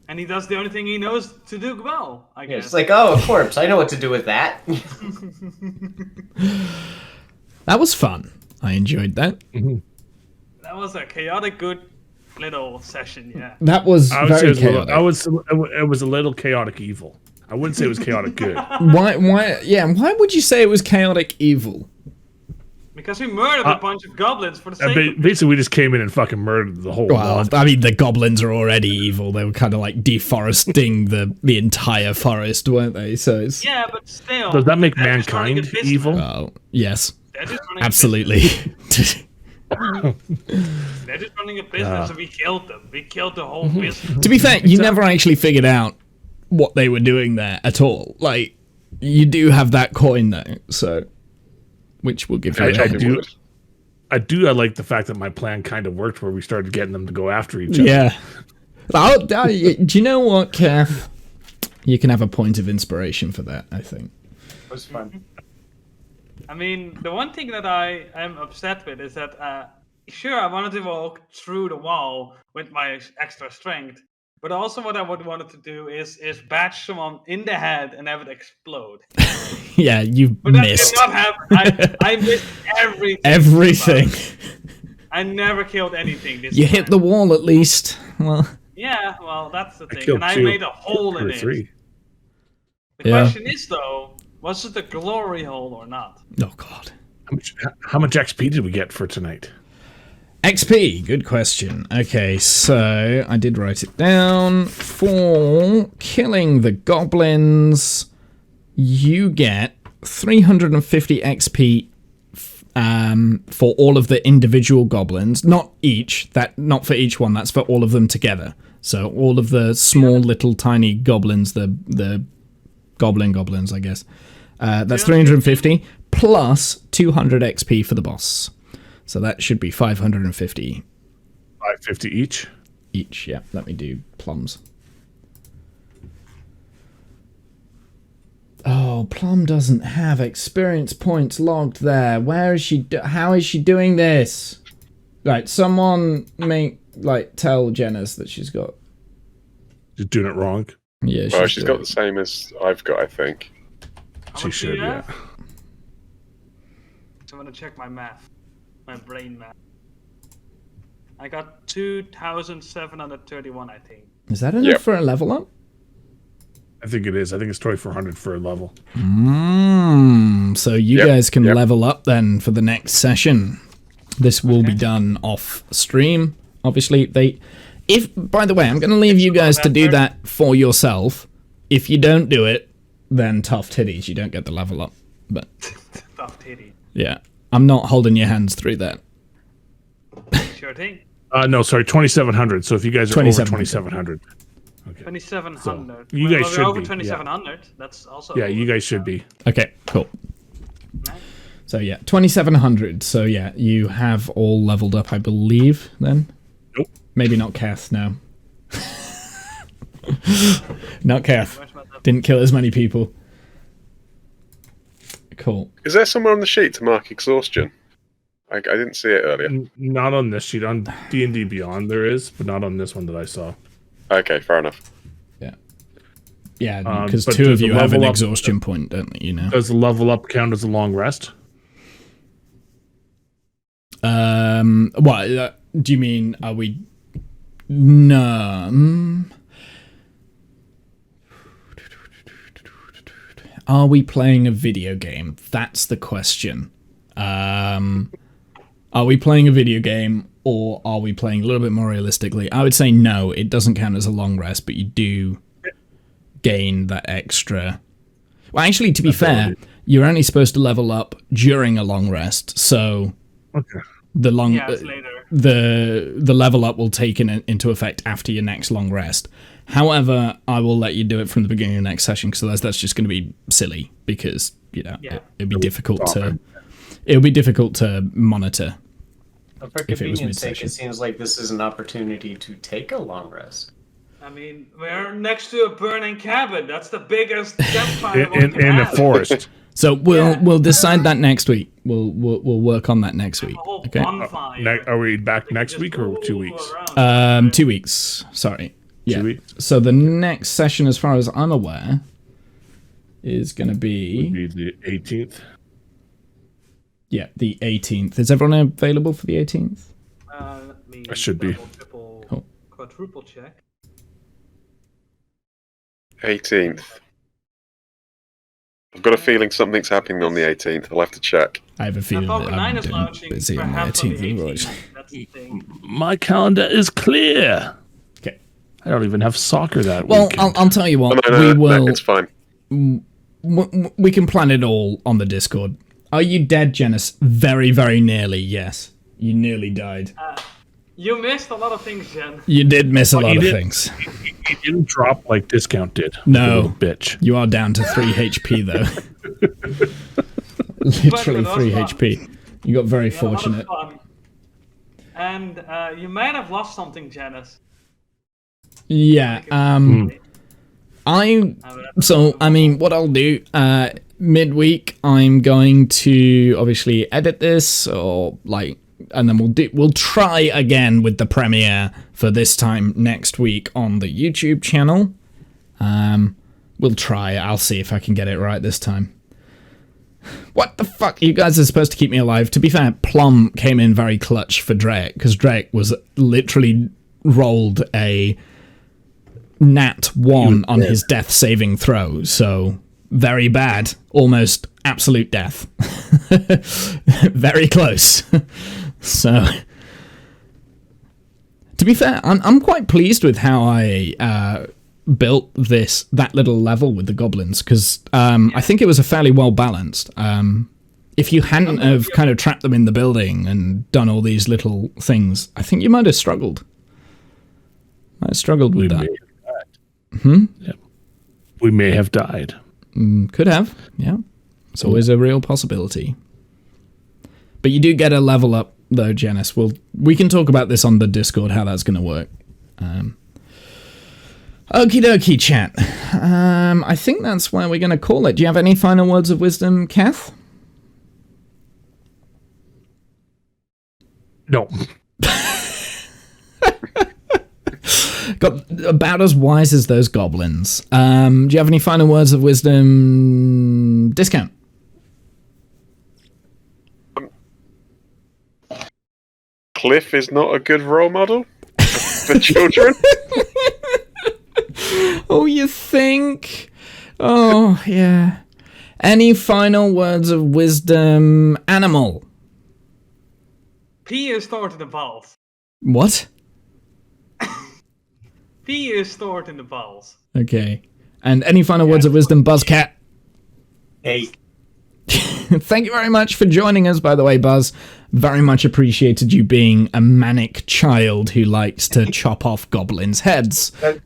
And he does the only thing he knows to do well, I guess. It's like, oh, a corpse. I know what to do with that. That was fun. I enjoyed that. Mm-hmm. That was a chaotic, good little session, yeah. That was very chaotic. It was a little chaotic evil. I wouldn't say it was chaotic good. Why would you say it was chaotic evil? Because we murdered a bunch of goblins for the sake of... Basically, we just came in and fucking murdered the whole lot. I mean, the goblins are already evil. They were kind of like deforesting the entire forest, weren't they? So it's... Yeah, but still. Does that make mankind evil? Oh, yes. Absolutely. They're just running a business, and we killed them. We killed the whole business. To be fair, you never actually figured out what they were doing there at all. Like, you do have that coin though, so which will give you. I like the fact that my plan kind of worked, where we started getting them to go after each other. Yeah. Do you know what, Kath? You can have a point of inspiration for that, I think. It was fun. I mean, the one thing that I am upset with is that, sure, I wanted to walk through the wall with my extra strength, But also, what I would wanted to do is bash someone in the head and have it explode. Yeah, you But that missed. did not happen. I missed everything. Everything. I never killed anything this You time. hit the wall at least. Well, Yeah, well, that's the thing. killed And I two. made a hole in Or it. 3. The Yeah. question is, though, was it a glory hole or not? oh god. How much XP did we get for tonight? XP, good question. Okay, so I did write it down. For killing the goblins, you get 350 XP for all of the individual goblins. Not for each one, that's for all of them together. So all of the small little tiny goblins, the goblins, I guess. That's 350 plus 200 XP for the boss. So that should be 550 550 each. each. Yeah, let me do plums. Oh, Plum doesn't have experience points logged there. Where is she? How is she doing this? Right, someone tell Janice that she's got. She's doing it wrong. Yeah, Well, she's got the same as I've got, I think. How She much do should, you yeah. have? So I'm gonna check my math, my brain math. I got 2,731, I think. Is that enough Yep. for a level up? I think it is. I think it's 2,400 for a level. So you Yep, guys can yep. level up then for the next session. This will be done off stream. Obviously, by the way, I'm going to leave you guys to do that for yourself. If you don't do it, then tough titties. You don't get the level up. But Tough titty. yeah, I'm not holding your hands through that. Sure thing. No, sorry, 2,700. So if you guys are over 2,700. 2,700. Okay. 2,700. So, you Well, guys we're should over be, 2,700. That's also. Yeah, you guys should be. Okay, cool. Nice. So yeah, 2,700. So yeah, you have all leveled up, I believe. Then. Nope. Maybe not Kath. No. Not Kath. Where's my level? Didn't kill as many people. Cool. Is there somewhere on the sheet to mark exhaustion? I didn't see it earlier. Not on this sheet. On D&D Beyond there is, but not on this one that I saw. Okay, fair enough. Yeah, because but two does of the you have an level up- exhaustion point, don't you know? Does the level up count as a long rest? What do you mean? Are we? No. Are we playing a video game? That's the question. Are we playing a video game, or are we playing a little bit more realistically? I would say no. It doesn't count as a long rest, but you do gain that extra. Well, actually, to be fair, you're only supposed to level up during a long rest, so Okay. the long Yeah, it's later. the level up will take into effect after your next long rest. However, I will let you do it from the beginning of the next session, because that's just going to be silly, because Yeah. it'd be difficult to monitor. But for If it was convenience sake, mid-session. it seems like this is an opportunity to take a long rest. I mean, we're next to a burning cabin. That's the biggest campfire one In can a have. forest. So we'll Yeah. we'll decide that next week. We'll work on that next week. A whole Okay. bonfire. Are we back We can next just week or go 2 weeks? around. 2 weeks. Sorry. Yeah. 2 weeks? So the next session, as far as I'm aware, is going to Would be be the 18th. the 18th. Is everyone available for the 18th? Let me I should be. double, triple, Cool. quadruple check. 18th. I've got a feeling something's happening on the 18th. I'll have to check. I have a feeling that Falcon 9 I'm is doing launching busy on the perhaps on the 18th. 18th. otherwise. That's the thing. My calendar is clear. Okay. I don't even have soccer that Well, weekend. I'll tell you what. No, we no, will. it's fine. We can plan it all on the Discord. Are you dead, Janice? Very, very nearly. Yes. You nearly died. You missed a lot of things, Jen. You did miss a Well, lot you of did. things. It didn't drop like Discount did. No. Little bitch. You are down to 3 HP, though. Literally But it 3 was fun. HP. You got very You had a lot of fortunate. fun. And you might have lost something, Janice. Yeah. I mean, what I'll do, midweek, I'm going to obviously edit this, or like and then we'll try again with the premiere for this time next week on the YouTube channel. We'll try. I'll see if I can get it right this time. What the fuck? You guys are supposed to keep me alive. To be fair, Plum came in very clutch for Drake, because Drake was literally rolled a nat 1 on his death saving throw, so very bad. Almost absolute death. Very close. So, to be fair, I'm quite pleased with how I built that little level with the goblins, because I think it was a fairly well balanced. If you hadn't have kind of trapped them in the building and done all these little things, I think you might have struggled. With that. Yeah. We may have died. Could have, yeah. It's always a real possibility. But you do get a level up, though, Janice. We can talk about this on the Discord, how that's going to work. Okie dokie, chat. I think that's where we're going to call it. Do you have any final words of wisdom, Kath? No. Got about as wise as those goblins. Do you have any final words of wisdom? Discount. Cliff is not a good role model for children. Oh, you think? Oh, yeah. Any final words of wisdom? Animal. Pee is stored in the bowels. What? Pee is stored in the bowels. Okay. And any final words of wisdom, Buzzcat? Hey. Thank you very much for joining us, by the way, Buzz. Very much appreciated you being a manic child who likes to chop off goblins' heads. That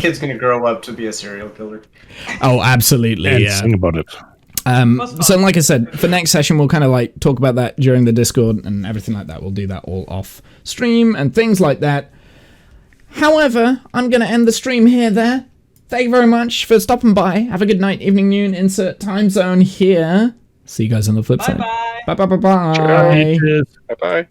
kid's gonna grow up to be a serial killer. Oh, absolutely, And yeah. sing about it. So like I said, for next session, we'll kind of like talk about that during the Discord and everything like that. We'll do that all off stream and things like that. However, I'm going to end the stream there. Thank you very much for stopping by. Have a good night, evening, noon, insert time zone here. See you guys on the flip side. Bye-bye. Bye-bye-bye-bye. Cheers. Bye bye.